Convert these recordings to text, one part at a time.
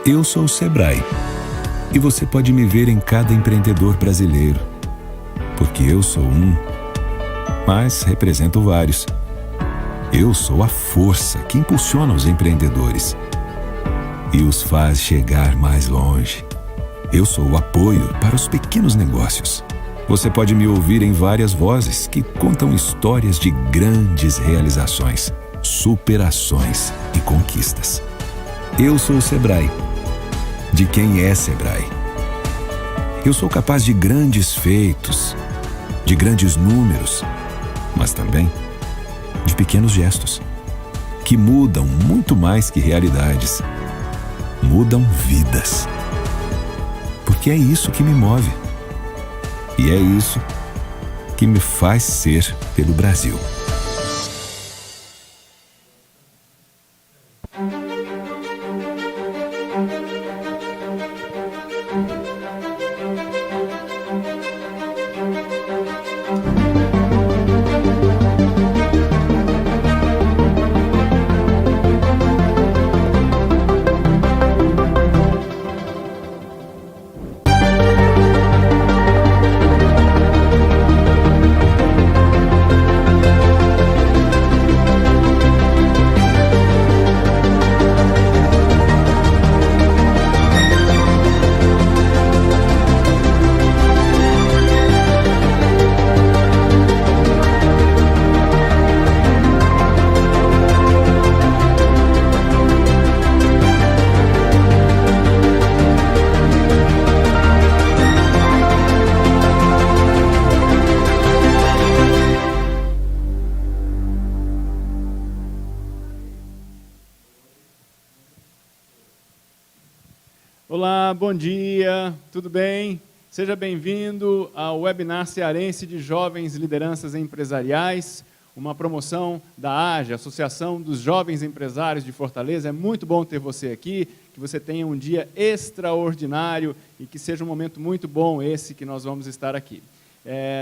Eu sou o Sebrae e você pode me ver em cada empreendedor brasileiro, porque eu sou um, mas represento vários. Eu sou a força que impulsiona os empreendedores e os faz chegar mais longe. Eu sou o apoio para os pequenos negócios. Você pode me ouvir em várias vozes que contam histórias de grandes realizações, superações e conquistas. Eu sou o Sebrae. De quem é Sebrae? Eu sou capaz de grandes feitos, de grandes números, mas também de pequenos gestos, que mudam muito mais que realidades. Mudam vidas. Porque é isso que me move. E é isso que me faz ser pelo Brasil. Olá, bom dia, tudo bem? Seja bem-vindo ao webinar cearense de Jovens Lideranças Empresariais, uma promoção da AGE, Associação dos Jovens Empresários de Fortaleza. É muito bom ter você aqui, que você tenha um dia extraordinário e que seja um momento muito bom esse que nós vamos estar aqui.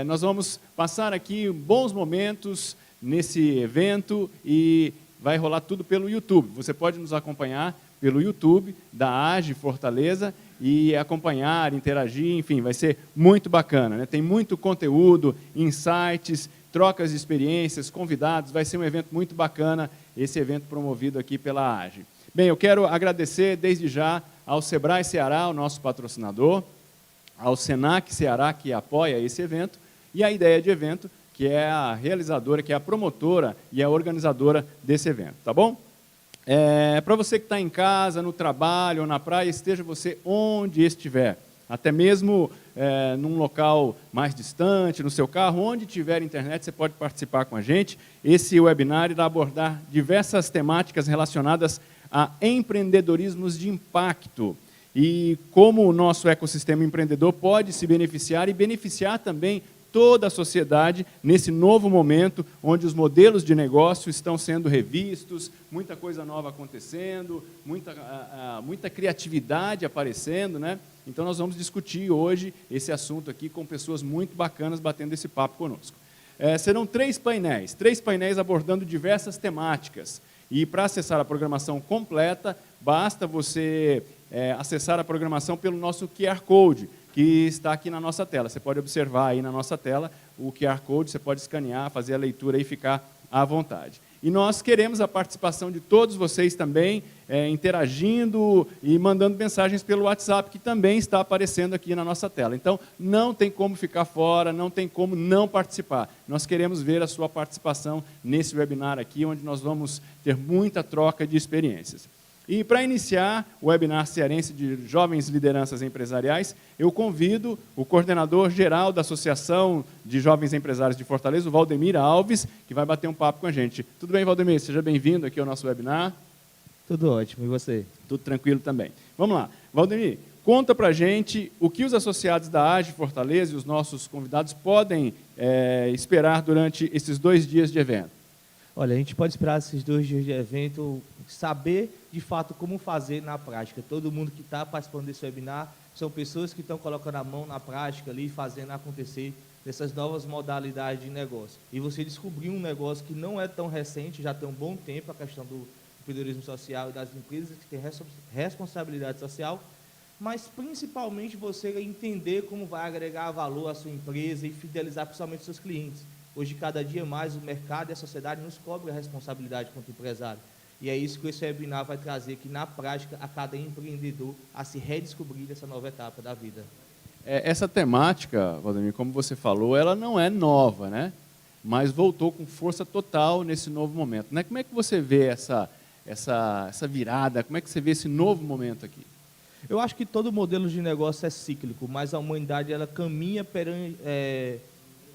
Nós vamos passar aqui bons momentos nesse evento e vai rolar tudo pelo YouTube. Você pode nos acompanhar pelo YouTube da AGE Fortaleza e acompanhar, interagir, enfim, vai ser muito bacana, né? Tem muito conteúdo, insights, trocas de experiências, convidados, vai ser um evento muito bacana, esse evento promovido aqui pela AGE. Bem, eu quero agradecer desde já ao Sebrae Ceará, o nosso patrocinador, ao Senac Ceará, que apoia esse evento, e a Ideia de Evento, que é a realizadora, que é a promotora e a organizadora desse evento, tá bom? Para você que está em casa, no trabalho ou na praia, esteja você onde estiver, até mesmo num local mais distante, no seu carro, onde tiver internet, você pode participar com a gente. Esse webinar irá abordar diversas temáticas relacionadas a empreendedorismos de impacto e como o nosso ecossistema empreendedor pode se beneficiar e beneficiar também toda a sociedade nesse novo momento, onde os modelos de negócio estão sendo revistos, muita coisa nova acontecendo, muita criatividade aparecendo, né? Então, nós vamos discutir hoje esse assunto aqui com pessoas muito bacanas batendo esse papo conosco. Serão três painéis abordando diversas temáticas. E para acessar a programação completa, basta você acessar a programação pelo nosso QR Code, que está aqui na nossa tela. Você pode observar aí na nossa tela o QR Code, você pode escanear, fazer a leitura e ficar à vontade. E nós queremos a participação de todos vocês também, interagindo e mandando mensagens pelo WhatsApp, que também está aparecendo aqui na nossa tela. Então, não tem como ficar fora, não tem como não participar. Nós queremos ver a sua participação nesse webinar aqui, onde nós vamos ter muita troca de experiências. E para iniciar o webinar cearense de Jovens Lideranças Empresariais, eu convido o coordenador geral da Associação de Jovens Empresários de Fortaleza, o Valdemir Alves, que vai bater um papo com a gente. Tudo bem, Valdemir? Seja bem-vindo aqui ao nosso webinar. Tudo ótimo, e você? Tudo tranquilo também. Vamos lá. Valdemir, conta para a gente o que os associados da AGE Fortaleza e os nossos convidados podem esperar durante esses 2 dias de evento. Olha, a gente pode esperar esses 2 dias de evento, saber de fato como fazer na prática. Todo mundo que está participando desse webinar são pessoas que estão colocando a mão na prática ali, fazendo acontecer dessas novas modalidades de negócio. E você descobriu um negócio que não é tão recente, já tem um bom tempo, a questão empreendedorismo social e das empresas que têm responsabilidade social, mas principalmente você entender como vai agregar valor à sua empresa e fidelizar principalmente os seus clientes. Hoje, cada dia mais, o mercado e a sociedade nos cobram a responsabilidade quanto empresário. E é isso que esse webinar vai trazer aqui na prática a cada empreendedor a se redescobrir nessa nova etapa da vida. Essa temática, Valdemir, como você falou, ela não é nova, né? Mas voltou com força total nesse novo momento, né? Como é que você vê essa virada? Como é que você vê esse novo momento aqui? Eu acho que todo modelo de negócio é cíclico, mas a humanidade ela caminha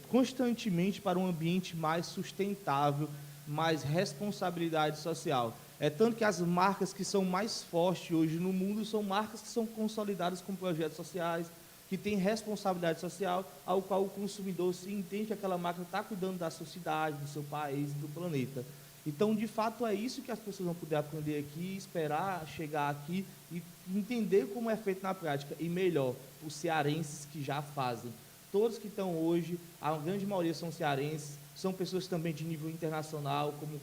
constantemente para um ambiente mais sustentável, mais responsabilidade social. É tanto que as marcas que são mais fortes hoje no mundo são marcas que são consolidadas com projetos sociais, que têm responsabilidade social, ao qual o consumidor se entende que aquela marca está cuidando da sua cidade, do seu país, do planeta. Então, de fato, é isso que as pessoas vão poder aprender aqui, esperar chegar aqui e entender como é feito na prática. E melhor, os cearenses que já fazem. Todos que estão hoje, a grande maioria são cearenses, são pessoas também de nível internacional, como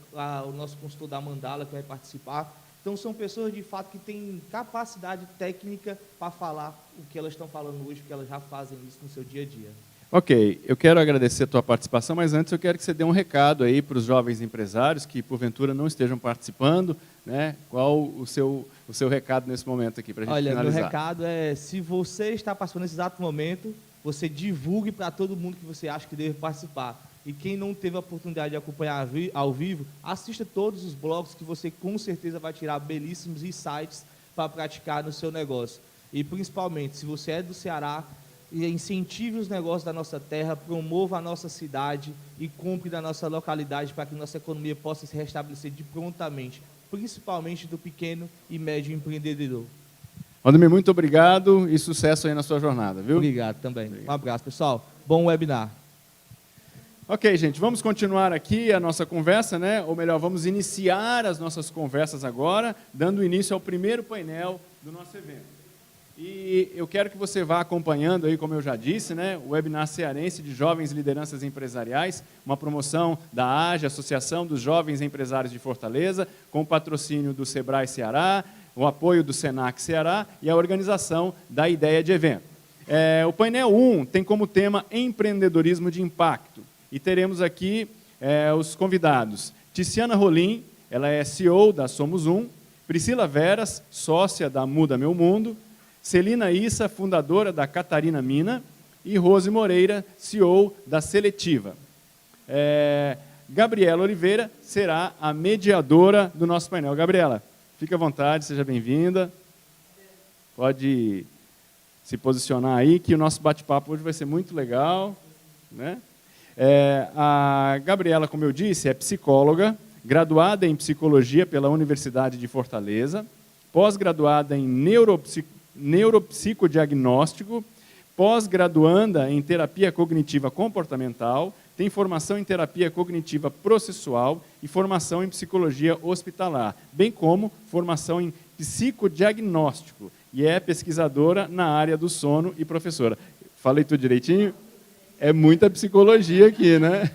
o nosso consultor da Mandala, que vai participar. Então, são pessoas, de fato, que têm capacidade técnica para falar o que elas estão falando hoje, porque elas já fazem isso no seu dia a dia. Ok, eu quero agradecer a tua participação, mas antes eu quero que você dê um recado aí para os jovens empresários que, porventura, não estejam participando, né? Qual o seu recado nesse momento aqui, para a gente finalizar? Olha, meu recado é, se você está participando nesse exato momento, você divulgue para todo mundo que você acha que deve participar. E quem não teve a oportunidade de acompanhar ao vivo, assista todos os blogs que você com certeza vai tirar belíssimos insights para praticar no seu negócio. E principalmente, se você é do Ceará, incentive os negócios da nossa terra, promova a nossa cidade e compre da nossa localidade para que nossa economia possa se restabelecer de prontamente, principalmente do pequeno e médio empreendedor. Valdemir, muito obrigado e sucesso aí na sua jornada, viu? Obrigado também. Obrigado. Um abraço, pessoal. Bom webinar. Ok, gente, vamos continuar aqui a nossa conversa, né? Ou melhor, vamos iniciar as nossas conversas agora, dando início ao primeiro painel do nosso evento. E eu quero que você vá acompanhando aí, como eu já disse, né, o webinar cearense de Jovens Lideranças Empresariais, uma promoção da AGE, Associação dos Jovens Empresários de Fortaleza, com o patrocínio do Sebrae Ceará, o apoio do Senac Ceará e a organização da Ideia de Evento. O painel 1 tem como tema empreendedorismo de impacto. E teremos aqui os convidados. Tiziana Rolim, ela é CEO da Somos Um, Priscila Veras, sócia da Muda Meu Mundo, Celina Issa, fundadora da Catarina Mina, e Rose Moreira, CEO da Seletiva. Gabriela Oliveira será a mediadora do nosso painel. Gabriela, fique à vontade, seja bem-vinda. Pode se posicionar aí, que o nosso bate-papo hoje vai ser muito legal, né? A Gabriela, como eu disse, é psicóloga, graduada em psicologia pela Universidade de Fortaleza, pós-graduada em neuropsicodiagnóstico, pós-graduanda em terapia cognitiva comportamental, tem formação em terapia cognitiva processual e formação em psicologia hospitalar, bem como formação em psicodiagnóstico, e é pesquisadora na área do sono e professora. Falei tudo direitinho? É muita psicologia aqui, né?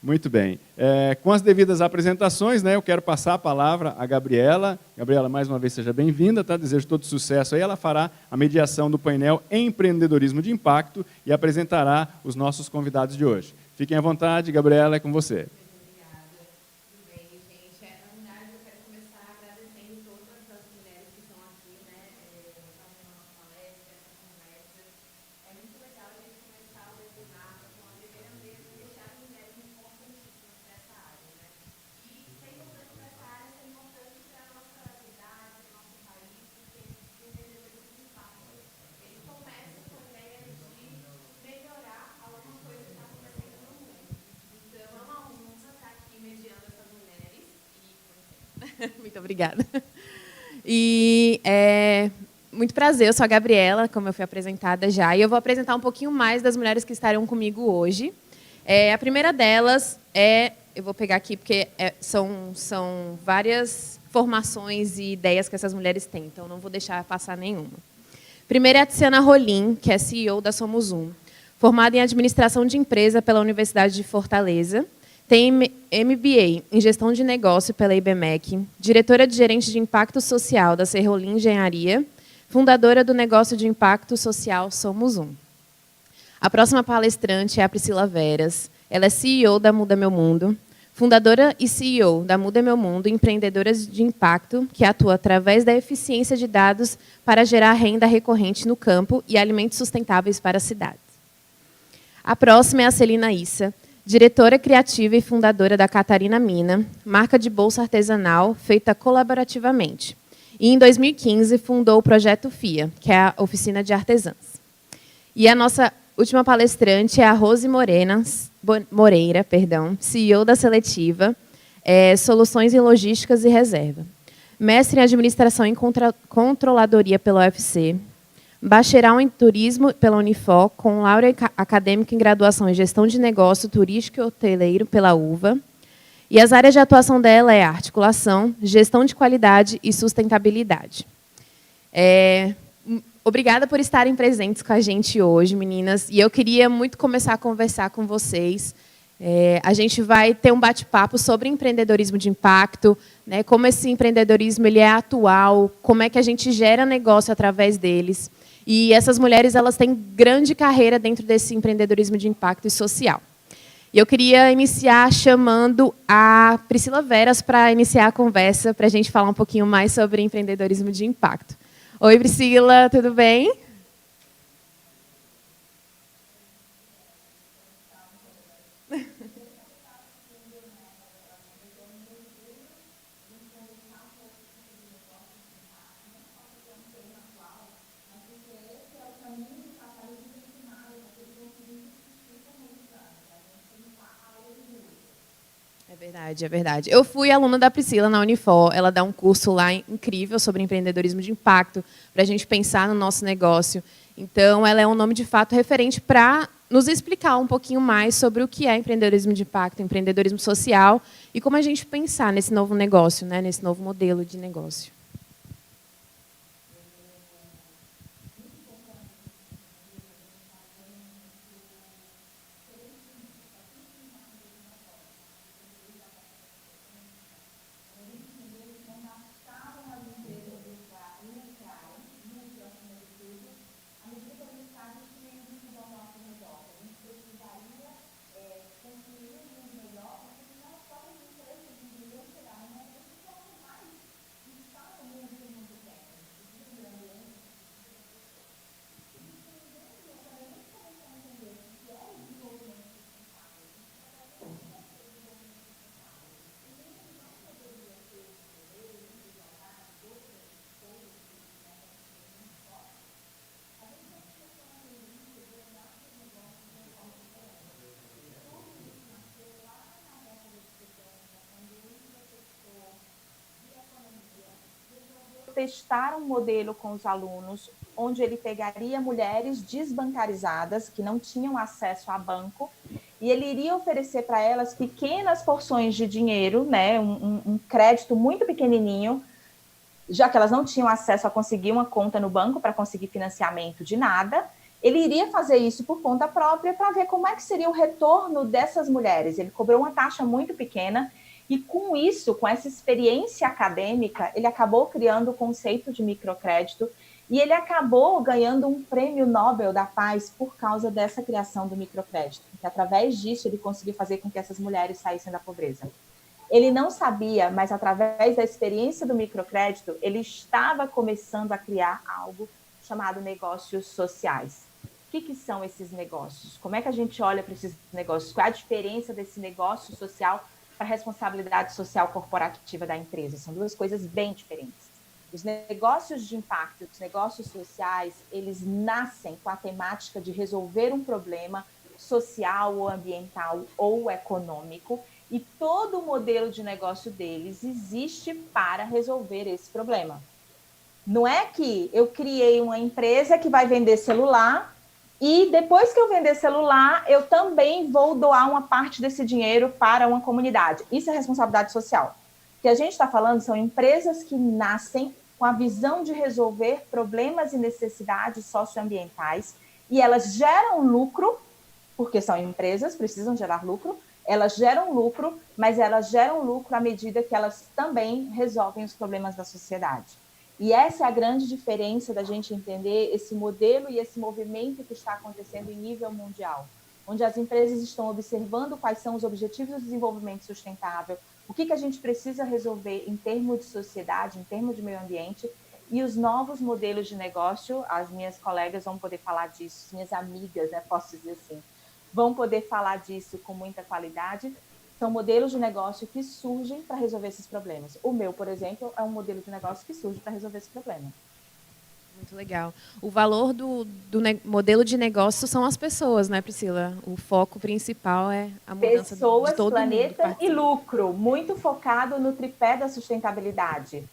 Muito bem. Com as devidas apresentações, né, eu quero passar a palavra à Gabriela. Gabriela, mais uma vez, seja bem-vinda, tá? Desejo todo sucesso aí. Ela fará a mediação do painel Empreendedorismo de Impacto e apresentará os nossos convidados de hoje. Fiquem à vontade, Gabriela, é com você. Muito obrigada. E muito prazer, eu sou a Gabriela, como eu fui apresentada já, e eu vou apresentar um pouquinho mais das mulheres que estarão comigo hoje. A primeira delas eu vou pegar aqui porque são várias formações e ideias que essas mulheres têm, então não vou deixar passar nenhuma. Primeiro é a Tiziana Rolim, que é CEO da Somos Um. formada em Administração de Empresa pela Universidade de Fortaleza, tem MBA em Gestão de Negócio pela IBMEC, diretora de Gerente de Impacto Social da Serrolim Engenharia, fundadora do negócio de impacto social Somos Um. A próxima palestrante é a Priscila Veras. Ela é CEO da Muda Meu Mundo, fundadora e CEO da Muda Meu Mundo, empreendedora de impacto, que atua através da eficiência de dados para gerar renda recorrente no campo e alimentos sustentáveis para as cidades. A próxima é a Celina Issa, diretora criativa e fundadora da Catarina Mina, marca de bolsa artesanal feita colaborativamente. E, em 2015, fundou o Projeto FIA, que é a Oficina de Artesãs. E a nossa última palestrante é a Rose Moreira, CEO da Seletiva, Soluções em Logísticas e Reserva. Mestre em Administração e Controladoria pela UFC, bacharel em Turismo pela Unifor, com laurea acadêmica em Graduação em Gestão de Negócio Turístico e Hoteleiro pela UVA. E as áreas de atuação dela é articulação, gestão de qualidade e sustentabilidade. Obrigada por estarem presentes com a gente hoje, meninas. E eu queria muito começar a conversar com vocês. A gente vai ter um bate-papo sobre empreendedorismo de impacto, né, como esse empreendedorismo ele é atual, como é que a gente gera negócio através deles. E essas mulheres elas têm grande carreira dentro desse empreendedorismo de impacto e social. E eu queria iniciar chamando a Priscila Veras para iniciar a conversa, para a gente falar um pouquinho mais sobre empreendedorismo de impacto. Oi, Priscila, tudo bem? É verdade. Eu fui aluna da Priscila na Unifor, ela dá um curso lá incrível sobre empreendedorismo de impacto, para a gente pensar no nosso negócio. Então, ela é um nome, de fato, referente para nos explicar um pouquinho mais sobre o que é empreendedorismo de impacto, empreendedorismo social, e como a gente pensar nesse novo negócio, né, nesse novo modelo de negócio. Testar um modelo com os alunos, onde ele pegaria mulheres desbancarizadas, que não tinham acesso a banco, e ele iria oferecer para elas pequenas porções de dinheiro, né, um crédito muito pequenininho, já que elas não tinham acesso a conseguir uma conta no banco para conseguir financiamento de nada. Ele iria fazer isso por conta própria para ver como é que seria o retorno dessas mulheres. Ele cobrou uma taxa muito pequena, e com isso, com essa experiência acadêmica, ele acabou criando o conceito de microcrédito e ele acabou ganhando um prêmio Nobel da Paz por causa dessa criação do microcrédito, porque através disso ele conseguiu fazer com que essas mulheres saíssem da pobreza. Ele não sabia, mas através da experiência do microcrédito, ele estava começando a criar algo chamado negócios sociais. O que são esses negócios? Como é que a gente olha para esses negócios? Qual é a diferença desse negócio social para a responsabilidade social corporativa da empresa? São duas coisas bem diferentes. Os negócios de impacto, os negócios sociais, eles nascem com a temática de resolver um problema social ou ambiental ou econômico, e todo o modelo de negócio deles existe para resolver esse problema. Não é que eu criei uma empresa que vai vender celular e depois que eu vender celular, eu também vou doar uma parte desse dinheiro para uma comunidade. Isso é responsabilidade social. O que a gente está falando são empresas que nascem com a visão de resolver problemas e necessidades socioambientais, e elas geram lucro porque são empresas, precisam gerar lucro, elas geram lucro, mas elas geram lucro à medida que elas também resolvem os problemas da sociedade. E essa é a grande diferença da gente entender esse modelo e esse movimento que está acontecendo em nível mundial, onde as empresas estão observando quais são os objetivos do desenvolvimento sustentável, o que a gente precisa resolver em termos de sociedade, em termos de meio ambiente, e os novos modelos de negócio, as minhas colegas vão poder falar disso, minhas amigas, né, posso dizer assim, vão poder falar disso com muita qualidade. São modelos de negócio que surgem para resolver esses problemas. O meu, por exemplo, é um modelo de negócio que surge para resolver esse problema. Muito legal. O valor do modelo de negócio são as pessoas, né, Priscila? O foco principal é a mudança Pessoas, de todo planeta mundo. E lucro, muito focado no tripé da sustentabilidade.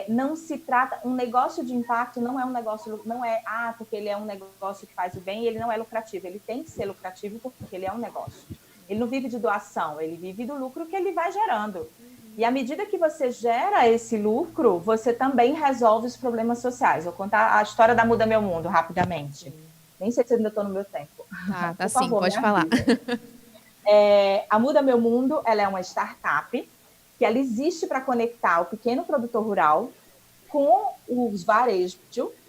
Não se trata, um negócio de impacto não é um negócio, não é, porque ele é um negócio que faz o bem e ele não é lucrativo. Ele tem que ser lucrativo porque ele é um negócio. Ele não vive de doação, ele vive do lucro que ele vai gerando. E à medida que você gera esse lucro, você também resolve os problemas sociais. Vou contar a história da Muda Meu Mundo, rapidamente. Nem sei se eu ainda estou no meu tempo. Tá sim, pode falar. A Muda Meu Mundo, ela é uma startup que ela existe para conectar o pequeno produtor rural com os varejos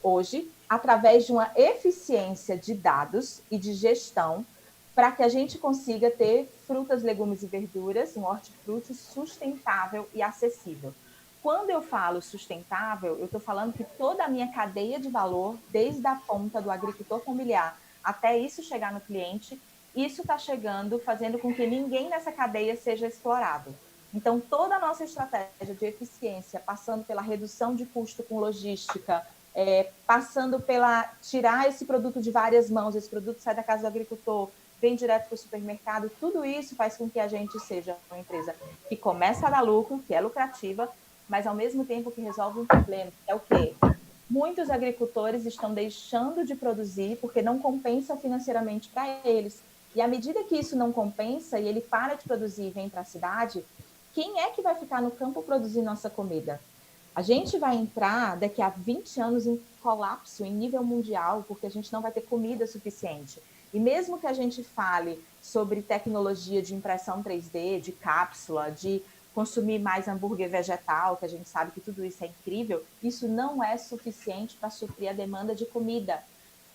hoje, através de uma eficiência de dados e de gestão, para que a gente consiga ter frutas, legumes e verduras, um hortifruti sustentável e acessível. Quando eu falo sustentável, eu estou falando que toda a minha cadeia de valor, desde a ponta do agricultor familiar até isso chegar no cliente, isso está chegando, fazendo com que ninguém nessa cadeia seja explorado. Então, toda a nossa estratégia de eficiência, passando pela redução de custo com logística, passando pela tirar esse produto de várias mãos, esse produto sai da casa do agricultor, vem direto para o supermercado, tudo isso faz com que a gente seja uma empresa que começa a dar lucro, que é lucrativa, mas ao mesmo tempo que resolve um problema, que é o quê? Muitos agricultores estão deixando de produzir porque não compensa financeiramente para eles. E à medida que isso não compensa e ele para de produzir e vem para a cidade, quem é que vai ficar no campo produzir nossa comida? A gente vai entrar daqui a 20 anos em colapso em nível mundial, porque a gente não vai ter comida suficiente. E mesmo que a gente fale sobre tecnologia de impressão 3D, de cápsula, de consumir mais hambúrguer vegetal, que a gente sabe que tudo isso é incrível, isso não é suficiente para suprir a demanda de comida.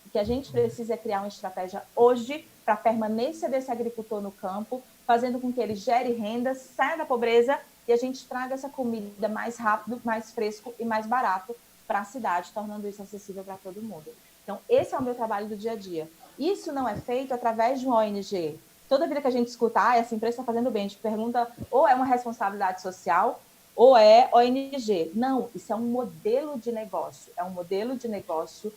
O que a gente precisa é criar uma estratégia hoje para a permanência desse agricultor no campo, fazendo com que ele gere renda, saia da pobreza e a gente traga essa comida mais rápido, mais fresco e mais barato para a cidade, tornando isso acessível para todo mundo. Então, esse é o meu trabalho do dia a dia. Isso não é feito através de uma ONG. Toda vida que a gente escuta, essa empresa está fazendo bem, a gente pergunta, ou é uma responsabilidade social, ou é ONG. Não, isso é um modelo de negócio. É um modelo de negócio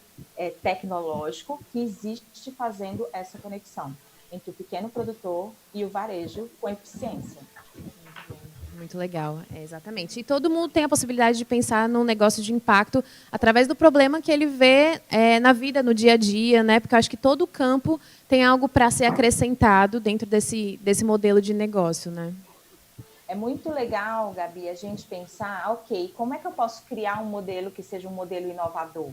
tecnológico que existe fazendo essa conexão entre o pequeno produtor e o varejo com eficiência. Muito legal, exatamente. E todo mundo tem a possibilidade de pensar num negócio de impacto através do problema que ele vê na vida, no dia a dia, né? Porque eu acho que todo campo tem algo para ser acrescentado dentro desse modelo de negócio, né? É muito legal, Gabi, a gente pensar, ok, como é que eu posso criar um modelo que seja um modelo inovador?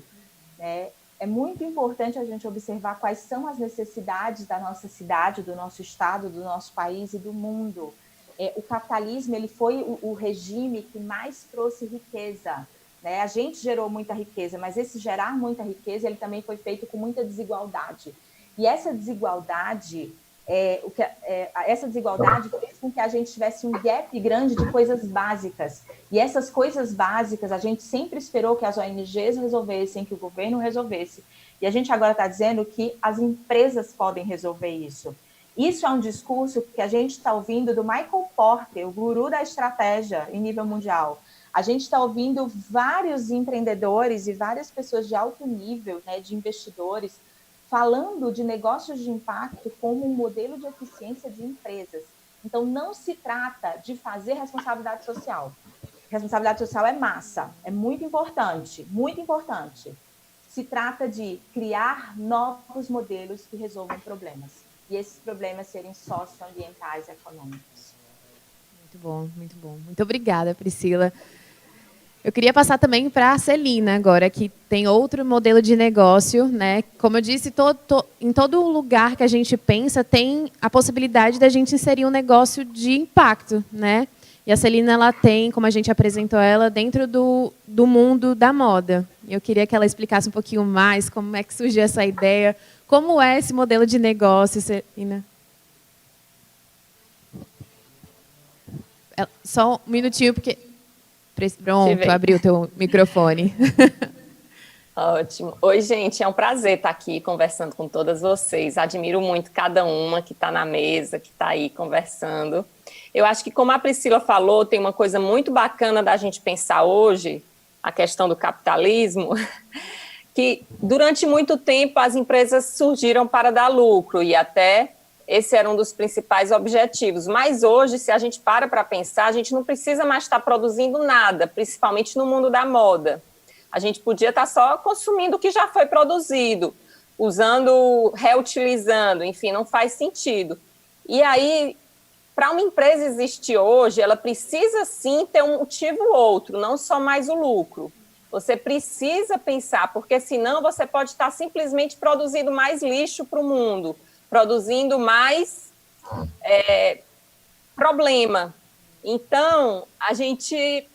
É muito importante a gente observar quais são as necessidades da nossa cidade, do nosso estado, do nosso país e do mundo. O capitalismo ele foi o regime que mais trouxe riqueza. Né? A gente gerou muita riqueza, mas esse gerar muita riqueza ele também foi feito com muita desigualdade. E essa desigualdade, essa desigualdade fez com que a gente tivesse um gap grande de coisas básicas. E essas coisas básicas a gente sempre esperou que as ONGs resolvessem, que o governo resolvesse. E a gente agora está dizendo que as empresas podem resolver isso. Isso é um discurso que a gente está ouvindo do Michael Porter, o guru da estratégia em nível mundial. A gente está ouvindo vários empreendedores e várias pessoas de alto nível, né, de investidores, falando de negócios de impacto como um modelo de eficiência de empresas. Então, não se trata de fazer responsabilidade social. Responsabilidade social é massa, é muito importante, muito importante. Se trata de criar novos modelos que resolvam problemas. E esses problemas serem socioambientais e econômicos. Muito bom, muito bom. Muito obrigada, Priscila. Eu queria passar também para a Celina agora, que tem outro modelo de negócio, né? Como eu disse, em todo lugar que a gente pensa tem a possibilidade da gente inserir um negócio de impacto, né? E a Celina, ela tem, como a gente apresentou ela, dentro do mundo da moda. Eu queria que ela explicasse um pouquinho mais como é que surgiu essa ideia, como é esse modelo de negócio, Celina. Só um minutinho, porque... Pronto, abriu o teu microfone. Ótimo. Oi, gente, é um prazer estar aqui conversando com todas vocês. Admiro muito cada uma que está na mesa, que está aí conversando. Eu acho que, como a Priscila falou, tem uma coisa muito bacana da gente pensar hoje, a questão do capitalismo, que durante muito tempo as empresas surgiram para dar lucro e até esse era um dos principais objetivos. Mas hoje, se a gente para pensar, a gente não precisa mais estar produzindo nada, principalmente no mundo da moda. A gente podia estar só consumindo o que já foi produzido, usando, reutilizando, enfim, não faz sentido. E aí, para uma empresa existir hoje, ela precisa sim ter um motivo ou outro, não só mais o lucro. Você precisa pensar, porque senão você pode estar simplesmente produzindo mais lixo para o mundo, produzindo mais problema. Então, a gente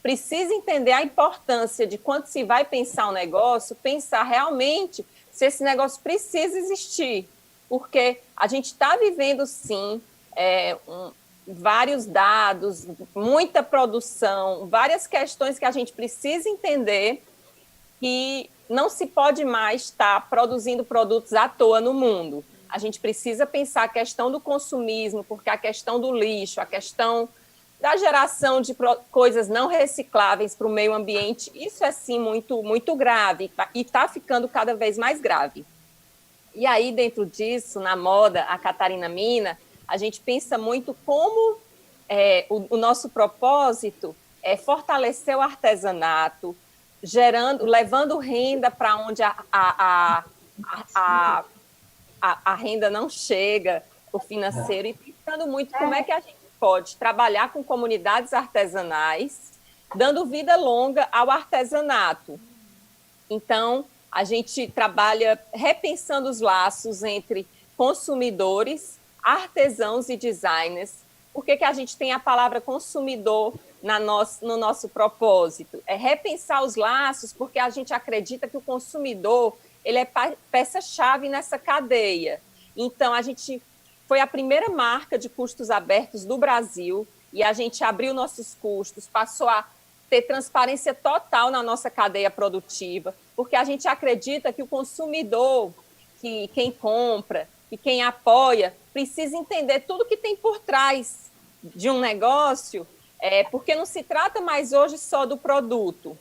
precisa entender a importância de, quando se vai pensar um negócio, pensar realmente se esse negócio precisa existir. Porque a gente está vivendo, sim, vários dados, muita produção, várias questões que a gente precisa entender que não se pode mais estar produzindo produtos à toa no mundo. A gente precisa pensar a questão do consumismo, porque a questão do lixo, a questão da geração de coisas não recicláveis para o meio ambiente, isso é, sim, muito, muito grave e está ficando cada vez mais grave. E aí, dentro disso, na moda, a Catarina Mina, a gente pensa muito como o nosso propósito é fortalecer o artesanato, levando renda para onde a renda não chega, o financeiro, e pensando muito como é que a gente pode trabalhar com comunidades artesanais, dando vida longa ao artesanato. Então, a gente trabalha repensando os laços entre consumidores, artesãos e designers. Por que a gente tem a palavra consumidor no nosso propósito? É repensar os laços, porque a gente acredita que o consumidor ele é peça-chave nessa cadeia. Então, a gente foi a primeira marca de custos abertos do Brasil e a gente abriu nossos custos, passou a ter transparência total na nossa cadeia produtiva, porque a gente acredita que o consumidor, que quem compra, que quem apoia, precisa entender tudo que tem por trás de um negócio, porque não se trata mais hoje só do produto,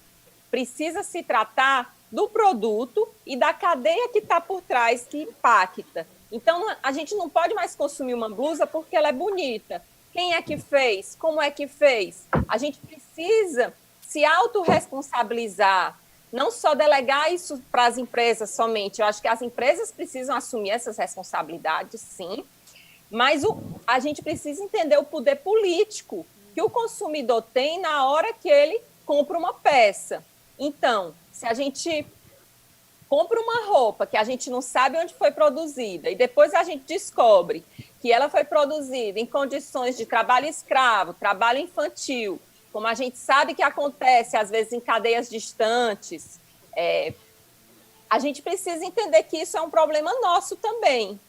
precisa se tratar do produto e da cadeia que está por trás, que impacta. Então, a gente não pode mais consumir uma blusa porque ela é bonita. Quem é que fez? Como é que fez? A gente precisa se autorresponsabilizar, não só delegar isso para as empresas somente. Eu acho que as empresas precisam assumir essas responsabilidades, sim, mas a gente precisa entender o poder político que o consumidor tem na hora que ele compra uma peça. Então, se a gente compra uma roupa que a gente não sabe onde foi produzida e depois a gente descobre que ela foi produzida em condições de trabalho escravo, trabalho infantil, como a gente sabe que acontece, às vezes, em cadeias distantes, a gente precisa entender que isso é um problema nosso também.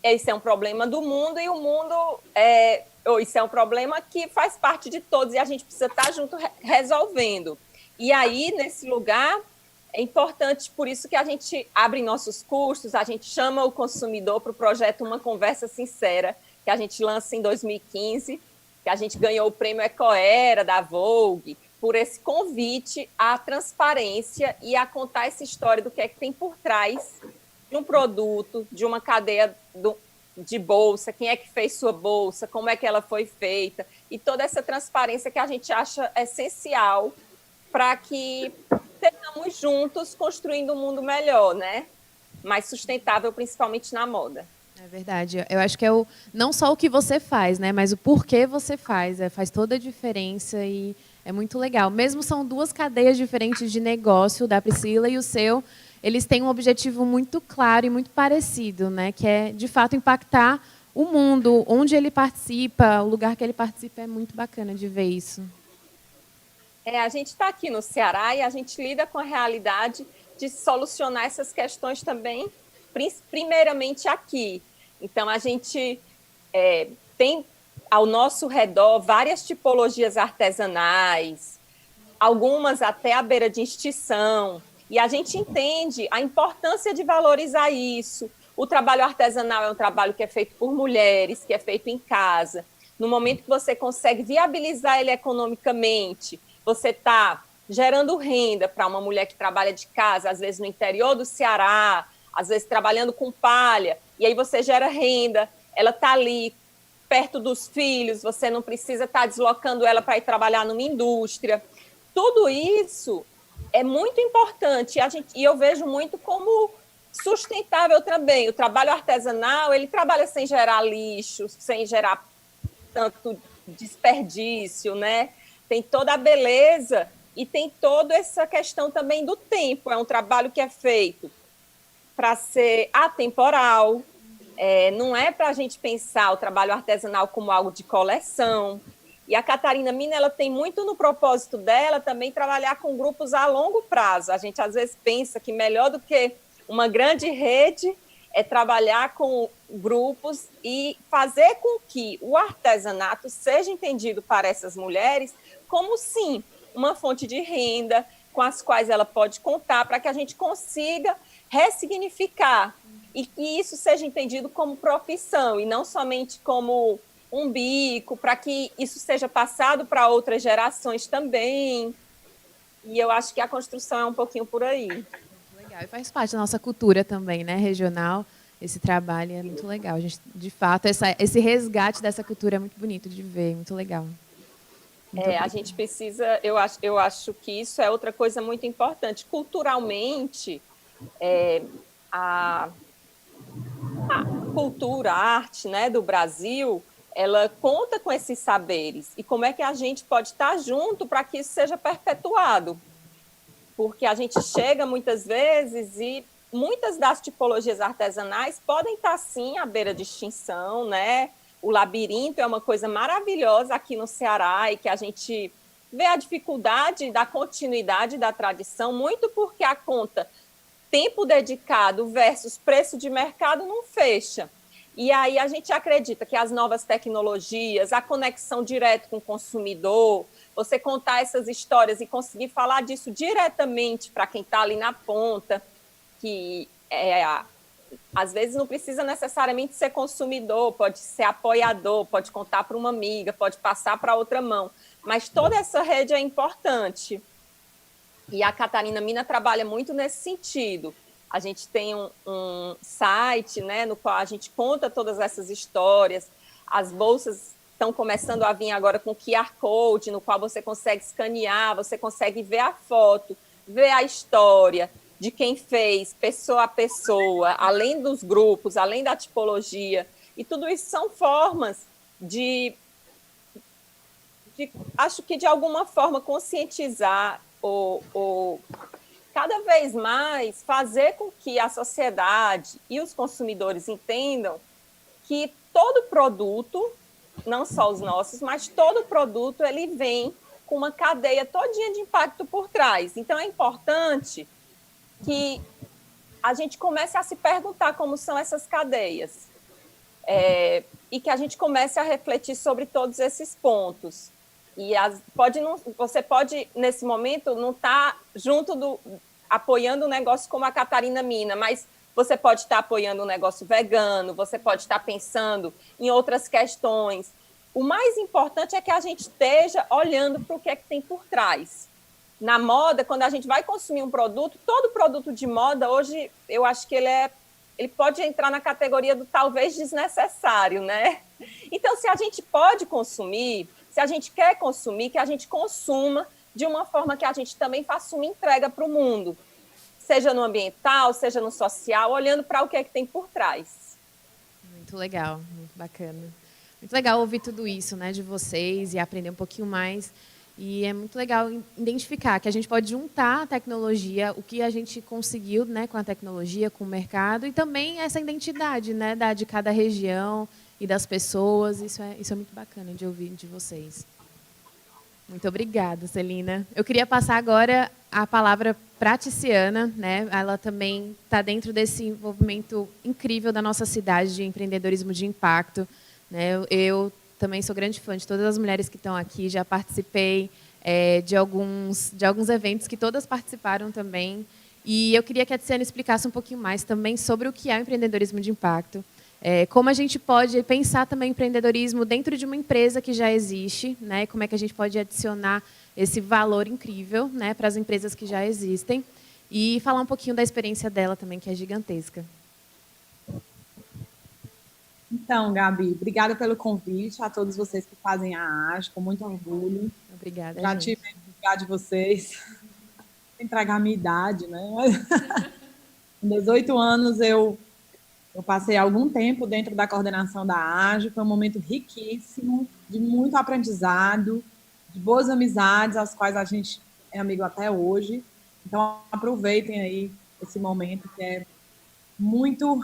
Esse é um problema do mundo e o mundo... isso é um problema que faz parte de todos e a gente precisa estar junto resolvendo. E aí, nesse lugar, é importante, por isso que a gente abre nossos cursos, a gente chama o consumidor para o projeto Uma Conversa Sincera, que a gente lança em 2015, que a gente ganhou o prêmio Ecoera da Vogue, por esse convite à transparência e a contar essa história do que é que tem por trás de um produto, de uma cadeia de bolsa, quem é que fez sua bolsa, como é que ela foi feita, e toda essa transparência que a gente acha essencial para que estejamos juntos construindo um mundo melhor, né? Mais sustentável, principalmente na moda. É verdade. Eu acho que não só o que você faz, né? Mas o porquê você faz. Faz toda a diferença e É muito legal. Mesmo são duas cadeias diferentes de negócio, da Priscila e o seu, eles têm um objetivo muito claro e muito parecido, né? Que é, de fato, impactar o mundo, onde ele participa, o lugar que ele participa. É muito bacana de ver isso. A gente está aqui no Ceará e a gente lida com a realidade de solucionar essas questões também, primeiramente aqui. Então, a gente tem ao nosso redor várias tipologias artesanais, algumas até à beira de extinção, e a gente entende a importância de valorizar isso. O trabalho artesanal é um trabalho que é feito por mulheres, que é feito em casa. No momento que você consegue viabilizar ele economicamente, você está gerando renda para uma mulher que trabalha de casa, às vezes no interior do Ceará, às vezes trabalhando com palha, e aí você gera renda, ela está ali perto dos filhos, você não precisa estar deslocando ela para ir trabalhar numa indústria. Tudo isso é muito importante e eu vejo muito como sustentável também. O trabalho artesanal, ele trabalha sem gerar lixo, sem gerar tanto desperdício, né? Tem toda a beleza e tem toda essa questão também do tempo. É um trabalho que é feito para ser atemporal, não é para a gente pensar o trabalho artesanal como algo de coleção. E a Catarina Mina, ela tem muito no propósito dela também trabalhar com grupos a longo prazo. A gente às vezes pensa que melhor do que uma grande rede é trabalhar com grupos e fazer com que o artesanato seja entendido para essas mulheres como, sim, uma fonte de renda com as quais ela pode contar para que a gente consiga ressignificar e que isso seja entendido como profissão e não somente como um bico, para que isso seja passado para outras gerações também. E eu acho que a construção é um pouquinho por aí. Legal. E faz parte da nossa cultura também, né, regional. Esse trabalho é muito legal. A gente, de fato, esse resgate dessa cultura é muito bonito de ver, muito legal. A gente precisa, eu acho que isso é outra coisa muito importante. Culturalmente, a cultura, a arte, né, do Brasil, ela conta com esses saberes. E como é que a gente pode estar junto para que isso seja perpetuado? Porque a gente chega muitas vezes e muitas das tipologias artesanais podem estar, sim, à beira de extinção, né? O labirinto é uma coisa maravilhosa aqui no Ceará e que a gente vê a dificuldade da continuidade da tradição, muito porque a conta tempo dedicado versus preço de mercado não fecha. E aí a gente acredita que as novas tecnologias, a conexão direta com o consumidor, você contar essas histórias e conseguir falar disso diretamente para quem está ali na ponta, que às vezes não precisa necessariamente ser consumidor, pode ser apoiador, pode contar para uma amiga, pode passar para outra mão, mas toda essa rede é importante. E a Catarina Mina trabalha muito nesse sentido. A gente tem um site, né, no qual a gente conta todas essas histórias. As bolsas estão começando a vir agora com QR Code, no qual você consegue escanear, você consegue ver a foto, ver a história de quem fez, pessoa a pessoa, além dos grupos, além da tipologia. E tudo isso são formas acho que de alguma forma conscientizar ou cada vez mais fazer com que a sociedade e os consumidores entendam que todo produto, não só os nossos, mas todo produto, ele vem com uma cadeia todinha de impacto por trás. Então, é importante que a gente comece a se perguntar como são essas cadeias e que a gente comece a refletir sobre todos esses pontos. E você pode, nesse momento, não estar apoiando um negócio como a Catarina Mina, mas você pode estar apoiando um negócio vegano, você pode estar pensando em outras questões. O mais importante é que a gente esteja olhando para o que é que tem por trás. Na moda, quando a gente vai consumir um produto, todo produto de moda, hoje, eu acho que ele pode entrar na categoria do talvez desnecessário, né? Então, se a gente pode consumir, se a gente quer consumir, que a gente consuma de uma forma que a gente também faça uma entrega para o mundo, seja no ambiental, seja no social, olhando para o que é que tem por trás. Muito legal, muito bacana. Muito legal ouvir tudo isso, né, de vocês e aprender um pouquinho mais. E é muito legal identificar que a gente pode juntar a tecnologia, o que a gente conseguiu, né, com a tecnologia, com o mercado, e também essa identidade, né, de cada região e das pessoas. Isso é muito bacana de ouvir de vocês. Muito obrigada, Celina. Eu queria passar agora a palavra para a Tiziana, né? Ela também está dentro desse envolvimento incrível da nossa cidade de empreendedorismo de impacto, né? Eu também sou grande fã de todas as mulheres que estão aqui, já participei de alguns eventos que todas participaram também. E eu queria que a Tiziana explicasse um pouquinho mais também sobre o que é o empreendedorismo de impacto. Como a gente pode pensar também empreendedorismo dentro de uma empresa que já existe, né? Como é que a gente pode adicionar esse valor incrível, né, para as empresas que já existem. E falar um pouquinho da experiência dela também, que é gigantesca. Então, Gabi, obrigada pelo convite, a todos vocês que fazem a AGE, com muito orgulho. Obrigada, já gente. tive lugar de vocês, entregar a minha idade, né? Com 18 anos, eu passei algum tempo dentro da coordenação da AGE, foi um momento riquíssimo, de muito aprendizado, de boas amizades, as quais a gente é amigo até hoje. Então, aproveitem aí esse momento que é muito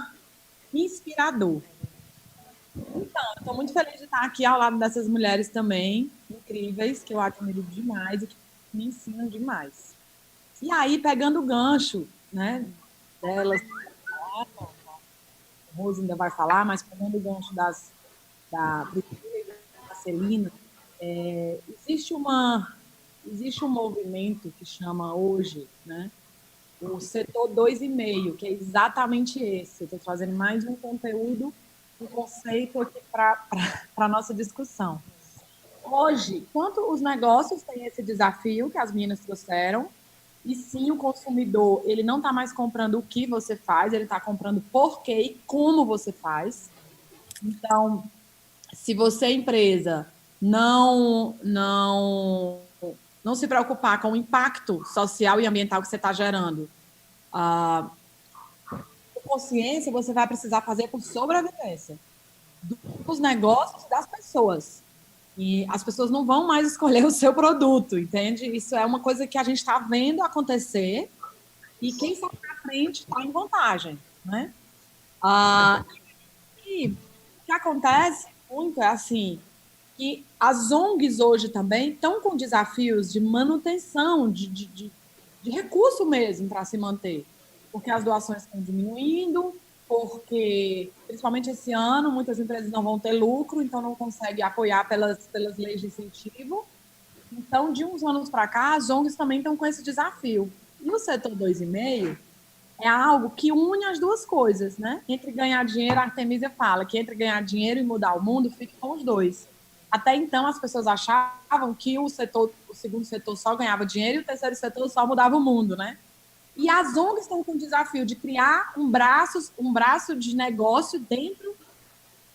inspirador. Então, eu estou muito feliz de estar aqui ao lado dessas mulheres também, incríveis, que eu admiro demais e que me ensinam demais. E aí, pegando o gancho, né, delas, a Rose ainda vai falar, mas pegando o gancho da Celina, existe um movimento que chama hoje, né, o setor 2,5, que é exatamente esse. Eu estou trazendo mais um conteúdo, um conceito aqui para a nossa discussão. Hoje, quanto os negócios têm esse desafio que as meninas trouxeram, e sim, o consumidor, ele não está mais comprando o que você faz, ele está comprando por quê e como você faz. Então, se você, empresa, não se preocupar com o impacto social e ambiental que você está gerando, consciência você vai precisar fazer por sobrevivência dos negócios e das pessoas. E as pessoas não vão mais escolher o seu produto, entende? Isso é uma coisa que a gente está vendo acontecer e quem está na frente está em vantagem, né? E o que acontece muito é assim, que as ONGs hoje também estão com desafios de manutenção, de recurso mesmo para se manter, porque as doações estão diminuindo, porque, principalmente esse ano, muitas empresas não vão ter lucro, então não conseguem apoiar pelas leis de incentivo. Então, de uns anos para cá, as ONGs também estão com esse desafio. E o setor 2,5 é algo que une as duas coisas, né? Entre ganhar dinheiro, a Artemisia fala que entre ganhar dinheiro e mudar o mundo, fica com os dois. Até então, as pessoas achavam que o segundo setor só ganhava dinheiro e o terceiro setor só mudava o mundo, né? E as ONGs estão com o desafio de criar um braço de negócio dentro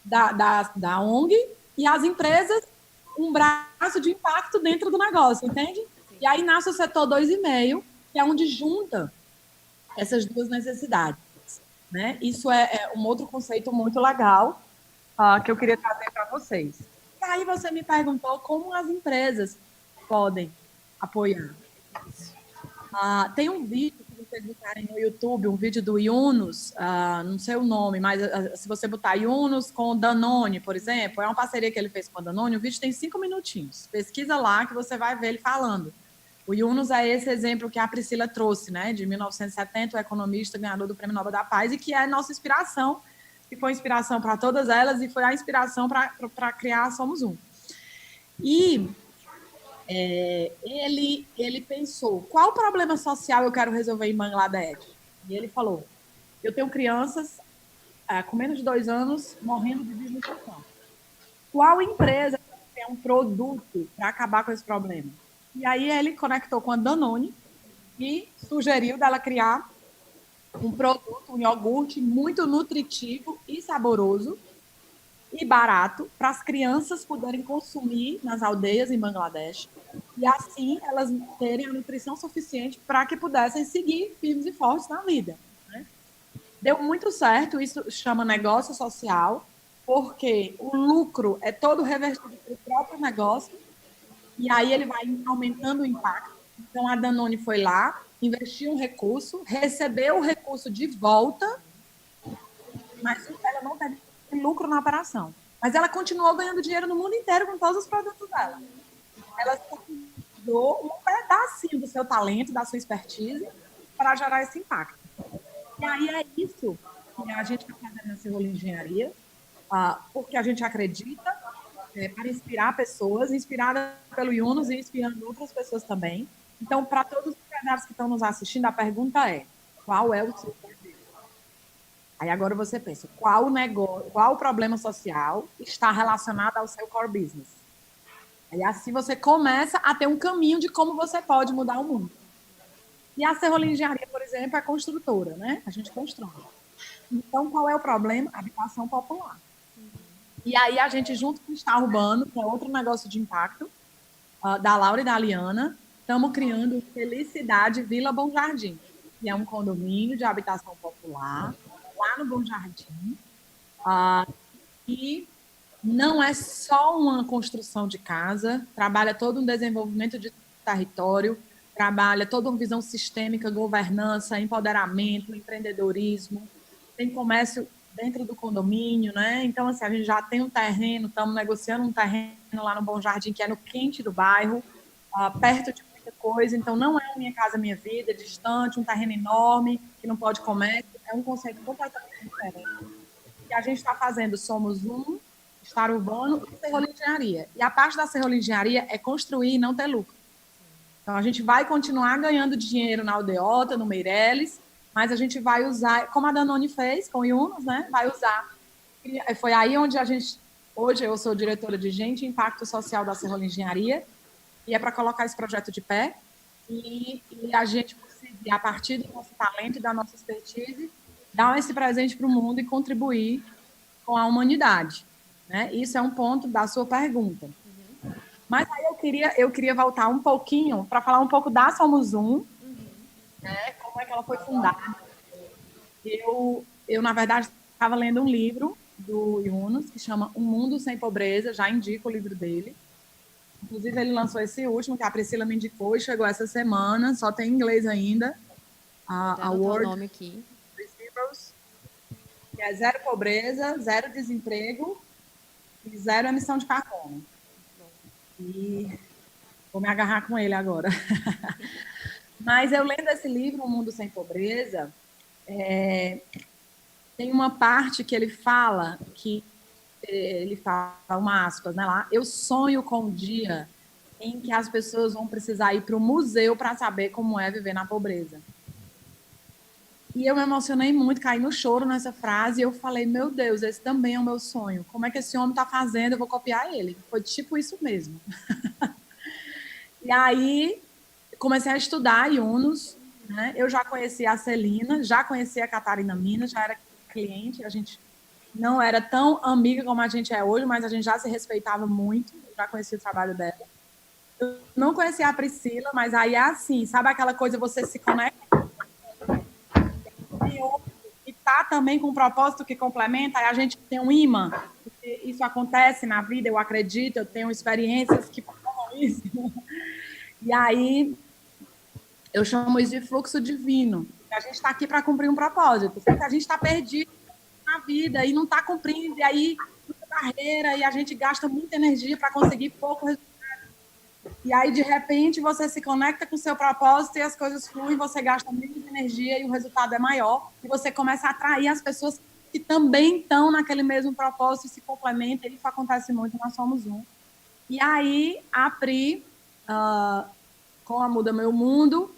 da ONG e as empresas um braço de impacto dentro do negócio, entende? E aí nasce o setor 2,5, que é onde junta essas duas necessidades, né? Isso é um outro conceito muito legal que eu queria trazer para vocês. E aí você me perguntou como as empresas podem apoiar. Tem um vídeo que vocês botarem no YouTube, um vídeo do Yunus, não sei o nome, mas se você botar Yunus com Danone, por exemplo, é uma parceria que ele fez com a Danone, o vídeo tem 5 minutinhos. Pesquisa lá que você vai ver ele falando. O Yunus é esse exemplo que a Priscila trouxe, né, de 1970, o economista ganhador do Prêmio Nobel da Paz, e que é a nossa inspiração, que foi inspiração para todas elas e foi a inspiração para criar Somos Um. E ele pensou, qual problema social eu quero resolver em Bangladesh? E ele falou, eu tenho crianças com menos de 2 anos morrendo de desnutrição. Qual empresa tem um produto para acabar com esse problema? E aí ele conectou com a Danone e sugeriu dela criar um produto, um iogurte muito nutritivo e saboroso e barato para as crianças poderem consumir nas aldeias em Bangladesh e assim elas terem a nutrição suficiente para que pudessem seguir firmes e fortes na vida, né? Deu muito certo, isso chama negócio social, porque o lucro é todo revertido para o próprio negócio e aí ele vai aumentando o impacto. Então, a Danone foi lá, investiu um recurso, recebeu o recurso de volta, mas ela não teve lucro na operação. Mas ela continuou ganhando dinheiro no mundo inteiro com todos os produtos dela. Ela usou um pedacinho do seu talento, da sua expertise, para gerar esse impacto. E aí é isso que a gente está fazendo na Serrola Engenharia, porque a gente acredita para inspirar pessoas, inspirada pelo Yunus e inspirando outras pessoas também. Então, para todos os empresários que estão nos assistindo, a pergunta é: qual é o seu problema? Aí agora você pensa, qual negócio, qual problema social está relacionado ao seu core business? Aí assim você começa a ter um caminho de como você pode mudar o mundo. E a Serrola Engenharia, por exemplo, é construtora, né? A gente constrói. Então, qual é o problema? Habitação popular. E aí a gente, junto com o Star Urbano, que é outro negócio de impacto, da Laura e da Liana, estamos criando Felicidade Vila Bom Jardim, que é um condomínio de habitação popular, lá no Bom Jardim, e não é só uma construção de casa, trabalha todo um desenvolvimento de território, trabalha toda uma visão sistêmica, governança, empoderamento, empreendedorismo, tem comércio dentro do condomínio, né? Então, assim, a gente já tem um terreno, estamos negociando um terreno lá no Bom Jardim, que é no quente do bairro, perto de muita coisa. Então, não é Minha Casa Minha Vida, distante, um terreno enorme, que não pode comércio, é um conceito completamente diferente. E a gente está fazendo Somos Um, Star Urbano e Serrola Engenharia. E a parte da Serrola Engenharia é construir e não ter lucro. Então, a gente vai continuar ganhando dinheiro na Aldeota, no Meireles, mas a gente vai usar, como a Danone fez com o Yunus, né? Vai usar. Foi aí onde a gente... Hoje eu sou diretora de Gente e Impacto Social da Serrola Engenharia, e é para colocar esse projeto de pé, e a gente conseguir, a partir do nosso talento e da nossa expertise, dar esse presente para o mundo e contribuir com a humanidade. Né? Isso é um ponto da sua pergunta. Mas aí eu queria voltar um pouquinho para falar um pouco da Somos Um, né? Como é que ela foi fundada. Eu na verdade, estava lendo um livro do Yunus, que chama Um Mundo Sem Pobreza, já indico o livro dele. Inclusive, ele lançou esse último, que a Priscila me indicou, e chegou essa semana, só tem em inglês ainda. A World nome aqui. Que é Zero Pobreza, Zero Desemprego e Zero Emissão de Carbono. E vou me agarrar com ele agora. Mas eu lendo esse livro, Um Mundo Sem Pobreza, tem uma parte que ele fala, uma aspas, né, lá, eu sonho com o dia em que as pessoas vão precisar ir para o museu para saber como é viver na pobreza. E eu me emocionei muito, caí no choro nessa frase, e eu falei, meu Deus, esse também é o meu sonho. Como é que esse homem está fazendo? Eu vou copiar ele. Foi tipo isso mesmo. E aí, comecei a estudar Yunus, né? Eu já conhecia a Celina, já conhecia a Catarina Minas, já era cliente, a gente não era tão amiga como a gente é hoje, mas a gente já se respeitava muito, eu já conhecia o trabalho dela. Eu não conhecia a Priscila, mas aí é assim, sabe aquela coisa, você se conecta e tá também com um propósito que complementa, aí a gente tem um imã, porque isso acontece na vida, eu acredito, eu tenho experiências que falam isso. E aí, eu chamo isso de fluxo divino. A gente está aqui para cumprir um propósito. Porque a gente está perdido na vida e não está cumprindo, e aí muita barreira, e a gente gasta muita energia para conseguir pouco resultado. E aí, de repente, você se conecta com o seu propósito e as coisas fluem, você gasta menos energia e o resultado é maior. E você começa a atrair as pessoas que também estão naquele mesmo propósito e se complementam. Isso acontece muito, nós somos um. E aí, a Pri, com a Muda Meu Mundo,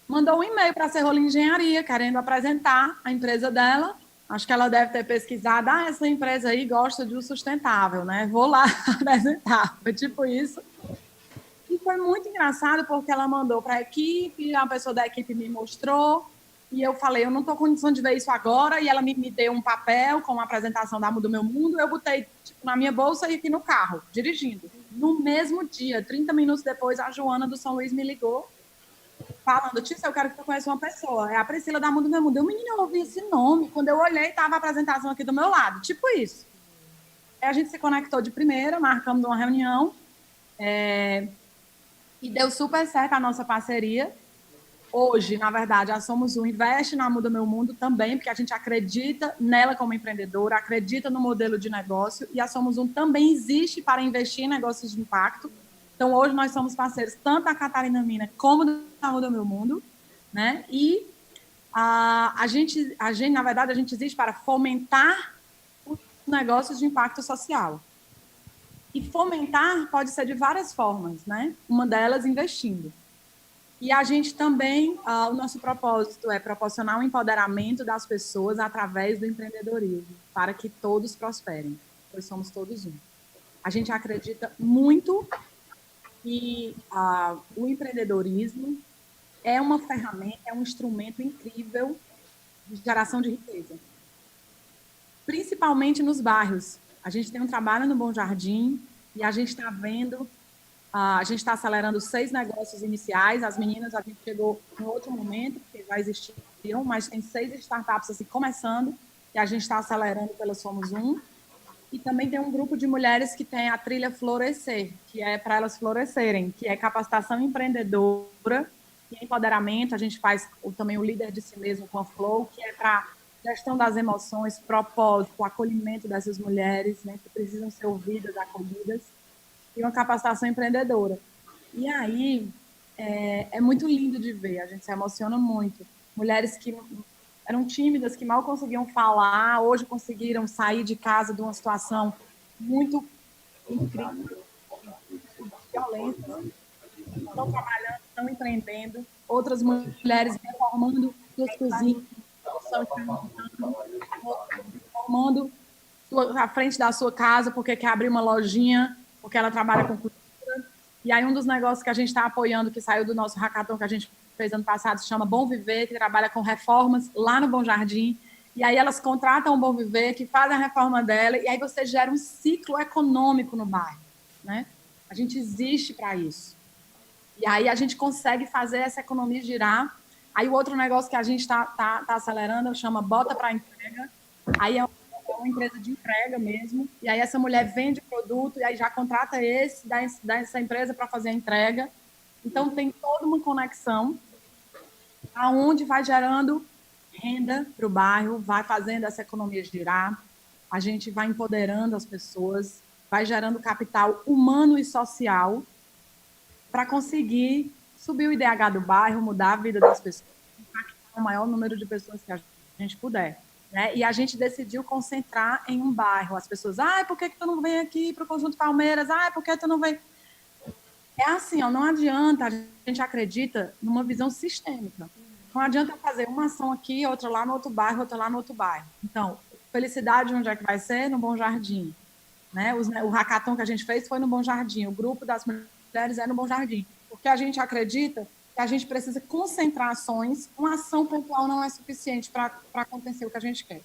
mandou um e-mail para a Serrola Engenharia, querendo apresentar a empresa dela. Acho que ela deve ter pesquisado, essa empresa aí gosta de um sustentável, né? Vou lá apresentar. Foi tipo isso. E foi muito engraçado, porque ela mandou para a equipe, uma pessoa da equipe me mostrou, e eu falei, eu não estou com condição de ver isso agora, e ela me deu um papel com a apresentação da Muda Meu Mundo, eu botei tipo, na minha bolsa e aqui no carro, dirigindo. No mesmo dia, 30 minutos depois, a Joana do São Luís me ligou, falando, Tícia, eu quero que tu conheça uma pessoa. É a Priscila da Muda Meu Mundo. Menina, eu ouvi esse nome. Quando eu olhei, estava a apresentação aqui do meu lado. Tipo isso. Aí a gente se conectou de primeira, marcamos uma reunião. E deu super certo a nossa parceria. Hoje, na verdade, a Somos Um investe na Muda Meu Mundo também, porque a gente acredita nela como empreendedora, acredita no modelo de negócio, e a Somos Um também existe para investir em negócios de impacto. Então, hoje nós somos parceiros tanto da Catarina Mina como da Muda Meu Mundo, né? E na verdade, a gente existe para fomentar os negócios de impacto social. E fomentar pode ser de várias formas, né? Uma delas, investindo. E a gente também, o nosso propósito é proporcionar o empoderamento das pessoas através do empreendedorismo, para que todos prosperem, pois somos todos um. A gente acredita muito que o empreendedorismo é uma ferramenta, é um instrumento incrível de geração de riqueza, principalmente nos bairros. A gente tem um trabalho no Bom Jardim e a gente está vendo, a gente está acelerando 6 negócios iniciais. As meninas, a gente chegou em outro momento, porque já existiam, mas tem 6 startups assim, começando, e a gente está acelerando pela Somos Um. E também tem um grupo de mulheres que tem a trilha Florescer, que é para elas florescerem, que é capacitação empreendedora e empoderamento. A gente faz também o líder de si mesmo com a Flow, que é para gestão das emoções, propósito, o acolhimento dessas mulheres, né, que precisam ser ouvidas, acolhidas, e uma capacitação empreendedora. E aí é muito lindo de ver, a gente se emociona muito. Mulheres que eram tímidas, que mal conseguiam falar, hoje conseguiram sair de casa de uma situação muito incrível, de violência, estão trabalhando, estão empreendendo, outras mulheres reformando suas cozinhas, reformando a frente da sua casa, porque quer abrir uma lojinha, porque ela trabalha com cultura. E aí um dos negócios que a gente está apoiando, que saiu do nosso hackathon que a gente fez ano passado, se chama Bom Viver, que trabalha com reformas lá no Bom Jardim. E aí elas contratam o Bom Viver, que fazem a reforma dela, e aí você gera um ciclo econômico no bairro, né? A gente existe para isso. E aí a gente consegue fazer essa economia girar. Aí o outro negócio que a gente tá acelerando chama Bota para Entrega. Aí é uma empresa de entrega mesmo. E aí essa mulher vende produto e aí já contrata dessa empresa para fazer a entrega. Então tem toda uma conexão aonde vai gerando renda para o bairro, vai fazendo essa economia girar. A gente vai empoderando as pessoas, vai gerando capital humano e social para conseguir subir o IDH do bairro, mudar a vida das pessoas, impactar o maior número de pessoas que a gente puder. Né? E a gente decidiu concentrar em um bairro. As pessoas, por que tu não vem aqui para o Conjunto Palmeiras? Por que tu não vem? É assim, não adianta, a gente acredita numa visão sistêmica. Não adianta fazer uma ação aqui, outra lá no outro bairro, outra lá no outro bairro. Então, felicidade, onde é que vai ser? No Bom Jardim. Né? O hackathon que a gente fez foi no Bom Jardim. O grupo das mulheres é no Bom Jardim. Porque a gente acredita que a gente precisa concentrar ações. Uma ação pontual não é suficiente para acontecer o que a gente quer.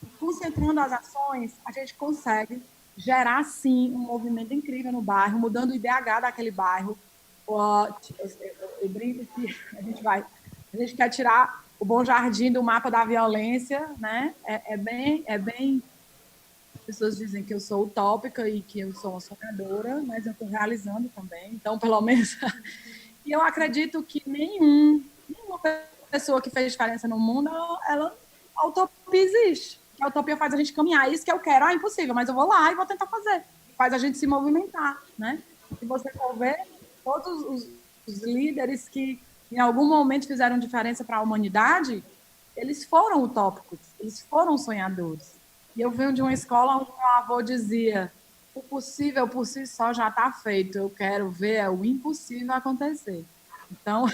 E concentrando as ações, a gente consegue gerar, sim, um movimento incrível no bairro, mudando o IDH daquele bairro. Eu brinco que a gente quer tirar o Bom Jardim do mapa da violência, né? É bem... As pessoas dizem que eu sou utópica e que eu sou uma sonhadora, mas eu estou realizando também. Então, pelo menos... E eu acredito que nenhuma pessoa que fez diferença no mundo, a utopia existe. A utopia faz a gente caminhar. Isso que eu quero, impossível, mas eu vou lá e vou tentar fazer. Faz a gente se movimentar, né? Se você for ver, todos os líderes que em algum momento fizeram diferença para a humanidade, eles foram utópicos, eles foram sonhadores. E eu venho de uma escola onde meu avô dizia: o possível por si só já está feito, eu quero ver o impossível acontecer. Então,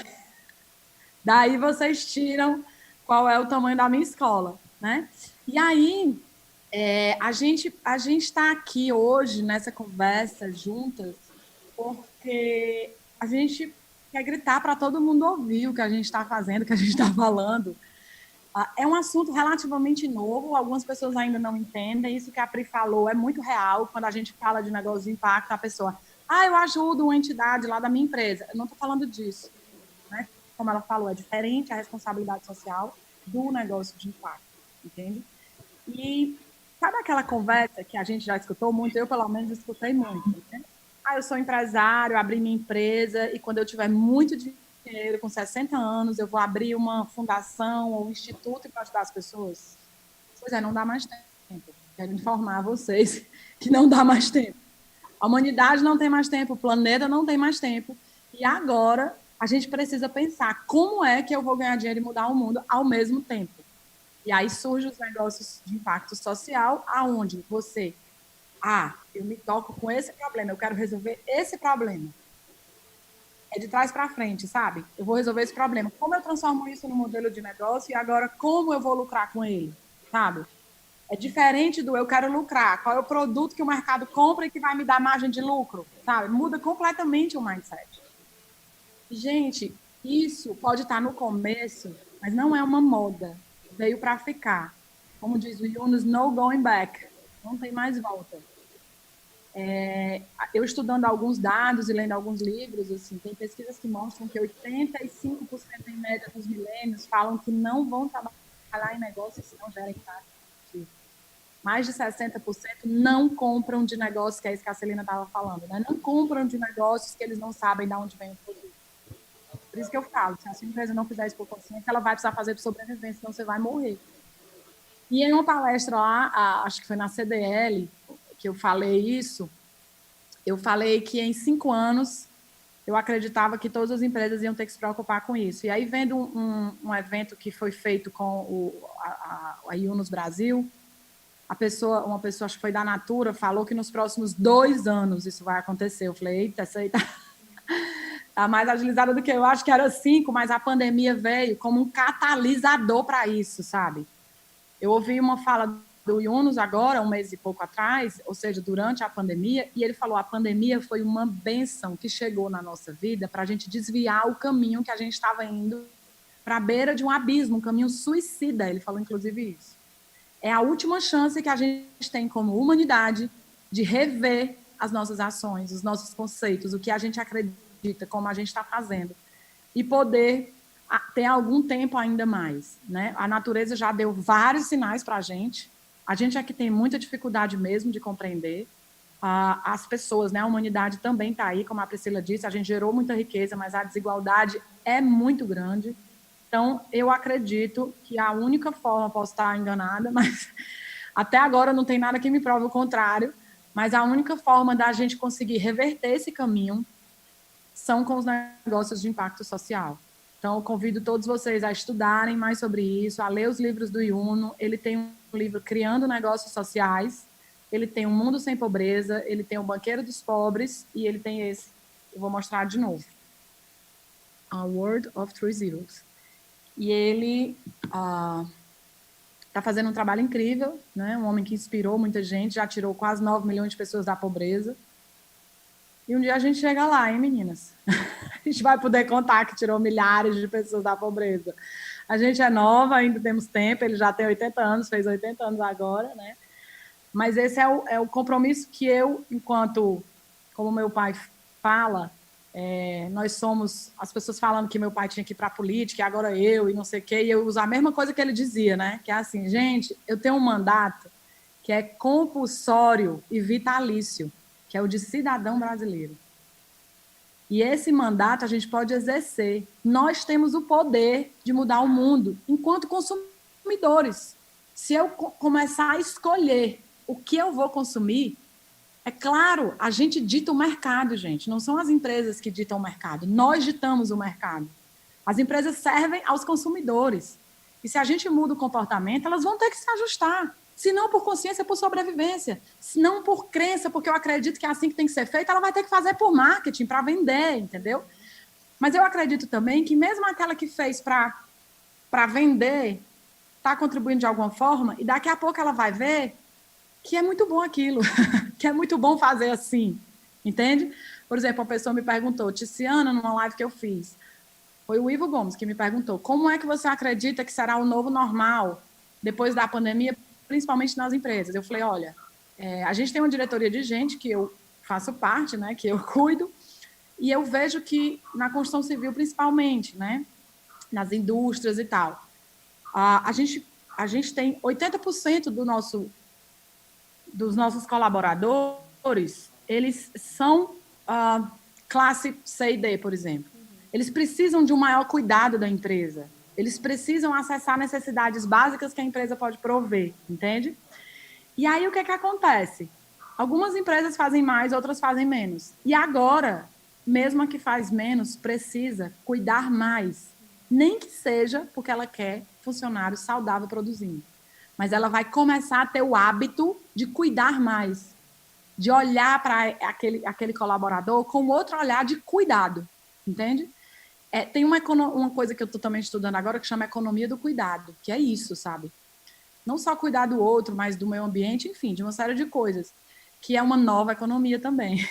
daí vocês tiram qual é o tamanho da minha escola, né? E aí, a gente está aqui hoje nessa conversa juntas porque a gente quer gritar para todo mundo ouvir o que a gente está fazendo, o que a gente está falando. É um assunto relativamente novo, algumas pessoas ainda não entendem. Isso que a Pri falou é muito real. Quando a gente fala de negócio de impacto, a pessoa, eu ajudo uma entidade lá da minha empresa. Eu não estou falando disso. Né? Como ela falou, é diferente a responsabilidade social do negócio de impacto, entende? E sabe aquela conversa que a gente já escutou muito? Eu, pelo menos, escutei muito. Né? eu sou empresário, abri minha empresa e quando eu tiver muito dinheiro, com 60 anos, eu vou abrir uma fundação ou um instituto para ajudar as pessoas. Pois é, não dá mais tempo. Quero informar vocês que não dá mais tempo. A humanidade não tem mais tempo, o planeta não tem mais tempo. E agora a gente precisa pensar como é que eu vou ganhar dinheiro e mudar o mundo ao mesmo tempo. E aí surgem os negócios de impacto social, aonde você, eu me toco com esse problema, eu quero resolver esse problema. É de trás para frente, sabe? Eu vou resolver esse problema. Como eu transformo isso no modelo de negócio e agora como eu vou lucrar com ele, sabe? É diferente do eu quero lucrar. Qual é o produto que o mercado compra e que vai me dar margem de lucro, sabe? Muda completamente o mindset. Gente, isso pode estar no começo, mas não é uma moda. Veio para ficar. Como diz o Yunus, no going back. Não tem mais volta. Eu estudando alguns dados e lendo alguns livros, assim, tem pesquisas que mostram que 85% em média dos milênios falam que não vão trabalhar em negócios se não gerem impacto. Mais de 60% não compram de negócios, que é isso que a Celina estava falando, né? Não compram de negócios que eles não sabem de onde vem o produto. Por isso que eu falo, se a sua empresa não fizer isso por consciência, ela vai precisar fazer por sobrevivência, senão você vai morrer. E em uma palestra lá, acho que foi na CDL, que eu falei isso, eu falei que em 5 anos eu acreditava que todas as empresas iam ter que se preocupar com isso. E aí, vendo um evento que foi feito com a Yunus Brasil, uma pessoa, acho que foi da Natura, falou que nos próximos 2 anos isso vai acontecer. Eu falei, eita, essa aí tá mais agilizada do que eu. Acho que era 5, mas a pandemia veio como um catalisador para isso, sabe? Eu ouvi uma fala do Yunus agora, 1 mês e pouco atrás, ou seja, durante a pandemia, e ele falou, a pandemia foi uma bênção que chegou na nossa vida para a gente desviar o caminho que a gente estava indo para a beira de um abismo, um caminho suicida. Ele falou, inclusive, isso. É a última chance que a gente tem como humanidade de rever as nossas ações, os nossos conceitos, o que a gente acredita, como a gente está fazendo, e poder ter algum tempo ainda mais, né? A natureza já deu vários sinais para a gente é que tem muita dificuldade mesmo de compreender. As pessoas, né? A humanidade também está aí, como a Priscila disse, a gente gerou muita riqueza, mas a desigualdade é muito grande. Então, eu acredito que a única forma, posso estar enganada, mas até agora não tem nada que me prove o contrário, mas a única forma da gente conseguir reverter esse caminho são com os negócios de impacto social. Então, eu convido todos vocês a estudarem mais sobre isso, a ler os livros do Yuno. Ele tem um livro Criando Negócios Sociais, ele tem Um Mundo Sem Pobreza, ele tem O Banqueiro dos Pobres e ele tem esse, eu vou mostrar de novo, A World of Three Zeros. E ele está fazendo um trabalho incrível, né? Um homem que inspirou muita gente, já tirou quase 9 milhões de pessoas da pobreza. E um dia a gente chega lá, hein, meninas? A gente vai poder contar que tirou milhares de pessoas da pobreza. A gente é nova, ainda temos tempo, ele já tem 80 anos, fez 80 anos agora, né? Mas esse é o compromisso que eu, enquanto, como meu pai fala, nós somos, as pessoas falando que meu pai tinha que ir para a política, e agora eu, e não sei o quê, e eu uso a mesma coisa que ele dizia, né? Que é assim, gente, eu tenho um mandato que é compulsório e vitalício, que é o de cidadão brasileiro. E esse mandato a gente pode exercer. Nós temos o poder de mudar o mundo enquanto consumidores. Se eu começar a escolher o que eu vou consumir, é claro, a gente dita o mercado, gente. Não são as empresas que ditam o mercado. Nós ditamos o mercado. As empresas servem aos consumidores. E se a gente muda o comportamento, elas vão ter que se ajustar. Se não por consciência, por sobrevivência. Se não por crença, porque eu acredito que é assim que tem que ser feito, ela vai ter que fazer por marketing, para vender, entendeu? Mas eu acredito também que mesmo aquela que fez para vender, está contribuindo de alguma forma, e daqui a pouco ela vai ver que é muito bom aquilo, que é muito bom fazer assim, entende? Por exemplo, uma pessoa me perguntou, Tiziana, numa live que eu fiz, foi o Ivo Gomes que me perguntou, como é que você acredita que será o novo normal depois da pandemia, principalmente nas empresas? Eu falei, olha, a gente tem uma diretoria de gente que eu faço parte, né, que eu cuido, e eu vejo que na construção civil, principalmente, né, nas indústrias e tal, a gente tem 80% dos nossos colaboradores, eles são classe C e D, por exemplo. Eles precisam de um maior cuidado da empresa. Eles precisam acessar necessidades básicas que a empresa pode prover, entende? E aí, o que acontece? Algumas empresas fazem mais, outras fazem menos. E agora, mesmo a que faz menos, precisa cuidar mais. Nem que seja porque ela quer funcionário saudável produzindo. Mas ela vai começar a ter o hábito de cuidar mais, de olhar para aquele colaborador com outro olhar de cuidado, entende? Tem uma coisa que eu estou também estudando agora que chama economia do cuidado, que é isso, sabe? Não só cuidar do outro, mas do meio ambiente, enfim, de uma série de coisas, que é uma nova economia também,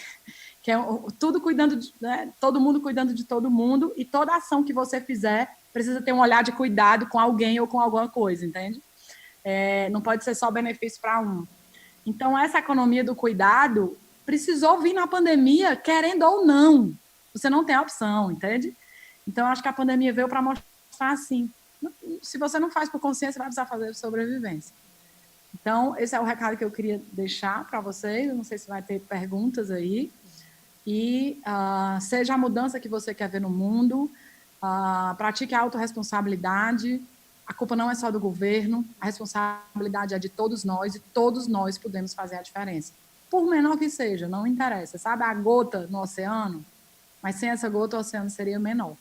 que é tudo cuidando, né? Todo mundo cuidando de todo mundo, e toda ação que você fizer precisa ter um olhar de cuidado com alguém ou com alguma coisa, entende? Não pode ser só benefício para um. Então, essa economia do cuidado precisou vir na pandemia, querendo ou não. Você não tem opção, entende? Então, acho que a pandemia veio para mostrar assim, se você não faz por consciência, vai precisar fazer por sobrevivência. Então, esse é o recado que eu queria deixar para vocês. Eu não sei se vai ter perguntas aí. E seja a mudança que você quer ver no mundo, pratique a autorresponsabilidade. A culpa não é só do governo, a responsabilidade é de todos nós e todos nós podemos fazer a diferença. Por menor que seja, não interessa. Sabe a gota no oceano? Mas sem essa gota, o oceano seria menor.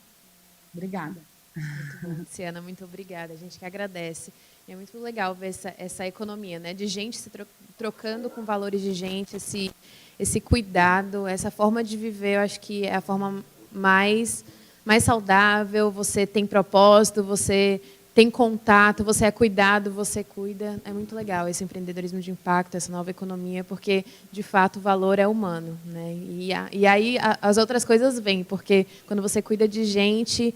Obrigada. Muito bom, Luciana, muito obrigada. A gente que agradece. E é muito legal ver essa economia, né? De gente se trocando com valores de gente, esse cuidado, essa forma de viver, eu acho que é a forma mais saudável. Você tem propósito, você tem contato, você é cuidado, você cuida. É muito legal esse empreendedorismo de impacto, essa nova economia, porque, de fato, o valor é humano, né? E aí as outras coisas vêm, porque quando você cuida de gente,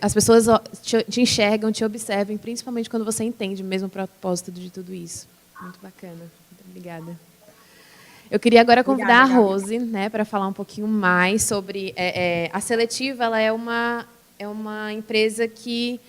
as pessoas te enxergam, te observam, principalmente quando você entende mesmo o propósito de tudo isso. Muito bacana. Muito obrigada. Eu queria agora convidar a Rose, né, para falar um pouquinho mais sobre... a Seletiva, ela é uma empresa que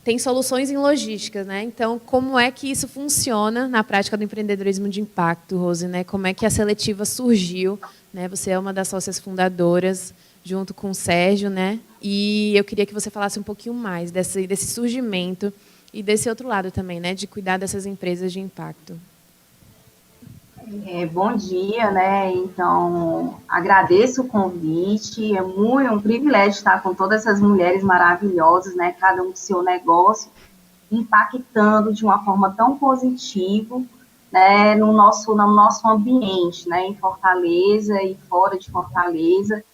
tem soluções em logística, né? Então, como é que isso funciona na prática do empreendedorismo de impacto, Rose, né? Como é que a Seletiva surgiu, né? Você é uma das sócias fundadoras, junto com o Sérgio, né? E eu queria que você falasse um pouquinho mais desse surgimento e desse outro lado também, né? De cuidar dessas empresas de impacto. Bom dia, né? Então, agradeço o convite, é muito um privilégio estar com todas essas mulheres maravilhosas, né? Cada um do seu negócio, impactando de uma forma tão positiva, né? No nosso ambiente, né? Em Fortaleza e fora de Fortaleza.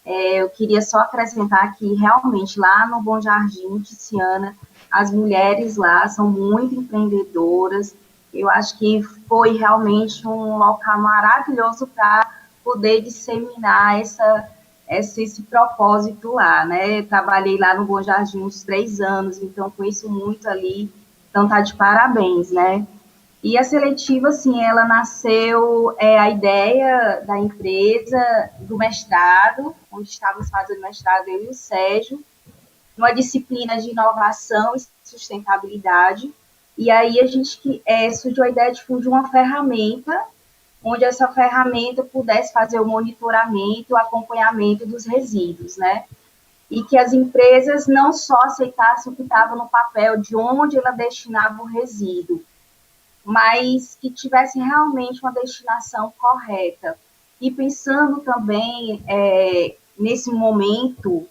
Eu queria só acrescentar que, realmente, lá no Bom Jardim, Tiziana, as mulheres lá são muito empreendedoras. Eu acho que foi realmente um local maravilhoso para poder disseminar esse propósito lá, né? Eu trabalhei lá no Bom Jardim uns 3 anos, então conheço muito ali, então tá de parabéns, né? E a Seletiva, assim, ela nasceu, a ideia da empresa, do mestrado, onde estávamos fazendo mestrado, eu e o Sérgio, numa disciplina de inovação e sustentabilidade. E aí a gente surgiu a ideia de fundir uma ferramenta, onde essa ferramenta pudesse fazer o monitoramento, o acompanhamento dos resíduos, né? E que as empresas não só aceitassem o que estava no papel de onde ela destinava o resíduo, mas que tivesse realmente uma destinação correta. E pensando também nesse momento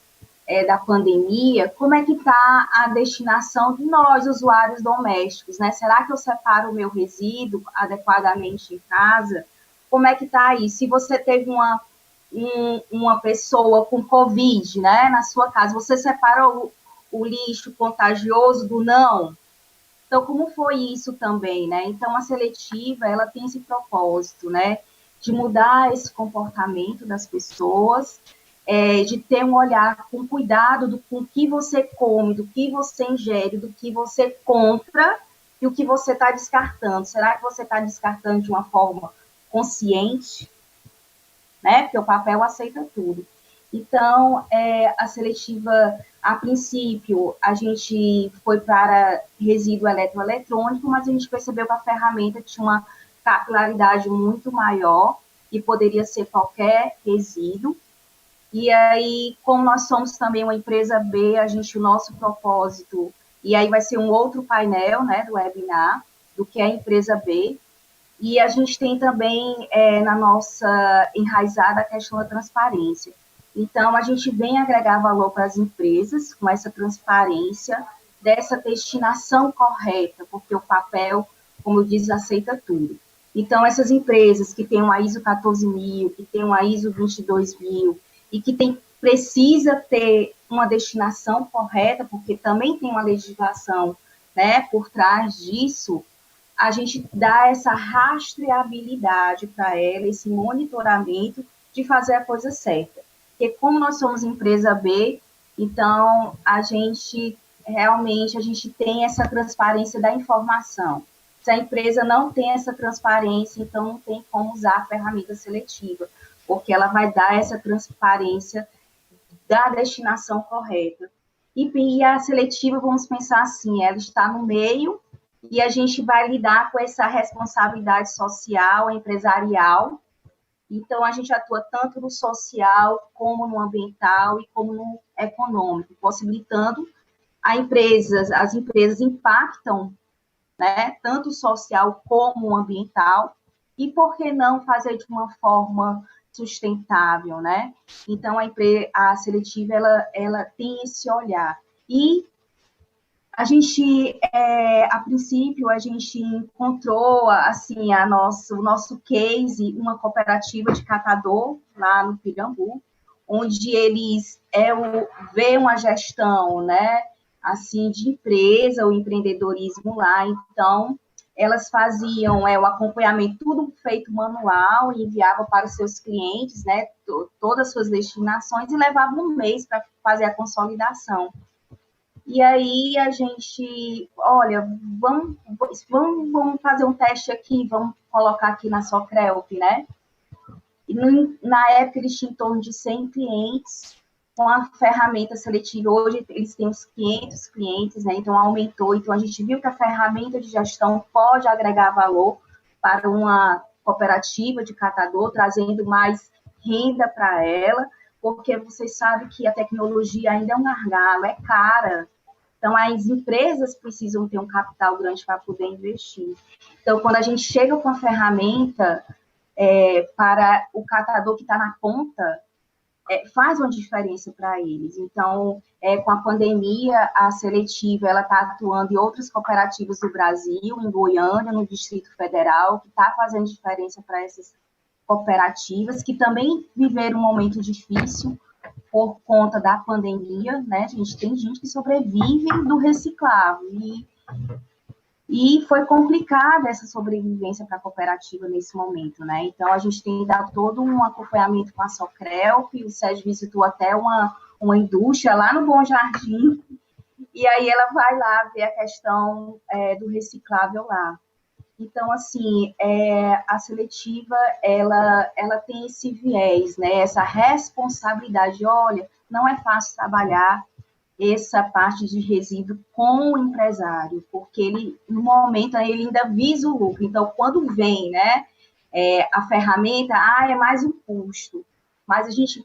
da pandemia, como é que está a destinação de nós, usuários domésticos, né? Será que eu separo o meu resíduo adequadamente em casa? Como é que está aí? Se você teve uma pessoa com Covid, né, na sua casa, você separa o lixo contagioso do não? Então, como foi isso também, né? Então, a Seletiva, ela tem esse propósito, né, de mudar esse comportamento das pessoas, de ter um olhar com cuidado com o que você come, do que você ingere, do que você compra e o que você está descartando. Será que você está descartando de uma forma consciente? Né? Porque o papel aceita tudo. Então, a Seletiva, a princípio, a gente foi para resíduo eletroeletrônico, mas a gente percebeu que a ferramenta tinha uma capilaridade muito maior, e poderia ser qualquer resíduo. E aí, como nós somos também uma empresa B, o nosso propósito, e aí vai ser um outro painel, né, do webinar, do que é a empresa B. E a gente tem também na nossa enraizada a questão da transparência. Então, a gente vem agregar valor para as empresas com essa transparência, dessa destinação correta, porque o papel, como eu disse, aceita tudo. Então, essas empresas que têm uma ISO 14000, que têm uma ISO 22000, e que precisa ter uma destinação correta, porque também tem uma legislação, né, por trás disso, a gente dá essa rastreabilidade para ela, esse monitoramento de fazer a coisa certa. Porque como nós somos empresa B, então a gente tem essa transparência da informação. Se a empresa não tem essa transparência, então não tem como usar a ferramenta seletiva, porque ela vai dar essa transparência da destinação correta. E a seletiva, vamos pensar assim, ela está no meio e a gente vai lidar com essa responsabilidade social, empresarial. Então, a gente atua tanto no social, como no ambiental e como no econômico, possibilitando as empresas impactam, né, tanto o social como o ambiental, e por que não fazer de uma forma sustentável, né? Então, a seletiva, ela tem esse olhar. E a gente, a princípio, a gente encontrou, assim, o nosso case, uma cooperativa de catador lá no Pirambu, onde eles vê uma gestão, né, assim, de empresa, o empreendedorismo lá. Então, elas faziam o acompanhamento, tudo feito manual, e enviavam para os seus clientes, né, todas as suas destinações, e levavam um mês para fazer a consolidação. E aí a gente, olha, vamos fazer um teste aqui, vamos colocar aqui na Socrelp, né? E na época eles tinham em torno de 100 clientes com a ferramenta seletiva. Hoje eles têm uns 500 clientes, né? Então aumentou. Então a gente viu que a ferramenta de gestão pode agregar valor para uma cooperativa de catador, trazendo mais renda para ela, porque vocês sabem que a tecnologia ainda é um gargalo, é cara. Então, as empresas precisam ter um capital grande para poder investir. Então, quando a gente chega com a ferramenta para o catador que está na ponta, faz uma diferença para eles. Então, com a pandemia, a seletiva está atuando em outras cooperativas do Brasil, em Goiânia, no Distrito Federal, que está fazendo diferença para essas cooperativas, que também viveram um momento difícil por conta da pandemia, né? Tem gente que sobrevive do reciclável, e foi complicada essa sobrevivência para a cooperativa nesse momento, né? Então, a gente tem dado todo um acompanhamento com a Socrelp, o Sérgio visitou até uma indústria lá no Bom Jardim, e aí ela vai lá ver a questão do reciclável lá. Então, assim, a seletiva, ela tem esse viés, né? Essa responsabilidade. Olha, não é fácil trabalhar essa parte de resíduo com o empresário, porque ele, no momento, ele ainda visa o lucro. Então, quando vem, né, a ferramenta, é mais um custo. Mas a gente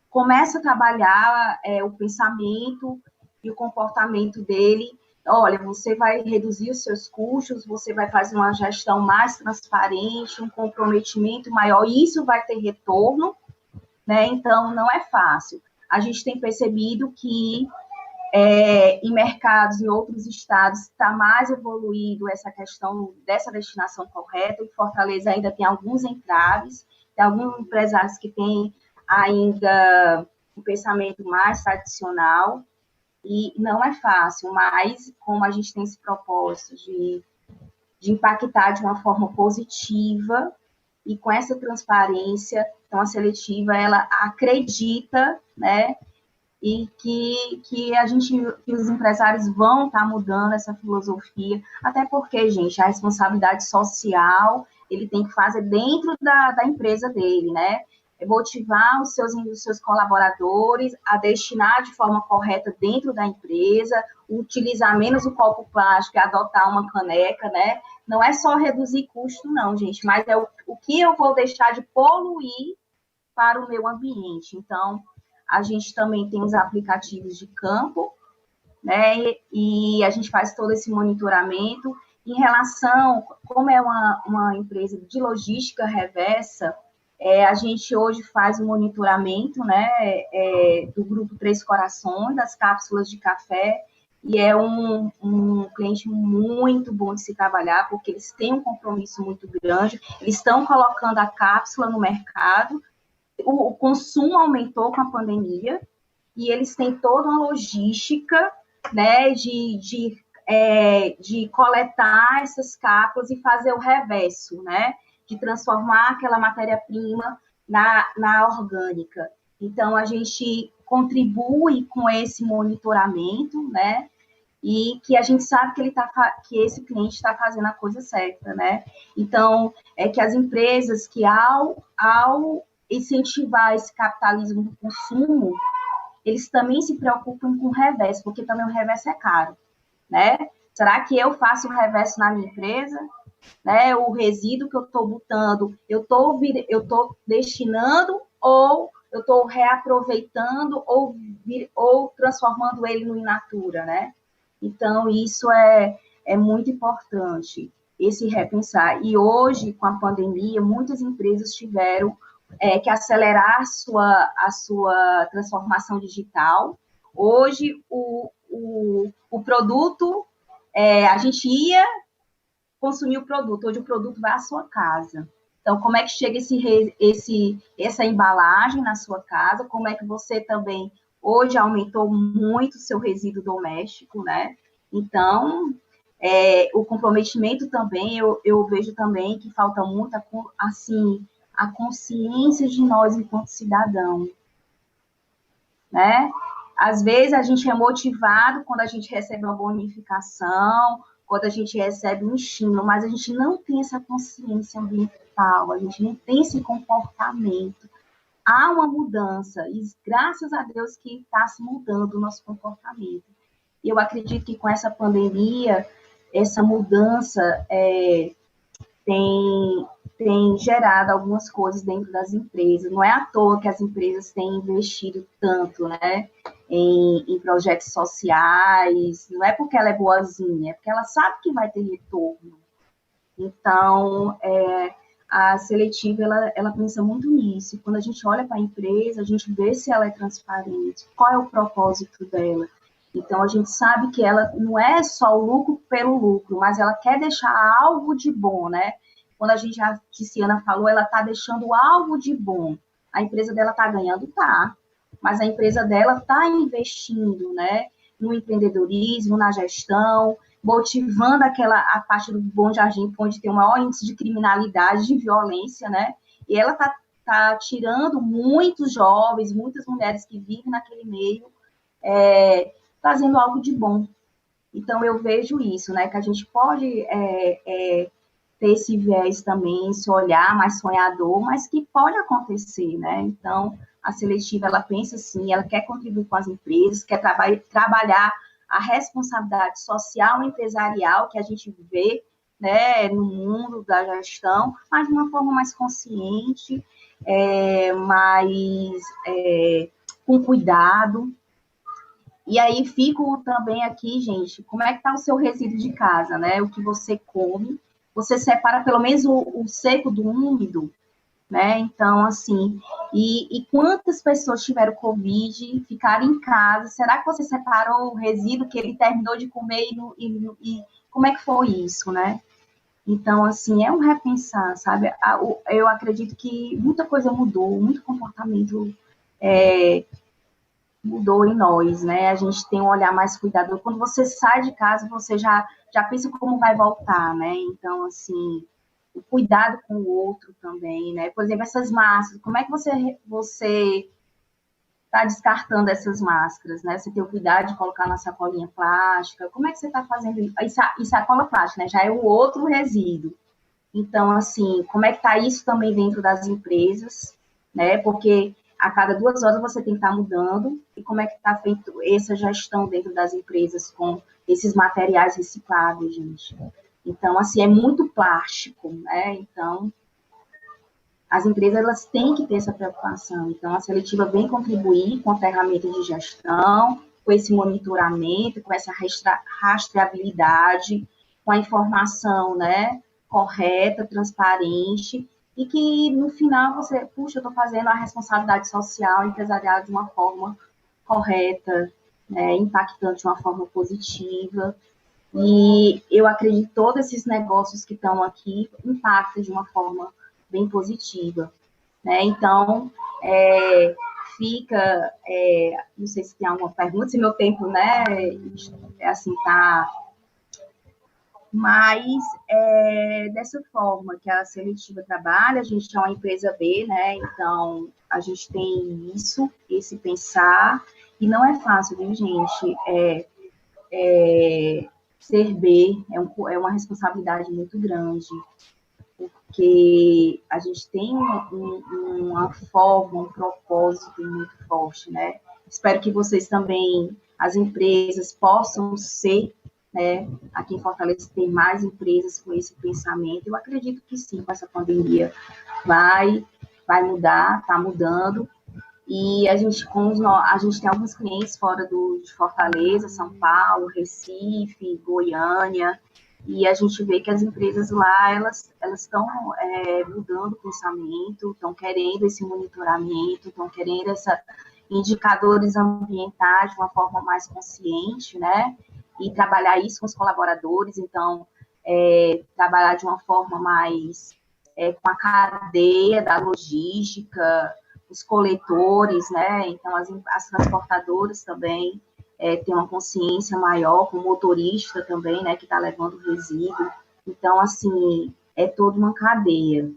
começa a trabalhar o pensamento e o comportamento dele. Olha, você vai reduzir os seus custos, você vai fazer uma gestão mais transparente, um comprometimento maior, e isso vai ter retorno, né? Então, não é fácil. A gente tem percebido que em mercados, em outros estados, está mais evoluído essa questão dessa destinação correta. Em Fortaleza ainda tem alguns entraves, tem alguns empresários que têm ainda um pensamento mais tradicional, e não é fácil, mas como a gente tem esse propósito de impactar de uma forma positiva e com essa transparência, então a seletiva, ela acredita, né, e que que os empresários vão estar mudando essa filosofia, até porque, gente, a responsabilidade social, ele tem que fazer dentro da empresa dele, né? Motivar os seus colaboradores a destinar de forma correta dentro da empresa, utilizar menos o copo plástico e adotar uma caneca, né? Não é só reduzir custo, não, gente, mas o que eu vou deixar de poluir para o meu ambiente. Então, a gente também tem os aplicativos de campo, né? E a gente faz todo esse monitoramento. Em relação, como é uma empresa de logística reversa, a gente hoje faz o monitoramento, né, do grupo Três Corações, das cápsulas de café, e é um cliente muito bom de se trabalhar, porque eles têm um compromisso muito grande, eles estão colocando a cápsula no mercado, o consumo aumentou com a pandemia, e eles têm toda uma logística, né, de coletar essas cápsulas e fazer o reverso, né, de transformar aquela matéria-prima na orgânica. Então, a gente contribui com esse monitoramento, né, e que a gente sabe que esse cliente está fazendo a coisa certa, né. Então, que as empresas que ao incentivar esse capitalismo do consumo, eles também se preocupam com o reverso, porque também o reverso é caro, né? Será que eu faço o reverso na minha empresa? Né? O resíduo que eu estou botando, eu estou destinando ou eu estou reaproveitando ou transformando ele no in natura, né? Então, isso é muito importante, esse repensar. E hoje, com a pandemia, muitas empresas tiveram que acelerar a sua transformação digital. Hoje, o produto, a gente ia consumir o produto, hoje o produto vai à sua casa. Então, como é que chega essa embalagem na sua casa? Como é que você também, hoje, aumentou muito o seu resíduo doméstico, né? Então, o comprometimento também, eu vejo também que falta muito, assim, a consciência de nós enquanto cidadão, né? Às vezes a gente é motivado quando a gente recebe uma bonificação, quando a gente recebe um estímulo, mas a gente não tem essa consciência ambiental, a gente não tem esse comportamento. Há uma mudança, e graças a Deus que está se mudando o nosso comportamento. E eu acredito que com essa pandemia, essa mudança tem gerado algumas coisas dentro das empresas. Não é à toa que as empresas têm investido tanto, né, em projetos sociais. Não é porque ela é boazinha, é porque ela sabe que vai ter retorno. Então, a seletiva, ela pensa muito nisso. Quando a gente olha para a empresa, a gente vê se ela é transparente, qual é o propósito dela. Então, a gente sabe que ela não é só o lucro pelo lucro, mas ela quer deixar algo de bom, né? Quando a Tiziana falou, ela está deixando algo de bom. A empresa dela está ganhando? Tá. Mas a empresa dela está investindo, né, no empreendedorismo, na gestão, motivando a parte do Bom Jardim, onde tem o maior índice de criminalidade, de violência, né? E ela está tirando muitos jovens, muitas mulheres que vivem naquele meio, fazendo algo de bom. Então, eu vejo isso, né, que a gente pode ter esse viés também, esse olhar mais sonhador, mas que pode acontecer, né? Então, a seletiva, ela pensa assim, ela quer contribuir com as empresas, quer trabalhar a responsabilidade social e empresarial que a gente vê, né, no mundo da gestão, mas de uma forma mais consciente, com cuidado. E aí, fico também aqui, gente, como é que está o seu resíduo de casa, né? O que você come, você separa pelo menos o seco do úmido, né? Então, assim, e quantas pessoas tiveram Covid, ficaram em casa, será que você separou o resíduo que ele terminou de comer e como é que foi isso, né? Então, assim, é um repensar, sabe? Eu acredito que muita coisa mudou, muito comportamento mudou em nós, né? A gente tem um olhar mais cuidadoso. Quando você sai de casa, você já pensa como vai voltar, né? Então, assim, o cuidado com o outro também, né? Por exemplo, essas máscaras, como é que você está descartando essas máscaras, né? Você tem o cuidado de colocar na sacolinha plástica, como é que você está fazendo isso? E sacola plástica, né? Já é o outro resíduo. Então, assim, como é que está isso também dentro das empresas, né? Porque a cada 2 horas você tem que estar mudando, e como é que está feito essa gestão dentro das empresas com esses materiais recicláveis, gente? Então, assim, é muito plástico, né? Então, as empresas elas têm que ter essa preocupação. Então, a seletiva vem contribuir com a ferramenta de gestão, com esse monitoramento, com essa rastreabilidade, com a informação, né, correta, transparente, e que no final você, puxa, eu estou fazendo a responsabilidade social empresarial de uma forma correta, né, impactante de uma forma positiva. E eu acredito que todos esses negócios que estão aqui impactam de uma forma bem positiva, né? Então, não sei se tem alguma pergunta, se meu tempo, né, assim, tá... Mas, dessa forma que a seletiva trabalha, a gente é uma empresa B, né? Então, a gente tem esse pensar, e não é fácil, viu, gente? Ser B é uma responsabilidade muito grande, porque a gente tem uma forma, um propósito muito forte, né? Espero que vocês também, as empresas, possam ser, né? Aqui em Fortaleza ter mais empresas com esse pensamento. Eu acredito que sim, com essa pandemia vai mudar, está mudando. E a gente tem alguns clientes fora de Fortaleza, São Paulo, Recife, Goiânia, e a gente vê que as empresas lá, elas estão mudando o pensamento, estão querendo esse monitoramento, estão querendo indicadores ambientais de uma forma mais consciente, né? E trabalhar isso com os colaboradores, então, trabalhar de uma forma mais com a cadeia da logística, os coletores, né? Então, as transportadoras também têm uma consciência maior, com o motorista também, né? Que está levando resíduo. Então, assim, é toda uma cadeia.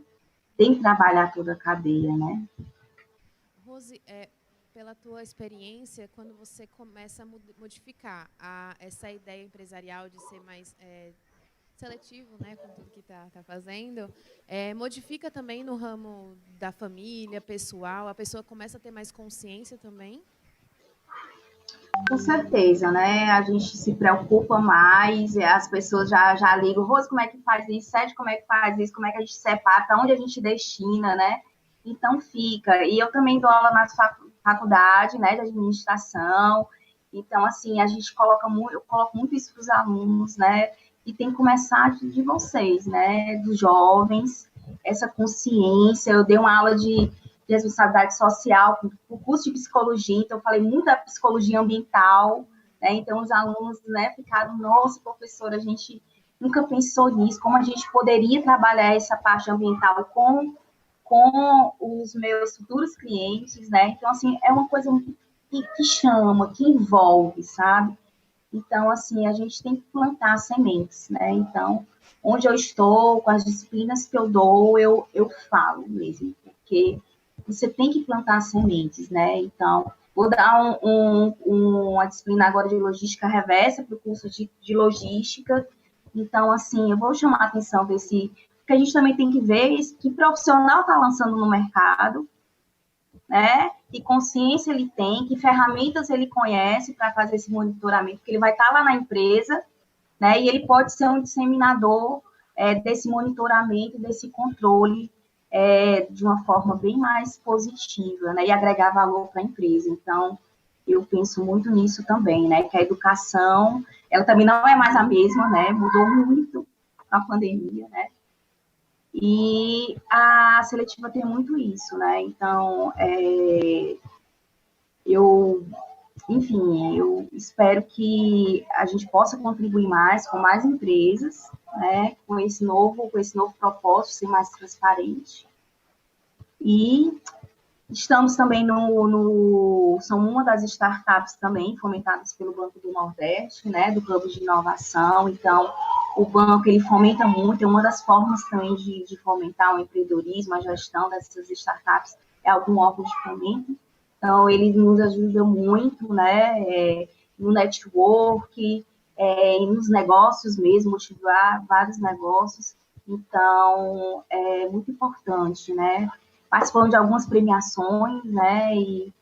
Tem que trabalhar toda a cadeia, né? Rose, pela tua experiência, quando você começa a modificar essa ideia empresarial de ser mais seletivo, né, com tudo que está fazendo, modifica também no ramo da família, pessoal, a pessoa começa a ter mais consciência também? Com certeza, né? A gente se preocupa mais, as pessoas já ligam, Rose, como é que faz isso? Sede, como é que faz isso? Como é que a gente separa? Para onde a gente destina, né? Então, fica. E eu também dou aula na faculdade, né, de administração. Então, assim, eu coloco muito isso para os alunos, né? E tem que começar de vocês, né? Dos jovens, essa consciência. Eu dei uma aula de responsabilidade social, o curso de psicologia, então eu falei muito da psicologia ambiental, né? Então os alunos, né, ficaram, nossa, professora, a gente nunca pensou nisso, como a gente poderia trabalhar essa parte ambiental com os meus futuros clientes, né? Então, assim, é uma coisa que chama, que envolve, sabe? Então, assim, a gente tem que plantar sementes, né? Então, onde eu estou, com as disciplinas que eu dou, eu falo mesmo, porque você tem que plantar sementes, né? Então, vou dar uma disciplina agora de logística reversa para o curso de logística. Então, assim, eu vou chamar a atenção porque a gente também tem que ver que profissional está lançando no mercado, né? Que consciência ele tem, que ferramentas ele conhece para fazer esse monitoramento, porque ele vai estar lá na empresa, né? E ele pode ser um disseminador desse monitoramento, desse controle, de uma forma bem mais positiva, né? E agregar valor para a empresa. Então, eu penso muito nisso também, né? Que a educação, ela também não é mais a mesma, né? Mudou muito a pandemia, né? E a seletiva tem muito isso, né? Então, eu espero que a gente possa contribuir mais com mais empresas, né? Com esse novo propósito, ser mais transparente. E estamos também são uma das startups também fomentadas pelo Banco do Nordeste, né? Do Clube de Inovação. Então, o banco, ele fomenta muito, é uma das formas também de fomentar o empreendedorismo, a gestão dessas startups, é algum órgão de fomento. Então, ele nos ajuda muito, né, no network, nos negócios mesmo, motivar vários negócios. Então, é muito importante, né? Participamos de algumas premiações, né, e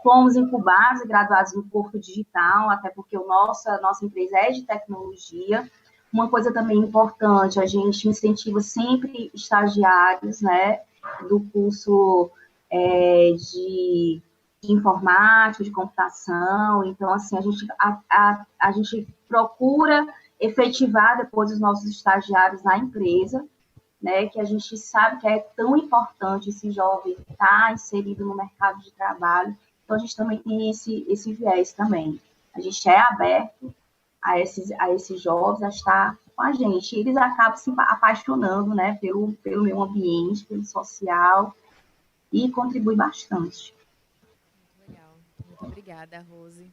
fomos incubados e graduados no Porto Digital, até porque a nossa empresa é de tecnologia. Uma coisa também importante, a gente incentiva sempre estagiários, né? do curso de informática, de computação. Então, assim, a gente procura efetivar depois os nossos estagiários na empresa, né, que a gente sabe que é tão importante esse jovem estar inserido no mercado de trabalho. Então, a gente também tem esse viés também. A gente é aberto a esses jovens a estar com a gente. Eles acabam se apaixonando, né, pelo meio ambiente, pelo social, e contribui bastante. Muito legal. Muito obrigada, Rose.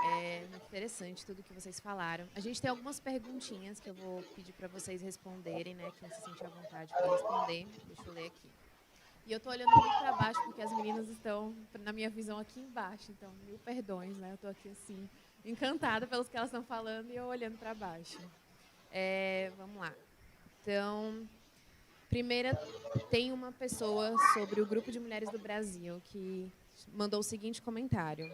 É muito interessante tudo que vocês falaram. A gente tem algumas perguntinhas que eu vou pedir para vocês responderem, né? Quem se sente à vontade para responder. Deixa eu ler aqui. E eu estou olhando muito para baixo porque as meninas estão, na minha visão, aqui embaixo. Então, mil perdões, né? Eu estou aqui, assim, encantada pelos que elas estão falando e eu olhando para baixo. Vamos lá. Então, primeira, tem uma pessoa sobre o Grupo de Mulheres do Brasil que mandou o seguinte comentário.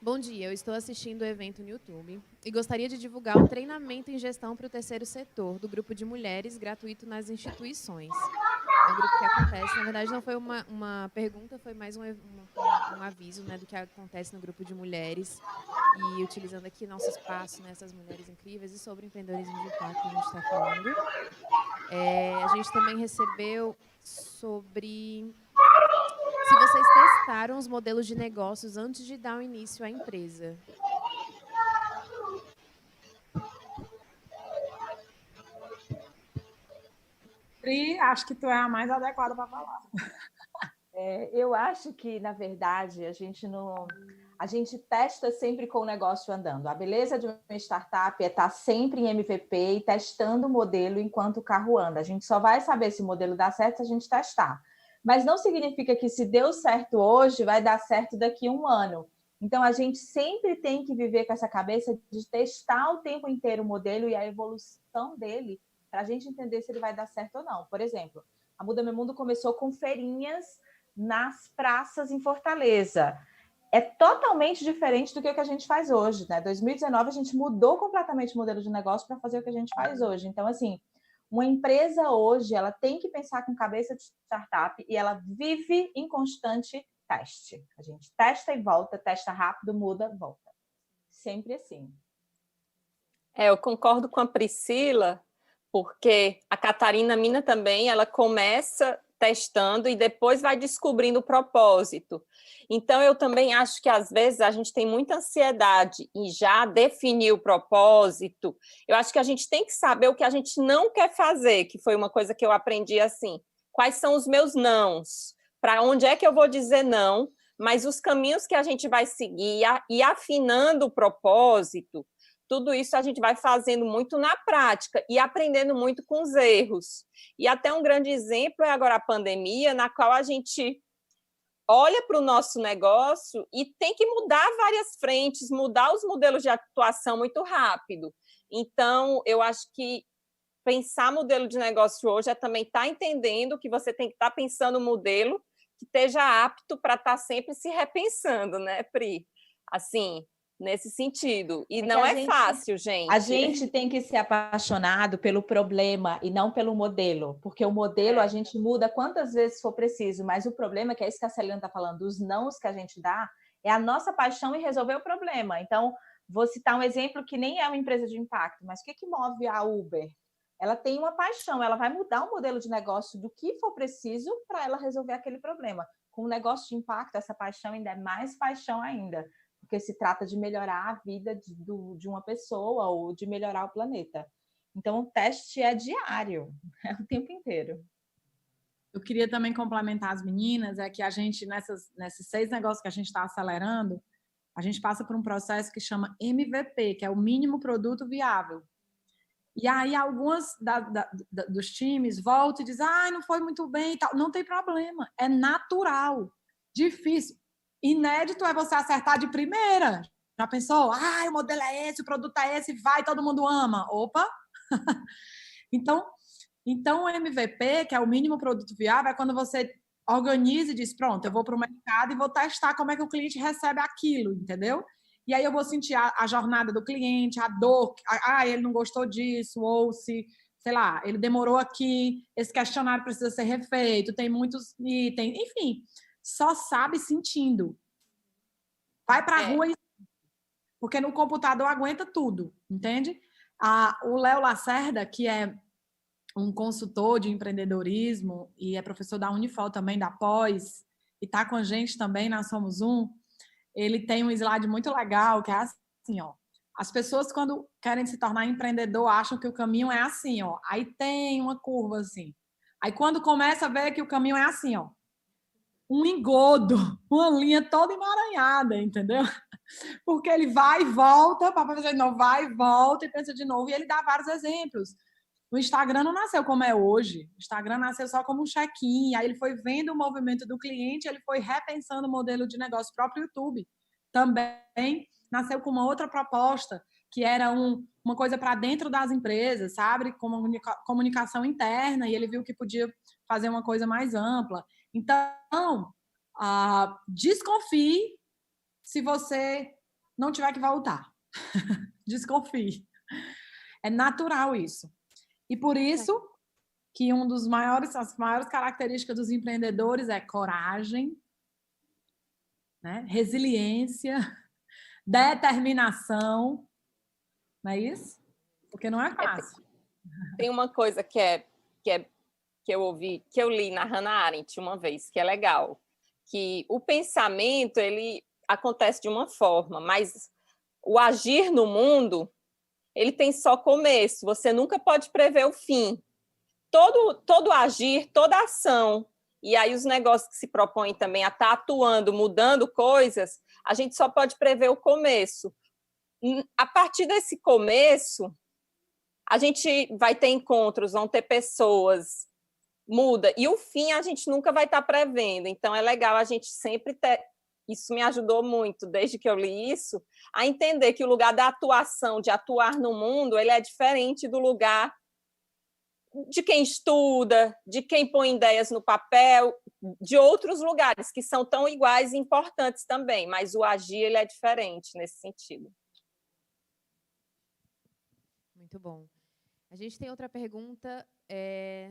Bom dia, eu estou assistindo o evento no YouTube e gostaria de divulgar um treinamento em gestão para o terceiro setor do Grupo de Mulheres gratuito nas instituições. É um grupo que acontece, na verdade não foi uma pergunta, foi mais um aviso, né, do que acontece no Grupo de Mulheres e utilizando aqui nosso espaço, né, essas mulheres incríveis e sobre empreendedorismo digital que a gente está falando. A gente também recebeu sobre se vocês testaram os modelos de negócios antes de dar o início à empresa. Pri, acho que tu é a mais adequada para falar. Eu acho que, na verdade, a gente testa sempre com o negócio andando. A beleza de uma startup é estar sempre em MVP e testando o modelo enquanto o carro anda. A gente só vai saber se o modelo dá certo se a gente testar. Mas não significa que se deu certo hoje, vai dar certo daqui a um ano. Então, a gente sempre tem que viver com essa cabeça de testar o tempo inteiro o modelo e a evolução dele para a gente entender se ele vai dar certo ou não. Por exemplo, a Muda Meu Mundo começou com feirinhas nas praças em Fortaleza. É totalmente diferente do que o que a gente faz hoje, né? Em 2019, a gente mudou completamente o modelo de negócio para fazer o que a gente faz hoje. Então, assim, uma empresa hoje, ela tem que pensar com cabeça de startup e ela vive em constante teste. A gente testa e volta, testa rápido, muda, volta. Sempre assim. Eu concordo com a Priscila, porque a Catarina Mina também, ela começa testando e depois vai descobrindo o propósito. Então, eu também acho que, às vezes, a gente tem muita ansiedade e já definiu o propósito. Eu acho que a gente tem que saber o que a gente não quer fazer, que foi uma coisa que eu aprendi assim. Quais são os meus nãos? Para onde é que eu vou dizer não? Mas os caminhos que a gente vai seguir e afinando o propósito, tudo isso a gente vai fazendo muito na prática e aprendendo muito com os erros. E até um grande exemplo é agora a pandemia, na qual a gente olha para o nosso negócio e tem que mudar várias frentes, mudar os modelos de atuação muito rápido. Então, eu acho que pensar modelo de negócio hoje é também estar entendendo que você tem que estar pensando um modelo que esteja apto para estar sempre se repensando, né, Pri? Assim, nesse sentido. E não é fácil, gente. A gente tem que ser apaixonado pelo problema e não pelo modelo, porque o modelo a gente muda quantas vezes for preciso, mas o problema, que é isso que a Celina está falando, os nãos que a gente dá, é a nossa paixão em resolver o problema. Então, vou citar um exemplo que nem é uma empresa de impacto, mas o que move a Uber? Ela tem uma paixão, ela vai mudar o modelo de negócio do que for preciso para ela resolver aquele problema. Com um negócio de impacto, essa paixão ainda é mais paixão ainda, porque se trata de melhorar a vida de uma pessoa ou de melhorar o planeta. Então, o teste é diário, é o tempo inteiro. Eu queria também complementar as meninas, é que a gente, nesses 6 negócios que a gente está acelerando, a gente passa por um processo que chama MVP, que é o mínimo produto viável. E aí, algumas dos times voltam e dizem, não foi muito bem e tal. Não tem problema, é natural, difícil. Inédito é você acertar de primeira. Já pensou? O modelo é esse, o produto é esse, vai, todo mundo ama. Opa! Então, o MVP, que é o mínimo produto viável, é quando você organiza e diz, pronto, eu vou para o mercado e vou testar como é que o cliente recebe aquilo, entendeu? E aí eu vou sentir a jornada do cliente, a dor, ele não gostou disso, ou se sei lá, ele demorou aqui, esse questionário precisa ser refeito, tem muitos itens, enfim, só sabe sentindo. Vai para a rua e... Porque no computador aguenta tudo, entende? O Léo Lacerda, que é um consultor de empreendedorismo e é professor da Unifol também, da Pós, e está com a gente também na Somos Um, ele tem um slide muito legal, que é assim, ó. As pessoas, quando querem se tornar empreendedor, acham que o caminho é assim, ó. Aí tem uma curva assim. Aí quando começa a ver que o caminho é assim, ó. Um engodo, uma linha toda emaranhada, entendeu? Porque ele vai e volta, para fazer de novo, vai e volta e pensa de novo. E ele dá vários exemplos. O Instagram não nasceu como é hoje. O Instagram nasceu só como um check-in. Aí ele foi vendo o movimento do cliente, ele foi repensando o modelo de negócio. O próprio YouTube também nasceu com uma outra proposta, que era uma coisa para dentro das empresas, sabe? Comunicação interna, e ele viu que podia fazer uma coisa mais ampla. Então, desconfie se você não tiver que voltar. Desconfie. É natural isso. E por isso que as maiores características dos empreendedores é coragem, né? Resiliência, determinação, não é isso? Porque não é fácil. Tem uma coisa que eu ouvi, que eu li na Hannah Arendt uma vez, que é legal, que o pensamento, ele acontece de uma forma, mas o agir no mundo, ele tem só começo, você nunca pode prever o fim. Todo agir, toda ação, e aí os negócios que se propõem também a estar atuando, mudando coisas, a gente só pode prever o começo. A partir desse começo, a gente vai ter encontros, vão ter pessoas, muda, e o fim a gente nunca vai estar prevendo, então é legal a gente sempre ter, isso me ajudou muito, desde que eu li isso, a entender que o lugar da atuação, de atuar no mundo, ele é diferente do lugar de quem estuda, de quem põe ideias no papel, de outros lugares que são tão iguais e importantes também, mas o agir ele é diferente nesse sentido. Muito bom. A gente tem outra pergunta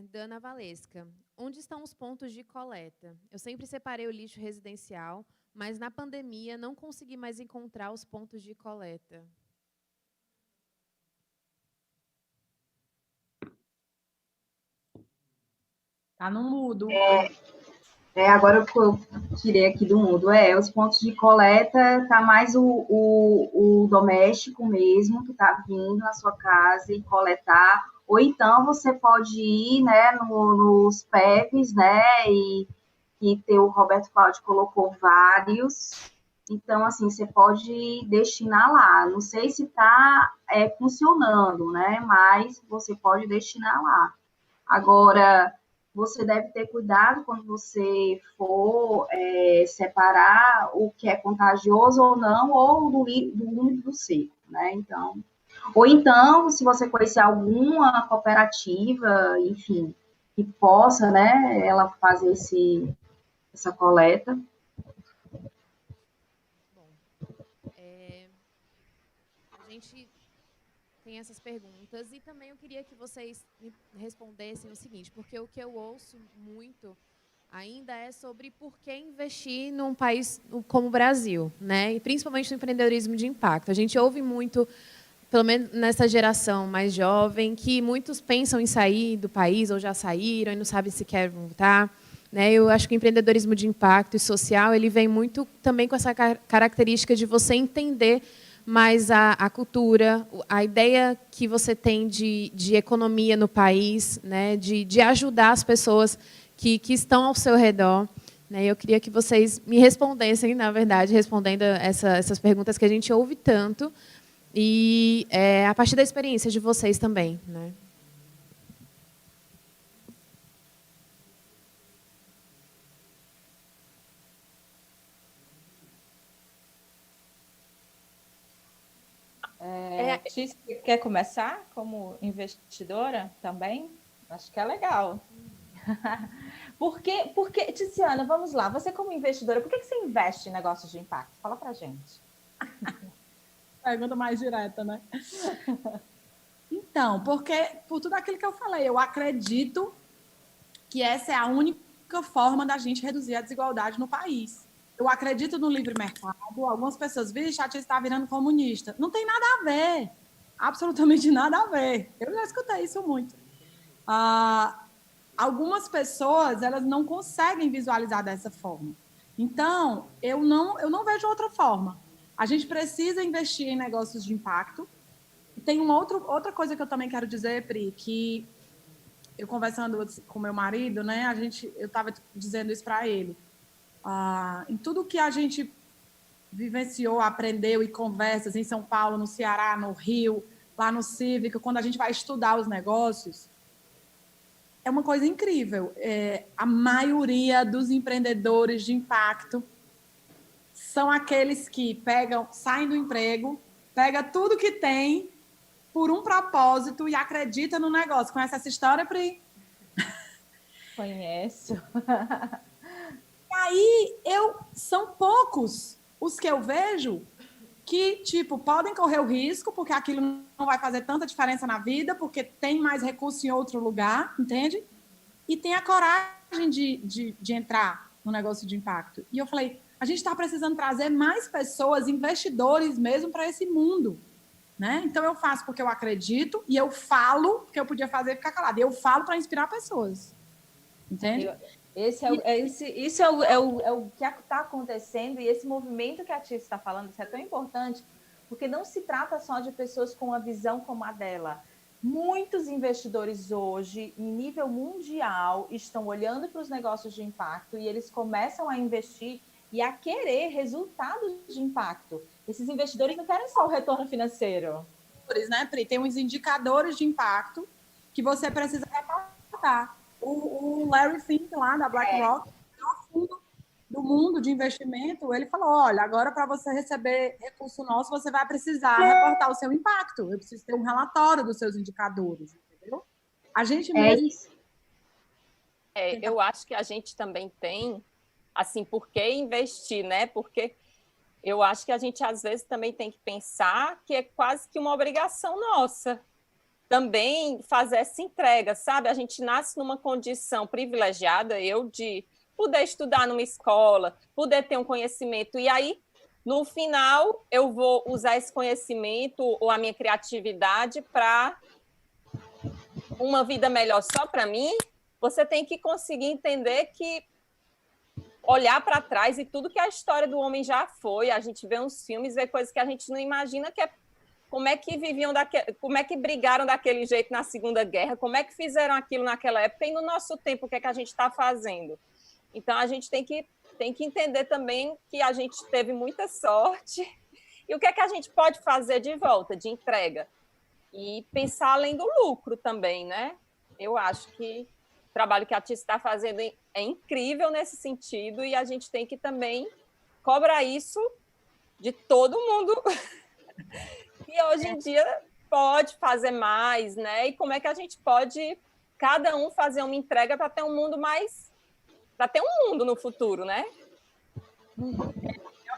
da Ana Valesca. Onde estão os pontos de coleta? Eu sempre separei o lixo residencial, mas na pandemia não consegui mais encontrar os pontos de coleta. Tá no mudo. Agora o que eu tirei aqui do mudo os pontos de coleta, tá mais o doméstico mesmo, que tá vindo na sua casa e coletar, ou então você pode ir, né, nos PEVs, né, e o Roberto Cláudio colocou vários, então, assim, você pode destinar lá, não sei se tá funcionando, né, mas você pode destinar lá. Agora, você deve ter cuidado quando você for separar o que é contagioso ou não, ou do úmido do seco, né? Então, ou então, se você conhecer alguma cooperativa, enfim, que possa, né, ela fazer essa coleta. Bom, a gente tem essas perguntas e também eu queria que vocês me respondessem o seguinte, porque o que eu ouço muito ainda é sobre por que investir num país como o Brasil, né? E principalmente no empreendedorismo de impacto. A gente ouve muito, pelo menos nessa geração mais jovem, que muitos pensam em sair do país ou já saíram e não sabem se querem voltar, né? Eu acho que o empreendedorismo de impacto e social ele vem muito também com essa característica de você entender mais a cultura, a ideia que você tem de economia no país, né, de ajudar as pessoas que estão ao seu redor. Né? Eu queria que vocês me respondessem, na verdade, respondendo essas perguntas que a gente ouve tanto, e a partir da experiência de vocês também. Né? Tícia, quer começar como investidora também? Acho que é legal. Porque, Tiziana, vamos lá. Você como investidora, por que você investe em negócios de impacto? Fala pra gente. Pergunta mais direta, né? Então, porque por tudo aquilo que eu falei, eu acredito que essa é a única forma da gente reduzir a desigualdade no país. Eu acredito no livre mercado. Algumas pessoas, vixe, a tia está virando comunista. Não tem nada a ver. Absolutamente nada a ver. Eu já escutei isso muito. Algumas pessoas, elas não conseguem visualizar dessa forma. Então, eu não vejo outra forma. A gente precisa investir em negócios de impacto. E tem outra coisa que eu também quero dizer, Pri, que eu conversando com meu marido, né, eu estava dizendo isso para ele. Em tudo que a gente vivenciou, aprendeu e conversas em São Paulo, no Ceará, no Rio, lá no Cívico, quando a gente vai estudar os negócios, é uma coisa incrível. A maioria dos empreendedores de impacto são aqueles que saem do emprego, pega tudo que tem por um propósito e acredita no negócio. Conhece essa história, Pri? Conheço. E aí, são poucos os que eu vejo que, tipo, podem correr o risco, porque aquilo não vai fazer tanta diferença na vida, porque tem mais recurso em outro lugar, entende? E tem a coragem de entrar no negócio de impacto. E eu falei, a gente está precisando trazer mais pessoas, investidores mesmo, para esse mundo. Né? Então, eu faço porque eu acredito e eu falo, porque eu podia fazer e ficar calada. Eu falo para inspirar pessoas. Entende? Isso é o que está acontecendo, e esse movimento que a Tia está falando, isso é tão importante, porque não se trata só de pessoas com uma visão como a dela. Muitos investidores hoje, em nível mundial, estão olhando para os negócios de impacto e eles começam a investir e a querer resultados de impacto. Esses investidores não querem só o retorno financeiro. Né, Pri? Tem uns indicadores de impacto que você precisa reportar. O Larry Fink, lá da BlackRock, o fundo do mundo de investimento, ele falou, olha, agora para você receber recurso nosso, você vai precisar reportar o seu impacto. Eu preciso ter um relatório dos seus indicadores, entendeu? A gente mesmo... isso. Eu acho que a gente também tem, assim, por que investir, né? Porque eu acho que a gente, às vezes, também tem que pensar que é quase que uma obrigação nossa também fazer essa entrega, sabe? A gente nasce numa condição privilegiada, de poder estudar numa escola, poder ter um conhecimento, e aí, no final, eu vou usar esse conhecimento ou a minha criatividade para uma vida melhor só para mim. Você tem que conseguir entender que olhar para trás e tudo que a história do homem já foi, a gente vê uns filmes, vê coisas que a gente não imagina, que é como é que viviam, como é que brigaram daquele jeito na Segunda Guerra, como é que fizeram aquilo naquela época, e no nosso tempo, o que é que a gente está fazendo? Então, a gente tem que entender também que a gente teve muita sorte, e o que é que a gente pode fazer de volta, de entrega, e pensar além do lucro também, né? Eu acho que o trabalho que a Tia está fazendo é incrível nesse sentido, e a gente tem que também cobrar isso de todo mundo que hoje em dia pode fazer mais, né? E como é que a gente pode, cada um, fazer uma entrega para ter um mundo mais... para ter um mundo no futuro, né?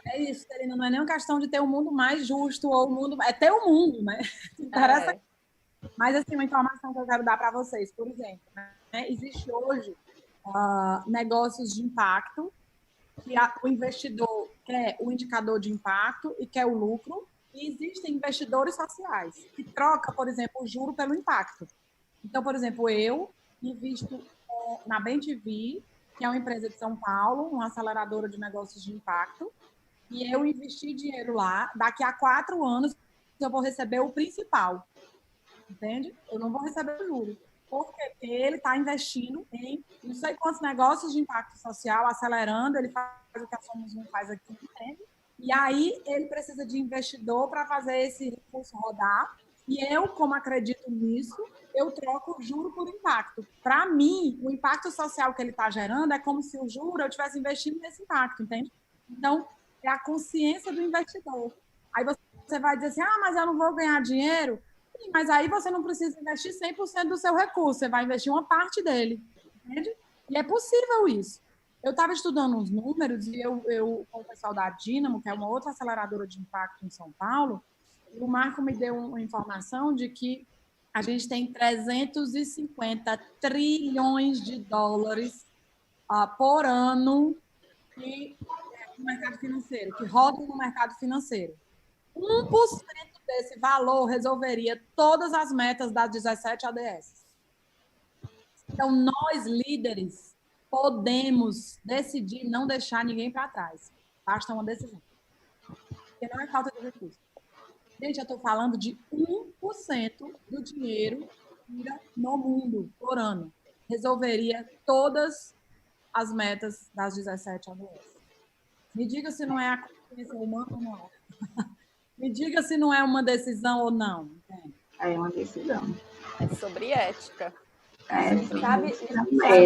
É isso, Serena, não é nem uma questão de ter um mundo mais justo, ou é ter um mundo, né? Interessa. Mas, assim, uma informação que eu quero dar para vocês, por exemplo, né? Existe hoje negócios de impacto, que o investidor quer o indicador de impacto e quer o lucro, e existem investidores sociais, que trocam, por exemplo, o juro pelo impacto. Então, por exemplo, eu invisto na BenTV, que é uma empresa de São Paulo, uma aceleradora de negócios de impacto, e eu investi dinheiro lá, daqui a 4 anos eu vou receber o principal, entende? Eu não vou receber o juro. Porque ele está investindo em não sei quantos negócios de impacto social, acelerando, ele faz o que a Somos Um faz aqui, entende? E aí ele precisa de investidor para fazer esse recurso rodar, e eu, como acredito nisso, eu troco o juro por impacto. Para mim, o impacto social que ele está gerando é como se o juro eu estivesse investindo nesse impacto, entende? Então, é a consciência do investidor. Aí você vai dizer assim, mas eu não vou ganhar dinheiro. Sim, mas aí você não precisa investir 100% do seu recurso, você vai investir uma parte dele, entende? E é possível isso. Eu estava estudando uns números e eu com o pessoal da Dynamo, que é uma outra aceleradora de impacto em São Paulo, o Marco me deu uma informação de que a gente tem 350 trilhões de dólares por ano no mercado financeiro, que rodam no mercado financeiro. 1% desse valor resolveria todas as metas das 17 ODS. Então, nós, líderes, podemos decidir não deixar ninguém para trás. Basta uma decisão. Porque não é falta de recursos. Gente, eu estou falando de 1% do dinheiro no mundo por ano. Resolveria todas as metas das 17 ODS. Me diga se não é a consciência humana ou não. Me diga se não é uma decisão ou não. É uma decisão. É sobre ética. Sabe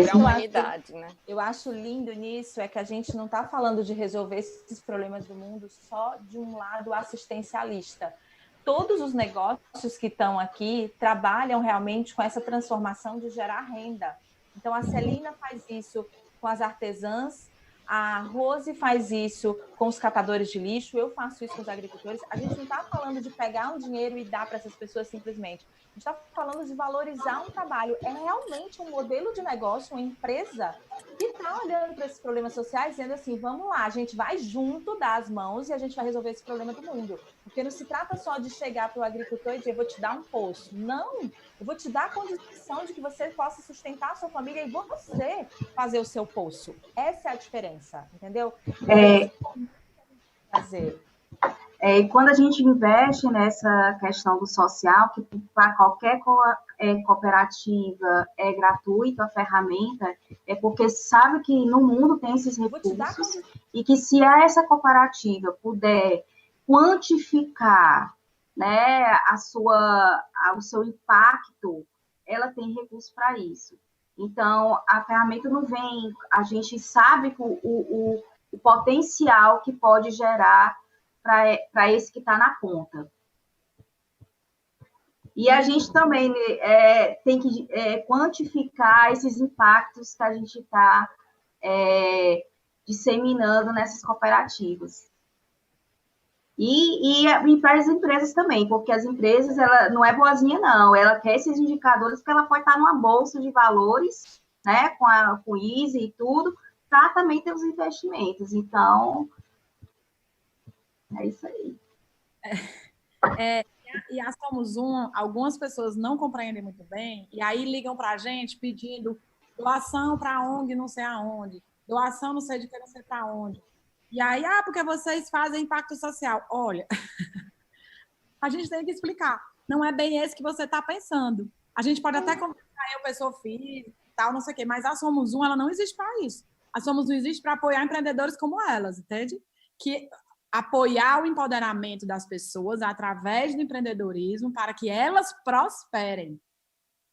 a humanidade, né? Eu acho lindo nisso é que a gente não está falando de resolver esses problemas do mundo só de um lado assistencialista. Todos os negócios que estão aqui trabalham realmente com essa transformação de gerar renda. Então, a Celina faz isso com as artesãs, a Rose faz isso com os catadores de lixo, eu faço isso com os agricultores. A gente não está falando de pegar um dinheiro e dar para essas pessoas simplesmente. A gente está falando de valorizar um trabalho. É realmente um modelo de negócio, uma empresa que está olhando para esses problemas sociais, dizendo assim, vamos lá, a gente vai junto, dar as mãos e a gente vai resolver esse problema do mundo. Porque não se trata só de chegar para o agricultor e dizer, eu vou te dar um poço. Não, eu vou te dar a condição de que você possa sustentar a sua família e você fazer o seu poço. Essa é a diferença, entendeu? Fazer. E quando a gente investe nessa questão do social, que para qualquer cooperativa é gratuito a ferramenta, é porque sabe que no mundo tem esses recursos e que se essa cooperativa puder quantificar, né, o seu impacto, ela tem recurso para isso. Então, a ferramenta não vem, a gente sabe o potencial que pode gerar para esse que está na ponta. E a gente também tem que quantificar esses impactos que a gente está disseminando nessas cooperativas. E para as empresas também, porque as empresas, ela não é boazinha, não. Ela quer esses indicadores porque ela pode estar numa bolsa de valores, né, com o ISE e tudo, para também ter os investimentos. Então, é isso aí. E a Somos Um, algumas pessoas não compreendem muito bem, e aí ligam para a gente pedindo doação para a ONG não sei aonde, doação não sei de que, não sei para onde. E aí, porque vocês fazem impacto social. Olha, a gente tem que explicar. Não é bem esse que você está pensando. A gente pode até conversar, eu, pessoa física e tal, não sei o quê, mas a Somos Um, ela não existe para isso. A Somos Um existe para apoiar empreendedores como elas, entende? Que apoiar o empoderamento das pessoas através do empreendedorismo para que elas prosperem.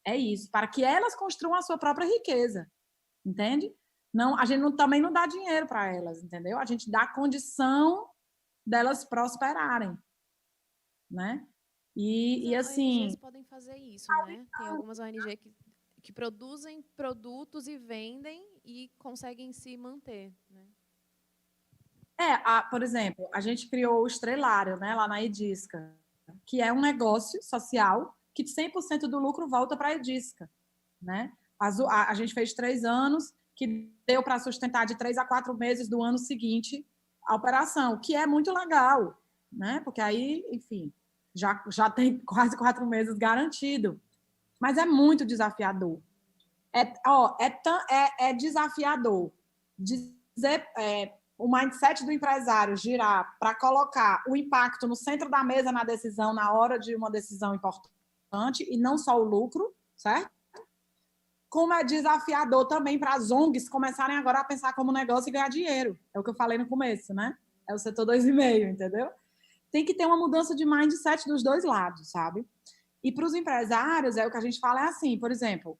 É isso, para que elas construam a sua própria riqueza, entende? Não, a gente também não dá dinheiro para elas, entendeu? A gente dá condição delas prosperarem, né? E assim... ONGs podem fazer isso, né? Tem algumas ONGs que produzem produtos e vendem e conseguem se manter, né? Por exemplo, a gente criou o Estrelário, né, lá na Edisca, que é um negócio social que 100% do lucro volta para a Edisca, né? A gente fez 3 anos, que deu para sustentar de 3 a 4 meses do ano seguinte a operação, que é muito legal, né? Porque aí, enfim, já tem quase 4 meses garantido. Mas é muito desafiador. É desafiador dizer... o mindset do empresário girar para colocar o impacto no centro da mesa na decisão, na hora de uma decisão importante, e não só o lucro, certo? Como é desafiador também para as ONGs começarem agora a pensar como negócio e ganhar dinheiro. É o que eu falei no começo, né? É o setor 2,5, entendeu? Tem que ter uma mudança de mindset dos dois lados, sabe? E para os empresários, o que a gente fala é assim, por exemplo,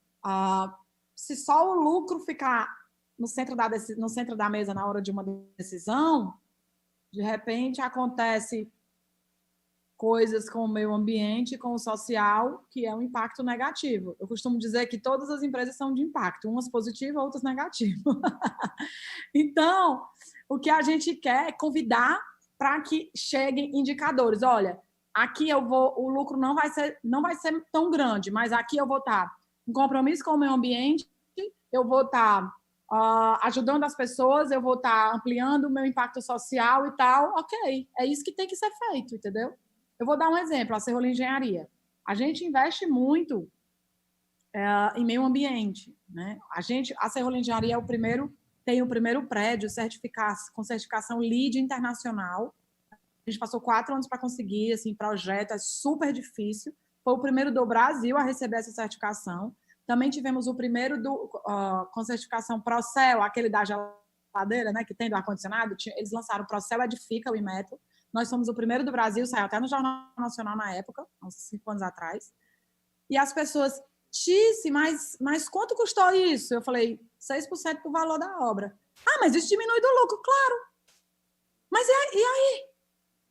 se só o lucro ficar no centro da mesa na hora de uma decisão, de repente acontece coisas com o meio ambiente, com o social, que é um impacto negativo. Eu costumo dizer que todas as empresas são de impacto, umas positivas, outras negativas. Então, o que a gente quer é convidar para que cheguem indicadores. Olha, aqui o lucro não vai ser tão grande, mas aqui eu vou estar em compromisso com o meio ambiente, eu vou estar ajudando as pessoas, eu vou estar ampliando o meu impacto social e tal, ok, é isso que tem que ser feito, entendeu? Eu vou dar um exemplo, a Serrola Engenharia. A gente investe muito em meio ambiente, né? A Serrola Engenharia tem o primeiro prédio com certificação LEED internacional. A gente passou 4 anos para conseguir, assim, projeto, é super difícil. Foi o primeiro do Brasil a receber essa certificação. Também tivemos o primeiro com certificação Procel, aquele da geladeira, né, que tem do ar-condicionado. Eles lançaram o Procel Edifica, o Inmetro. Nós somos o primeiro do Brasil, saiu até no Jornal Nacional na época, uns 5 anos atrás. E as pessoas, Tice, mas quanto custou isso? Eu falei, 6% do valor da obra. Ah, mas isso diminui do lucro, claro. Mas e aí?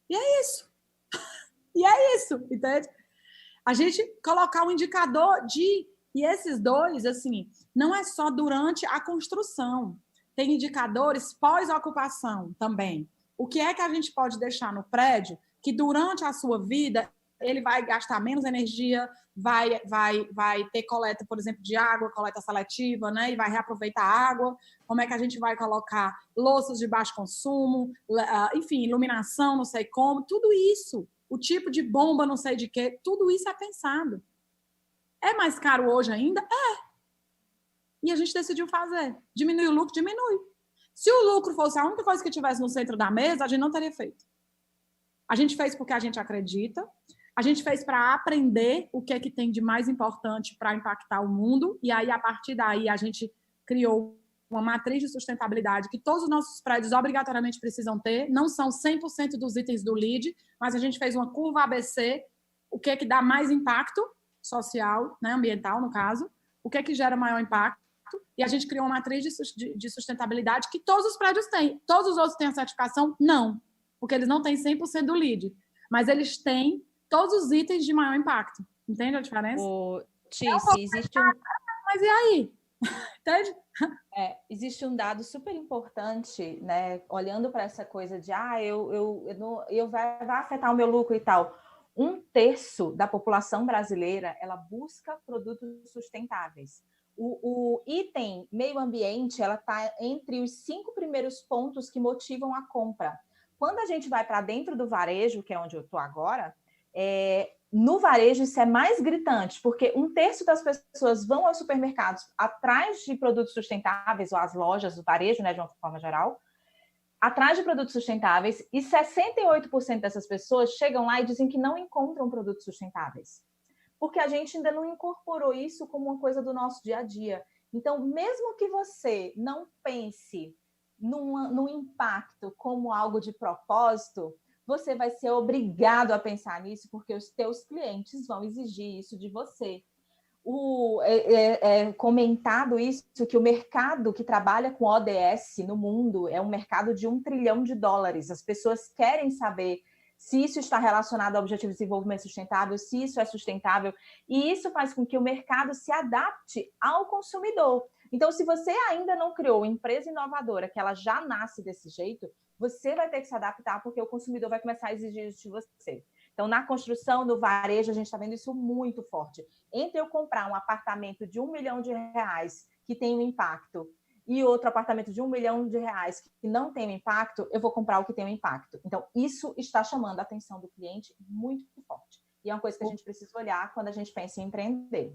E é isso. E é isso, entende? A gente colocar um indicador E esses dois, assim, não é só durante a construção. Tem indicadores pós-ocupação também. O que é que a gente pode deixar no prédio que durante a sua vida ele vai gastar menos energia, vai ter coleta, por exemplo, de água, coleta seletiva, né? E vai reaproveitar a água. Como é que a gente vai colocar louças de baixo consumo, enfim, iluminação, não sei como, tudo isso. O tipo de bomba, não sei de quê, tudo isso é pensado. É mais caro hoje ainda? É. E a gente decidiu fazer. Diminui o lucro? Diminui. Se o lucro fosse a única coisa que tivesse no centro da mesa, a gente não teria feito. A gente fez porque a gente acredita, a gente fez para aprender o que é que tem de mais importante para impactar o mundo, e aí, a partir daí, a gente criou uma matriz de sustentabilidade que todos os nossos prédios obrigatoriamente precisam ter, não são 100% dos itens do LEED, mas a gente fez uma curva ABC, o que é que dá mais impacto social, né, ambiental, no caso, o que é que gera maior impacto, e a gente criou uma matriz de sustentabilidade que todos os prédios têm. Todos os outros têm a certificação? Não, porque eles não têm 100% do LEED, mas eles têm todos os itens de maior impacto. Entende a diferença? Tice, existe um... Mas e aí? Entende? Existe um dado super importante, né? Olhando para essa coisa de vai afetar o meu lucro e tal. 1/3 da população brasileira ela busca produtos sustentáveis. O item meio ambiente ela está entre os 5 primeiros pontos que motivam a compra. Quando a gente vai para dentro do varejo, que é onde eu estou agora, no varejo isso é mais gritante, porque 1/3 das pessoas vão aos supermercados atrás de produtos sustentáveis, ou às lojas do varejo, né, de uma forma geral, atrás de produtos sustentáveis, e 68% dessas pessoas chegam lá e dizem que não encontram produtos sustentáveis. Porque a gente ainda não incorporou isso como uma coisa do nosso dia a dia. Então, mesmo que você não pense no impacto como algo de propósito, você vai ser obrigado a pensar nisso, porque os teus clientes vão exigir isso de você. Comentado isso, que o mercado que trabalha com ODS no mundo é um mercado de $1 trilhão. As pessoas querem saber se isso está relacionado ao Objetivo de Desenvolvimento Sustentável, se isso é sustentável, e isso faz com que o mercado se adapte ao consumidor. Então, se você ainda não criou uma empresa inovadora, que ela já nasce desse jeito, você vai ter que se adaptar, porque o consumidor vai começar a exigir isso de você. Então, na construção, no varejo, a gente está vendo isso muito forte. Entre eu comprar um apartamento de R$1 milhão, que tem um impacto, e outro apartamento de R$1 milhão que não tem um impacto, eu vou comprar o que tem um impacto. Então, isso está chamando a atenção do cliente muito forte. E é uma coisa que a gente precisa olhar quando a gente pensa em empreender.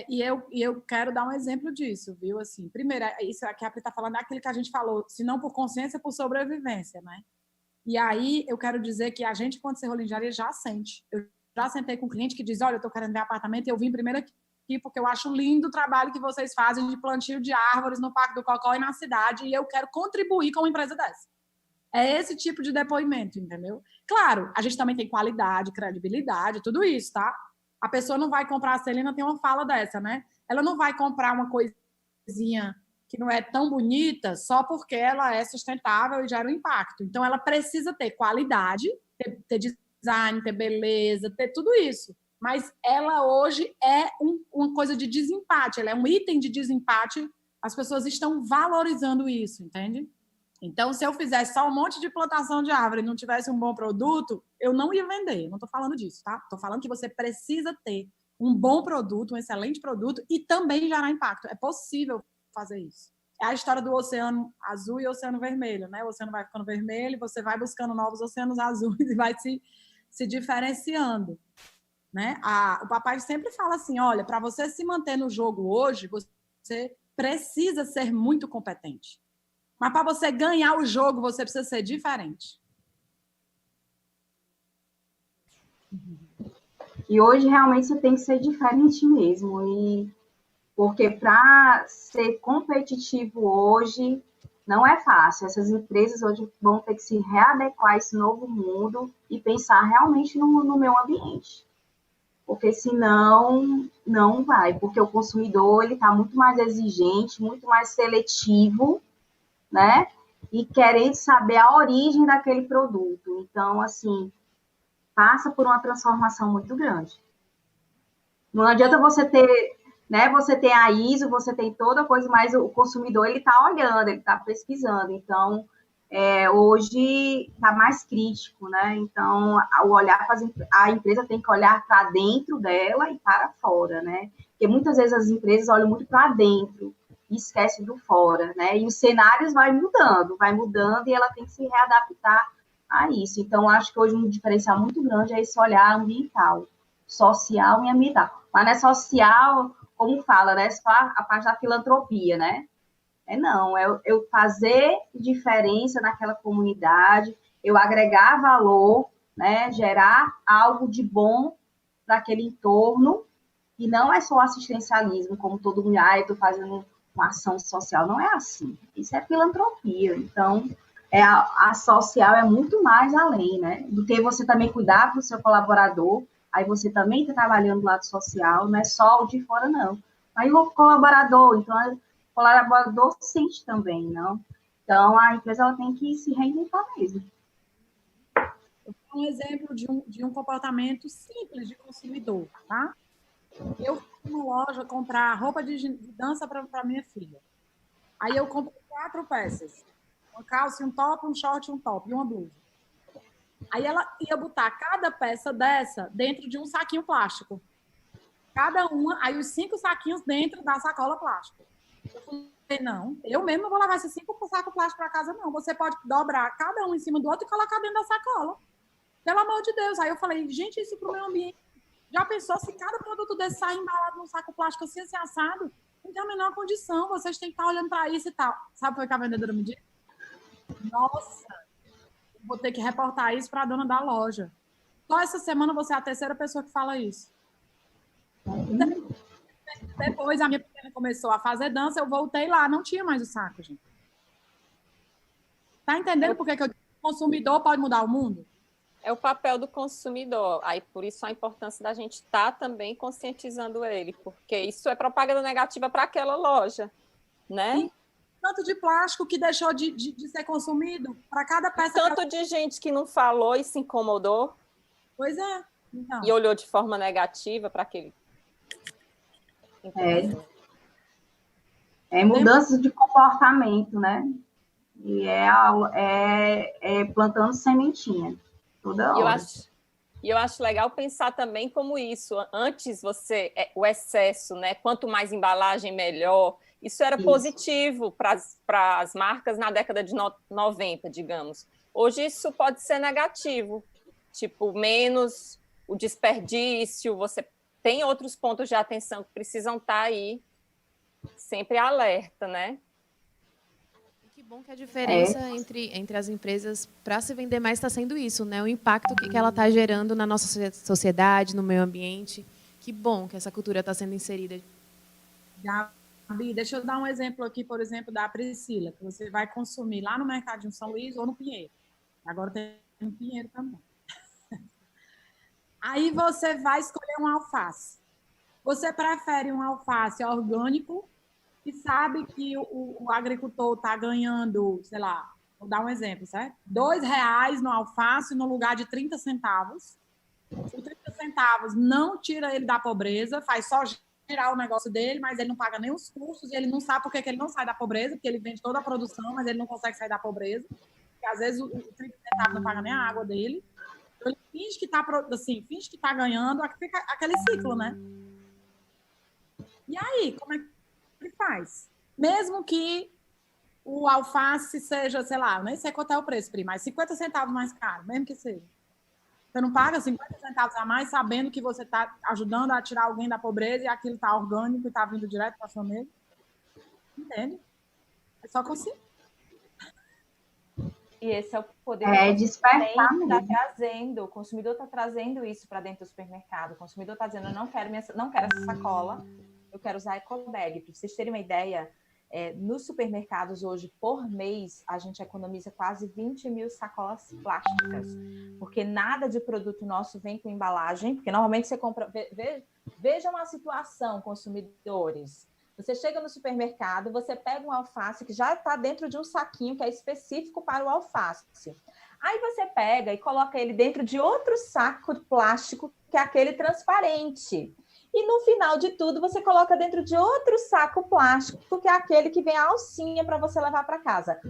E eu quero dar um exemplo disso, viu? Assim, primeiro, isso aqui a Pri está falando é aquilo que a gente falou, se não por consciência, por sobrevivência, né? E aí, eu quero dizer que a gente, quando Serrola Engenharia, já sente. Eu já sentei com um cliente que diz, olha, eu estou querendo ver apartamento e eu vim primeiro aqui porque eu acho lindo o trabalho que vocês fazem de plantio de árvores no Parque do Cocó e na cidade, e eu quero contribuir com uma empresa dessa. É esse tipo de depoimento, entendeu? Claro, a gente também tem qualidade, credibilidade, tudo isso, tá? A pessoa não vai comprar, a Celina tem uma fala dessa, né? Ela não vai comprar uma coisinha que não é tão bonita só porque ela é sustentável e gera um impacto. Então, ela precisa ter qualidade, ter design, ter beleza, ter tudo isso. Mas ela hoje é uma coisa de desempate, ela é um item de desempate, as pessoas estão valorizando isso, entende? Então, se eu fizesse só um monte de plantação de árvore e não tivesse um bom produto, eu não ia vender. Não estou falando disso, tá? Estou falando que você precisa ter um bom produto, um excelente produto e também gerar impacto. É possível fazer isso. É a história do oceano azul e oceano vermelho, né? O oceano vai ficando vermelho e você vai buscando novos oceanos azuis e vai se diferenciando, né? O papai sempre fala assim, olha, para você se manter no jogo hoje, você precisa ser muito competente. Mas para você ganhar o jogo, você precisa ser diferente. E hoje realmente você tem que ser diferente mesmo. Porque para ser competitivo hoje não é fácil. Essas empresas hoje vão ter que se readequar a esse novo mundo e pensar realmente no meio ambiente. Porque senão não vai. Porque o consumidor ele está muito mais exigente, muito mais seletivo, né? E querendo saber a origem daquele produto. Então, assim, passa por uma transformação muito grande. Não adianta você ter, né? Você tem a ISO, você tem toda coisa, mas o consumidor ele está olhando, ele está pesquisando. Então, hoje está mais crítico, né? Então, ao olhar a empresa tem que olhar para dentro dela e para fora, né? Porque muitas vezes as empresas olham muito para dentro e esquece do fora, né? E os cenários vai mudando e ela tem que se readaptar a isso. Então, acho que hoje um diferencial muito grande é esse olhar ambiental, social e ambiental. Mas não é social, como fala, né? Só a parte da filantropia, né? Não, eu fazer diferença naquela comunidade, eu agregar valor, né? Gerar algo de bom para aquele entorno, e não é só assistencialismo, como todo mundo, eu estou fazendo uma ação social, não é assim. Isso é filantropia. Então, a social é muito mais além, né? Do que você também cuidar do seu colaborador, aí você também está trabalhando do lado social, não é só o de fora, não. Aí o colaborador, então, o colaborador sente também, não? Então, a empresa ela tem que se reinventar mesmo. Um exemplo de um comportamento simples de consumidor, tá? Eu fui numa loja comprar roupa de dança para minha filha. Aí eu comprei 4 peças. Uma calça, um top, um short, um top e uma blusa. Aí ela ia botar cada peça dessa dentro de um saquinho plástico. Cada uma, aí os 5 saquinhos dentro da sacola plástica. Eu falei, não, eu mesmo não vou levar esses 5 sacos plásticos para casa, não. Você pode dobrar cada um em cima do outro e colocar dentro da sacola. Pelo amor de Deus. Aí eu falei, gente, isso para o meio ambiente. Já pensou se cada produto desse sair embalado num saco plástico assim assado? Não tem a menor condição. Vocês têm que estar olhando para isso e tal. Sabe o que a vendedora me disse? Nossa, vou ter que reportar isso para a dona da loja. Só essa semana você é a 3ª pessoa que fala isso. Depois a minha pequena começou a fazer dança, eu voltei lá, não tinha mais o saco, gente. Tá entendendo por que o consumidor pode mudar o mundo? É o papel do consumidor. Aí, por isso, a importância da gente estar também conscientizando ele, porque isso é propaganda negativa para aquela loja, né? E tanto de plástico que deixou de ser consumido para cada peça. Tanto de gente que não falou e se incomodou. Pois é. Então. E olhou de forma negativa para aquele. É mudança de comportamento, né? E plantando sementinha toda hora. E eu acho legal pensar também como isso. Antes o excesso, né? Quanto mais embalagem, melhor. Isso era positivo para as marcas na década de 90, digamos. Hoje isso pode ser negativo. Tipo, menos o desperdício, você tem outros pontos de atenção que precisam estar aí sempre alerta, né? Que bom que a diferença entre as empresas para se vender mais está sendo isso, né? O impacto que ela está gerando na nossa sociedade, no meio ambiente. Que bom que essa cultura está sendo inserida. Gabi, deixa eu dar um exemplo aqui, por exemplo, da Priscila, que você vai consumir lá no Mercadinho São Luís ou no Pinheiro. Agora tem no Pinheiro também. Aí você vai escolher um alface. Você prefere um alface orgânico e sabe que o agricultor está ganhando, sei lá, vou dar um exemplo, certo? R$2 no alface no lugar de 30 centavos. Os 30 centavos não tira ele da pobreza, faz só tirar o negócio dele, mas ele não paga nem os custos, e ele não sabe por que ele não sai da pobreza, porque ele vende toda a produção, mas ele não consegue sair da pobreza, porque às vezes o 30 centavos não paga nem a água dele. Então, ele finge que está assim, finge que tá ganhando, fica aquele ciclo, né? E aí, como é que ele faz? Mesmo que o alface seja, sei lá, nem sei quanto é o preço, Pri, mas 50 centavos mais caro, mesmo que seja. Você não paga 50 centavos a mais sabendo que você está ajudando a tirar alguém da pobreza e aquilo está orgânico e está vindo direto para a sua mesa. Entende? É só conseguir. E esse é o poder que despertar está trazendo. O consumidor está trazendo isso para dentro do supermercado. O consumidor está dizendo, eu não quero essa sacola, eu quero usar ecobag. Para vocês terem uma ideia, nos supermercados hoje, por mês, a gente economiza quase 20 mil sacolas plásticas, porque nada de produto nosso vem com embalagem, porque normalmente você compra... Vejam a situação, consumidores. Você chega no supermercado, você pega um alface que já está dentro de um saquinho que é específico para o alface. Aí você pega e coloca ele dentro de outro saco de plástico, que é aquele transparente. E no final de tudo, você coloca dentro de outro saco plástico, que é aquele que vem a alcinha para você levar para casa.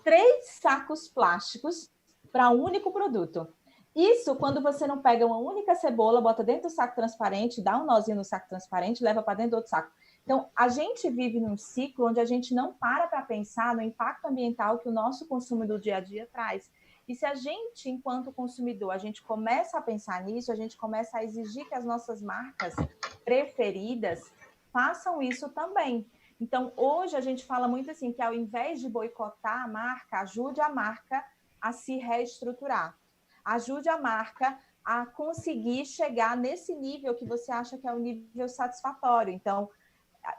3 sacos plásticos para um único produto. Isso quando você não pega uma única cebola, bota dentro do saco transparente, dá um nozinho no saco transparente, leva para dentro do outro saco. Então, a gente vive num ciclo onde a gente não para pensar no impacto ambiental que o nosso consumo do dia a dia traz. E se a gente, enquanto consumidor, a gente começa a pensar nisso, a gente começa a exigir que as nossas marcas preferidas façam isso também. Então, hoje a gente fala muito assim, que ao invés de boicotar a marca, ajude a marca a se reestruturar. Ajude a marca a conseguir chegar nesse nível que você acha que é um nível satisfatório. Então,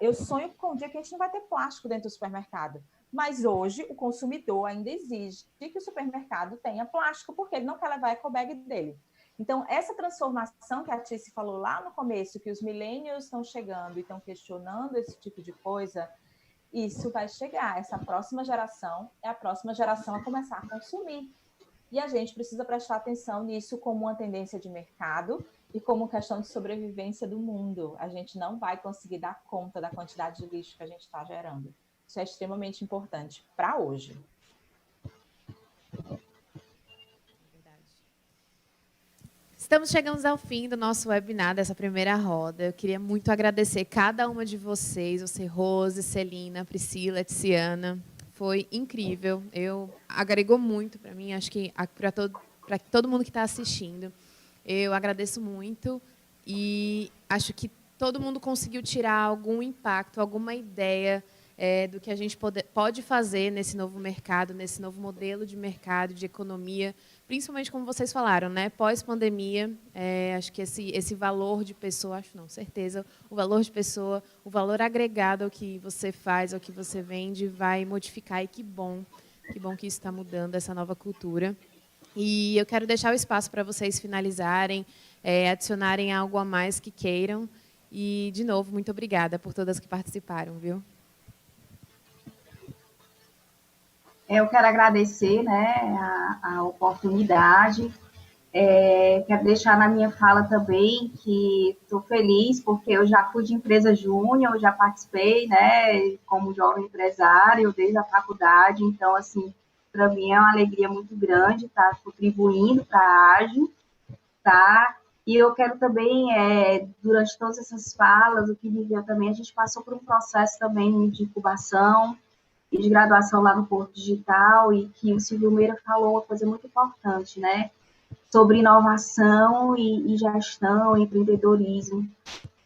eu sonho com um dia que a gente não vai ter plástico dentro do supermercado. Mas hoje o consumidor ainda exige que o supermercado tenha plástico, porque ele não quer levar a ecobag dele. Então, essa transformação que a Tice falou lá no começo, que os millennials estão chegando e estão questionando esse tipo de coisa, isso vai chegar. Essa próxima geração é a próxima geração a começar a consumir. E a gente precisa prestar atenção nisso como uma tendência de mercado e como questão de sobrevivência do mundo. A gente não vai conseguir dar conta da quantidade de lixo que a gente está gerando. Isso é extremamente importante para hoje. Estamos chegando ao fim do nosso webinar, dessa primeira roda. Eu queria muito agradecer cada uma de vocês, você, Rose, Celina, Priscila, Tiziana. Foi incrível. Agregou muito para mim, acho que para todo mundo que está assistindo. Eu agradeço muito e acho que todo mundo conseguiu tirar algum impacto, alguma ideia do que a gente pode fazer nesse novo mercado, nesse novo modelo de mercado, de economia, principalmente como vocês falaram, né? Pós-pandemia, acho que esse valor de pessoa, acho não, certeza, o valor de pessoa, o valor agregado ao que você faz, ao que você vende, vai modificar, e que bom que isso está mudando, essa nova cultura. E eu quero deixar o espaço para vocês finalizarem, adicionarem algo a mais que queiram. E, de novo, muito obrigada por todas que participaram, viu? Eu quero agradecer, né, a oportunidade. Quero deixar na minha fala também que estou feliz porque eu já fui de empresa júnior, já participei, né, como jovem empresário desde a faculdade. Então, assim, para mim é uma alegria muito grande estar contribuindo para a AGE, tá? E eu quero também, durante todas essas falas, o que viveu também, a gente passou por um processo também de incubação e de graduação lá no Porto Digital, e que o Silvio Meira falou uma coisa muito importante, né? Sobre inovação e gestão, empreendedorismo,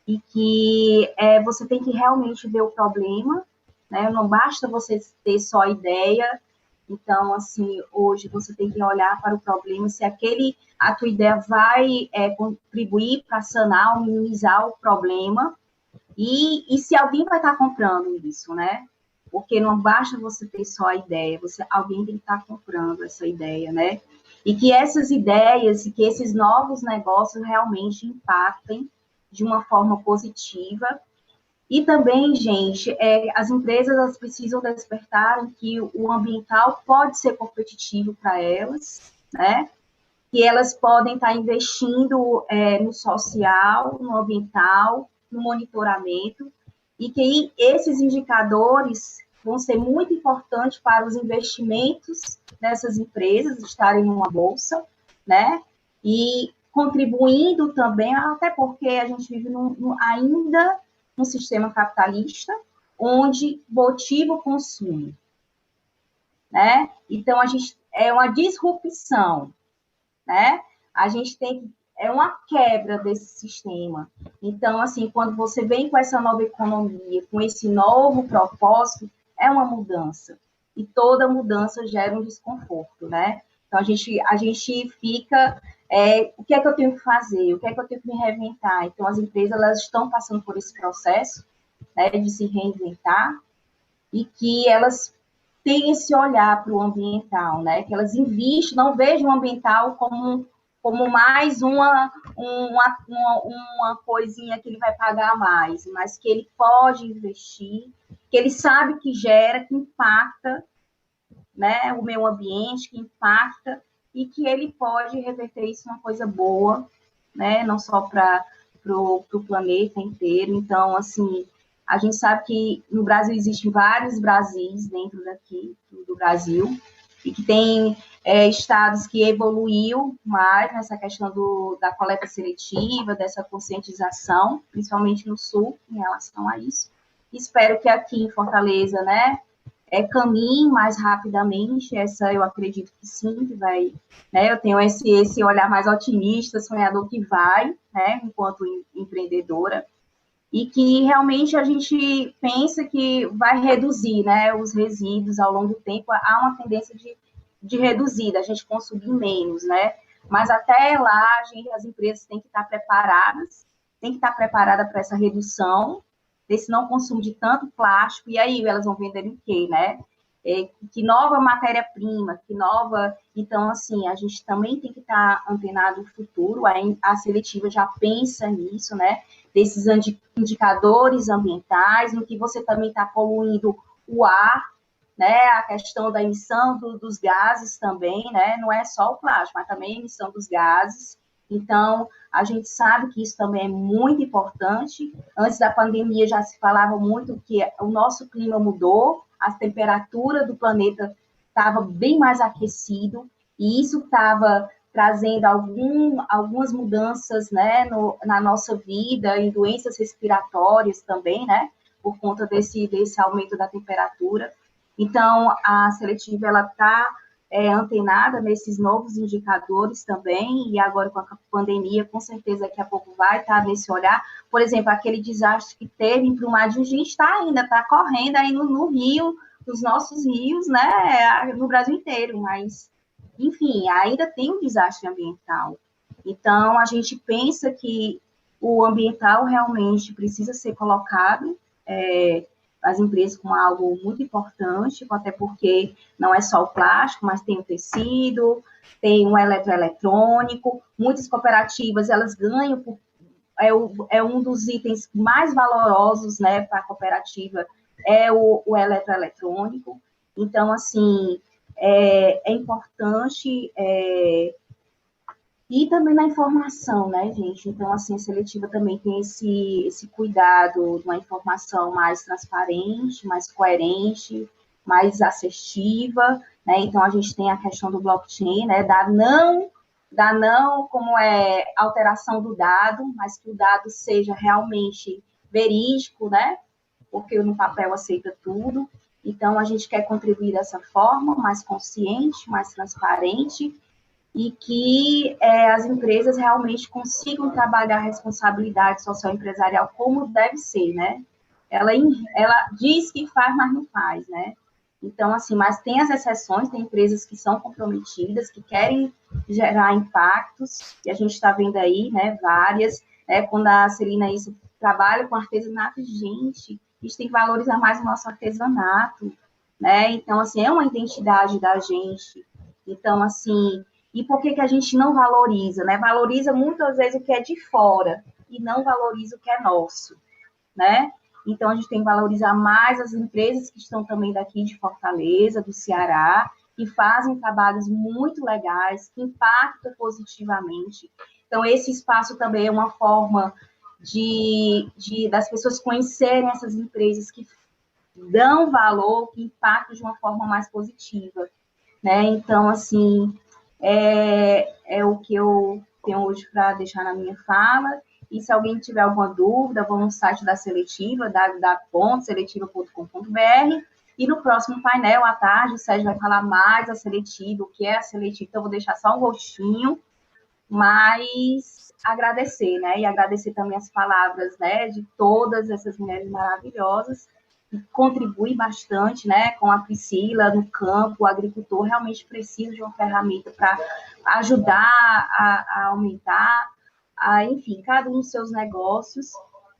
e que você tem que realmente ver o problema, né? Não basta você ter só a ideia. Então, assim, hoje você tem que olhar para o problema, se a tua ideia vai contribuir para sanar ou minimizar o problema, e se alguém vai estar comprando isso, né? Porque não basta você ter só a ideia, alguém tem que estar comprando essa ideia, né? E que essas ideias e que esses novos negócios realmente impactem de uma forma positiva. E também, gente, as empresas elas precisam despertar que o ambiental pode ser competitivo para elas, né? Que elas podem estar investindo no social, no ambiental, no monitoramento, e que esses indicadores vão ser muito importantes para os investimentos dessas empresas estarem numa bolsa, né? E contribuindo também, até porque a gente vive ainda num sistema capitalista, onde motiva o consumo, né? Então, é uma disrupção, né? A gente é uma quebra desse sistema. Então, assim, quando você vem com essa nova economia, com esse novo propósito, é uma mudança. E toda mudança gera um desconforto, né? Então, a gente fica... o que é que eu tenho que fazer? O que é que eu tenho que me reinventar? Então, as empresas, elas estão passando por esse processo, né, de se reinventar, e que elas têm esse olhar para o ambiental, né? Que elas investem, não vejam o ambiental como mais uma coisinha que ele vai pagar mais, mas que ele pode investir, que ele sabe que gera, que impacta, né, o meio ambiente, que impacta, e que ele pode reverter isso numa coisa boa, né, não só para o planeta inteiro. Então, assim, a gente sabe que no Brasil existem vários Brasis dentro daqui do Brasil, e que tem estados que evoluiu mais nessa questão da coleta seletiva, dessa conscientização, principalmente no Sul, em relação a isso. Espero que aqui em Fortaleza, né, caminhe mais rapidamente. Eu acredito que sim, que vai, né, eu tenho esse olhar mais otimista, sonhador, que vai, né, enquanto empreendedora, e que realmente a gente pensa que vai reduzir, né, os resíduos ao longo do tempo. Há uma tendência de reduzir, da gente consumir menos, né? Mas até lá, as empresas têm que estar preparadas, para essa redução, desse não consumo de tanto plástico. E aí elas vão vender o quê, né? Que nova matéria-prima, que nova... Então, assim, a gente também tem que estar antenado no futuro. A seletiva já pensa nisso, né? Desses indicadores ambientais, no que você também está poluindo o ar, né? A questão da emissão dos gases também, né? Não é só o plástico, mas também a emissão dos gases. Então, a gente sabe que isso também é muito importante. Antes da pandemia já se falava muito que o nosso clima mudou, a temperatura do planeta estava bem mais aquecido, e isso estava trazendo algumas mudanças, né, na nossa vida, em doenças respiratórias também, né, por conta desse aumento da temperatura. Então, a seletiva, ela está antenada nesses novos indicadores também, e agora com a pandemia, com certeza daqui a pouco vai estar nesse olhar. Por exemplo, aquele desastre que teve em Brumadinho, a gente está correndo aí no rio, nos nossos rios, né, no Brasil inteiro, mas, enfim, ainda tem um desastre ambiental. Então, a gente pensa que o ambiental realmente precisa ser colocado, as empresas, como algo muito importante, até porque não é só o plástico, mas tem o tecido, tem o eletroeletrônico. Muitas cooperativas, elas ganham, é um dos itens mais valorosos, né, para a cooperativa, é o eletroeletrônico. Então, assim, é importante... E também na informação, né, gente? Então, assim, a seletiva também tem esse cuidado de uma informação mais transparente, mais coerente, mais assertiva, né? Então, a gente tem a questão do blockchain, né? Da não como alteração do dado, mas que o dado seja realmente verídico, né? Porque no papel aceita tudo. Então, a gente quer contribuir dessa forma, mais consciente, mais transparente, e que as empresas realmente consigam trabalhar a responsabilidade social empresarial como deve ser, né? Ela diz que faz, mas não faz, né? Então, assim, mas tem as exceções, tem empresas que são comprometidas, que querem gerar impactos, e a gente está vendo aí, né, várias, né? Quando a Celina trabalha com artesanato, gente, a gente tem que valorizar mais o nosso artesanato, né? Então, assim, é uma identidade da gente. Então, assim... E por que a gente não valoriza, né? Valoriza muitas vezes o que é de fora e não valoriza o que é nosso, né? Então, a gente tem que valorizar mais as empresas que estão também daqui de Fortaleza, do Ceará, que fazem trabalhos muito legais, que impactam positivamente. Então, esse espaço também é uma forma das pessoas conhecerem essas empresas que dão valor, que impactam de uma forma mais positiva, né? Então, assim, é o que eu tenho hoje para deixar na minha fala. E se alguém tiver alguma dúvida, vão no site da Seletiva, www.seletiva.com.br. E no próximo painel, à tarde, o Sérgio vai falar mais da Seletiva, o que é a Seletiva, então eu vou deixar só um gostinho, mas agradecer, né? E agradecer também as palavras, né, de todas essas mulheres maravilhosas, que contribuem bastante, né, com a Priscila no campo. O agricultor realmente precisa de uma ferramenta para ajudar a aumentar, enfim, cada um dos seus negócios.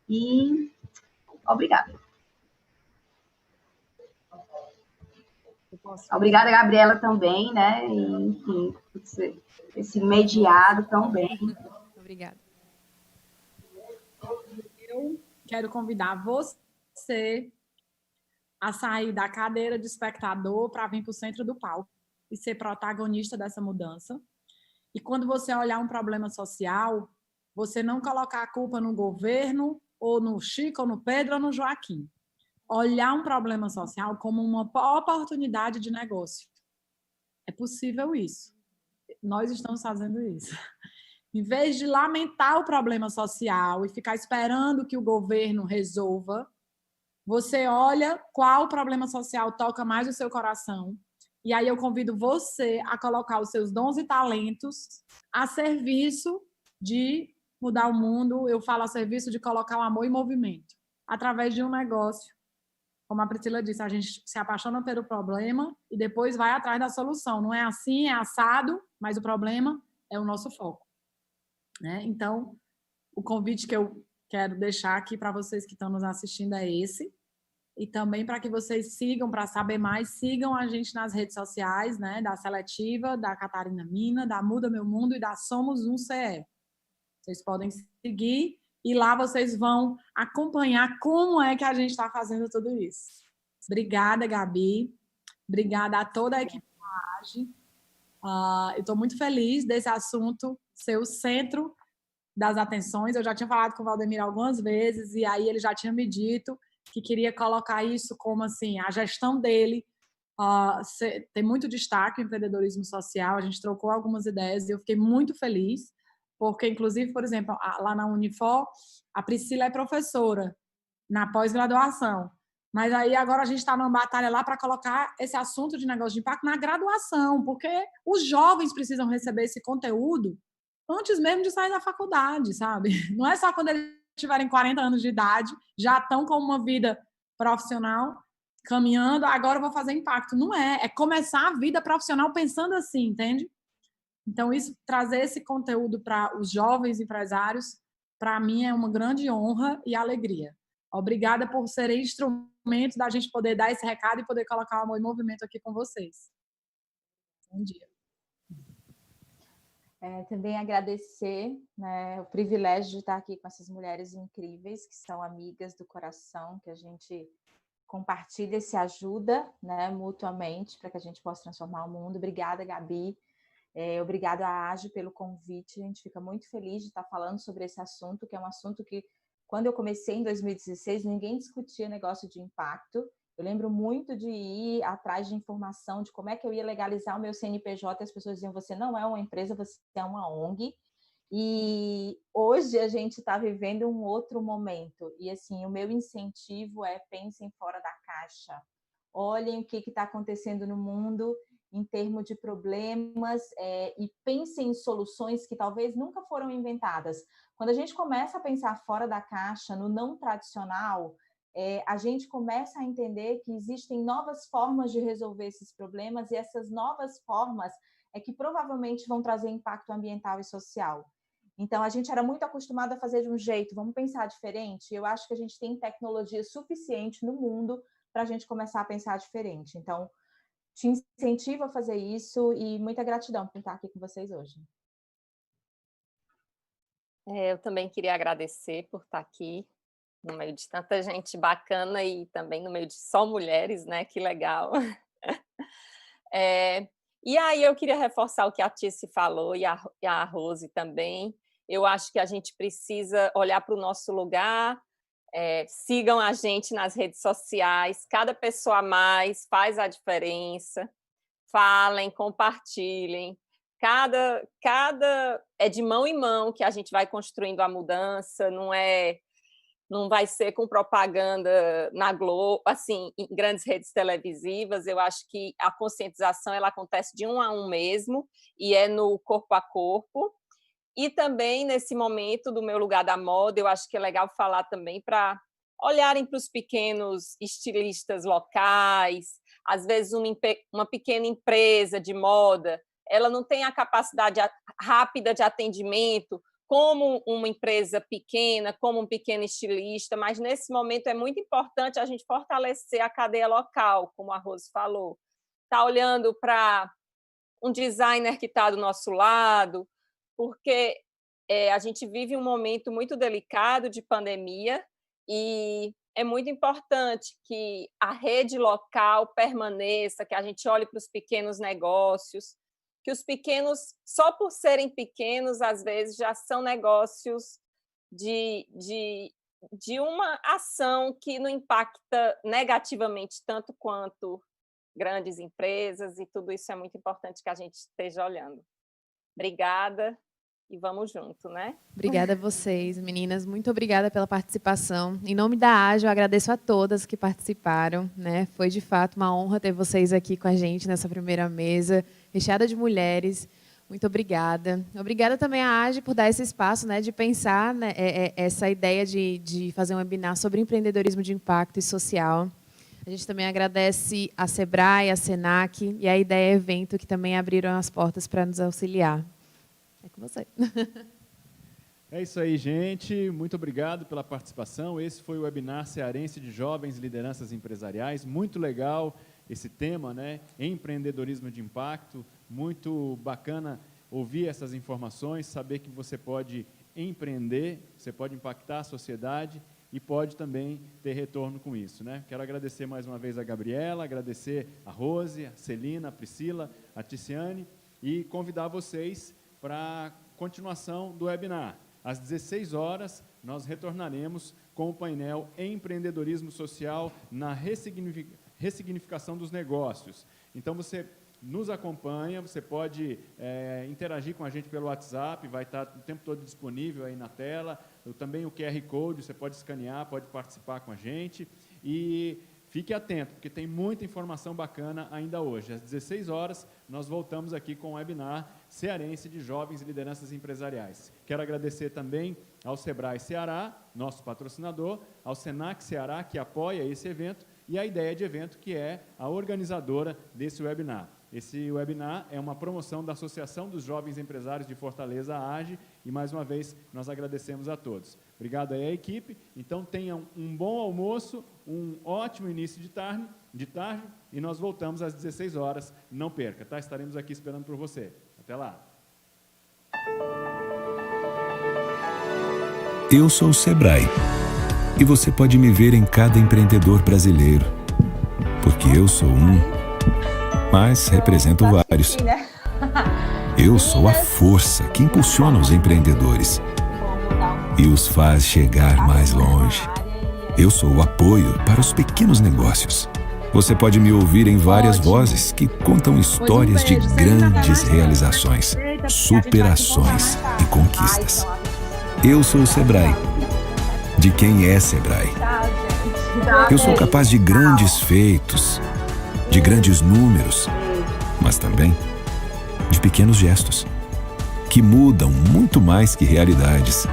E obrigada. Obrigada, Gabriela, também, né? E, enfim, esse mediado tão bem. Obrigada. Eu quero convidar você a sair da cadeira de espectador para vir para o centro do palco e ser protagonista dessa mudança. E quando você olhar um problema social, você não colocar a culpa no governo, ou no Chico, ou no Pedro, ou no Joaquim. Olhar um problema social como uma oportunidade de negócio. É possível isso. Nós estamos fazendo isso. Em vez de lamentar o problema social e ficar esperando que o governo resolva, você olha qual problema social toca mais o seu coração. E aí eu convido você a colocar os seus dons e talentos a serviço de mudar o mundo. Eu falo a serviço de colocar o amor em movimento, através de um negócio. Como a Priscila disse, a gente se apaixona pelo problema e depois vai atrás da solução. Não é assim, é assado, mas o problema é o nosso foco, né? Então, o convite que eu quero deixar aqui para vocês que estão nos assistindo é esse. E também para que vocês sigam, para saber mais, sigam a gente nas redes sociais, né? Da Seletiva, da Catarina Mina, da Muda Meu Mundo e da Somos um CE. Vocês podem seguir e lá vocês vão acompanhar como é que a gente está fazendo tudo isso. Obrigada, Gabi. Obrigada a toda a equipe da AGE. Eu estou muito feliz desse assunto ser o centro das atenções. Eu já tinha falado com o Valdemir algumas vezes e aí ele já tinha me dito que queria colocar isso como assim, a gestão dele tem muito destaque, o empreendedorismo social. A gente trocou algumas ideias e eu fiquei muito feliz, porque, inclusive, por exemplo, lá na Unifor, a Priscila é professora na pós-graduação, mas aí agora a gente está numa batalha lá para colocar esse assunto de negócio de impacto na graduação, porque os jovens precisam receber esse conteúdo antes mesmo de sair da faculdade, sabe? Não é só quando eles tiverem 40 anos de idade, já estão com uma vida profissional caminhando, agora eu vou fazer impacto. Não é, é começar a vida profissional pensando assim, entende? Então, isso, trazer esse conteúdo para os jovens empresários, para mim é uma grande honra e alegria. Obrigada por serem instrumentos da gente poder dar esse recado e poder colocar o amor em movimento aqui com vocês. Bom dia. Também agradecer, né, o privilégio de estar aqui com essas mulheres incríveis, que são amigas do coração, que a gente compartilha e se ajuda, né, mutuamente, para que a gente possa transformar o mundo. Obrigada, Gabi. Obrigada à AGE pelo convite. A gente fica muito feliz de estar falando sobre esse assunto, que é um assunto que, quando eu comecei em 2016, ninguém discutia negócio de impacto. Eu lembro muito de ir atrás de informação de como é que eu ia legalizar o meu CNPJ, e as pessoas diziam, você não é uma empresa, você é uma ONG. E hoje a gente está vivendo um outro momento. E, assim, o meu incentivo é pensem fora da caixa. Olhem o que está acontecendo no mundo em termos de problemas e pensem em soluções que talvez nunca foram inventadas. Quando a gente começa a pensar fora da caixa, no não tradicional, a gente começa a entender que existem novas formas de resolver esses problemas e essas novas formas é que provavelmente vão trazer impacto ambiental e social. Então, a gente era muito acostumado a fazer de um jeito, vamos pensar diferente? Eu acho que a gente tem tecnologia suficiente no mundo para a gente começar a pensar diferente. Então, te incentivo a fazer isso e muita gratidão por estar aqui com vocês hoje. Eu também queria agradecer por estar aqui no meio de tanta gente bacana e também no meio de só mulheres, né? Que legal. E aí eu queria reforçar o que a Tice falou e a Rose também, Eu acho que a gente precisa olhar para o nosso lugar, sigam a gente nas redes sociais, cada pessoa a mais faz a diferença, falem, compartilhem, é de mão em mão que a gente vai construindo a mudança, não vai ser com propaganda na Globo, assim, em grandes redes televisivas. Eu acho que a conscientização ela acontece de um a um mesmo, e é no corpo a corpo. E também, nesse momento do meu lugar da moda, eu acho que é legal falar também para olharem para os pequenos estilistas locais. Às vezes, uma pequena empresa de moda, ela não tem a capacidade rápida de atendimento como uma empresa pequena, como um pequeno estilista, mas nesse momento é muito importante a gente fortalecer a cadeia local, como a Rose falou. Está olhando para um designer que está do nosso lado, porque a gente vive um momento muito delicado de pandemia e é muito importante que a rede local permaneça, que a gente olhe para os pequenos negócios, que os pequenos, só por serem pequenos, às vezes já são negócios de uma ação que não impacta negativamente tanto quanto grandes empresas, e tudo isso é muito importante que a gente esteja olhando. Obrigada e vamos junto, né? Obrigada a vocês, meninas. Muito obrigada pela participação. Em nome da AGE, eu agradeço a todas que participaram, né? Foi, de fato, uma honra ter vocês aqui com a gente nessa primeira mesa, recheada de mulheres. Muito obrigada. Obrigada também à AGE por dar esse espaço, né, de pensar, né, essa ideia de fazer um webinar sobre empreendedorismo de impacto e social. A gente também agradece a Sebrae, a Senac e a Ideia Evento, que também abriram as portas para nos auxiliar. É com você. É isso aí, gente. Muito obrigado pela participação. Esse foi o webinar cearense de jovens lideranças empresariais. Muito legal esse tema, né? Empreendedorismo de impacto. Muito bacana ouvir essas informações, saber que você pode empreender, você pode impactar a sociedade e pode também ter retorno com isso, né? Quero agradecer mais uma vez a Gabriela, agradecer a Rose, a Celina, a Priscila, a Ticiane e convidar vocês para a continuação do webinar. Às 16 horas, nós retornaremos com o painel Empreendedorismo Social na ressignificação dos negócios. Então, você nos acompanha, você pode interagir com a gente pelo WhatsApp, vai estar o tempo todo disponível aí na tela, também o QR Code, você pode escanear, pode participar com a gente, e fique atento, porque tem muita informação bacana ainda hoje. Às 16 horas, nós voltamos aqui com o webinar cearense de jovens e lideranças empresariais. Quero agradecer também ao Sebrae Ceará, nosso patrocinador, ao Senac Ceará, que apoia esse evento, e a Ideia de Evento, que é a organizadora desse webinar. Esse webinar é uma promoção da Associação dos Jovens Empresários de Fortaleza, a AGE, e mais uma vez nós agradecemos a todos. Obrigado aí à equipe. Então tenham um bom almoço, um ótimo início de tarde, e nós voltamos às 16 horas. Não perca, tá? Estaremos aqui esperando por você. Até lá. Eu sou o Sebrae, e você pode me ver em cada empreendedor brasileiro, porque eu sou mas represento vários. Eu sou a força que impulsiona os empreendedores e os faz chegar mais longe. Eu sou o apoio para os pequenos negócios. Você pode me ouvir em várias vozes que contam histórias de grandes realizações, superações e conquistas. Eu sou o Sebrae. De quem é Sebrae? Eu sou capaz de grandes feitos, de grandes números, mas também de pequenos gestos, que mudam muito mais que realidades.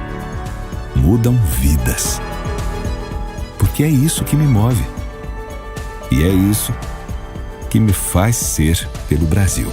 Mudam vidas. Porque é isso que me move. E é isso que me faz ser pelo Brasil.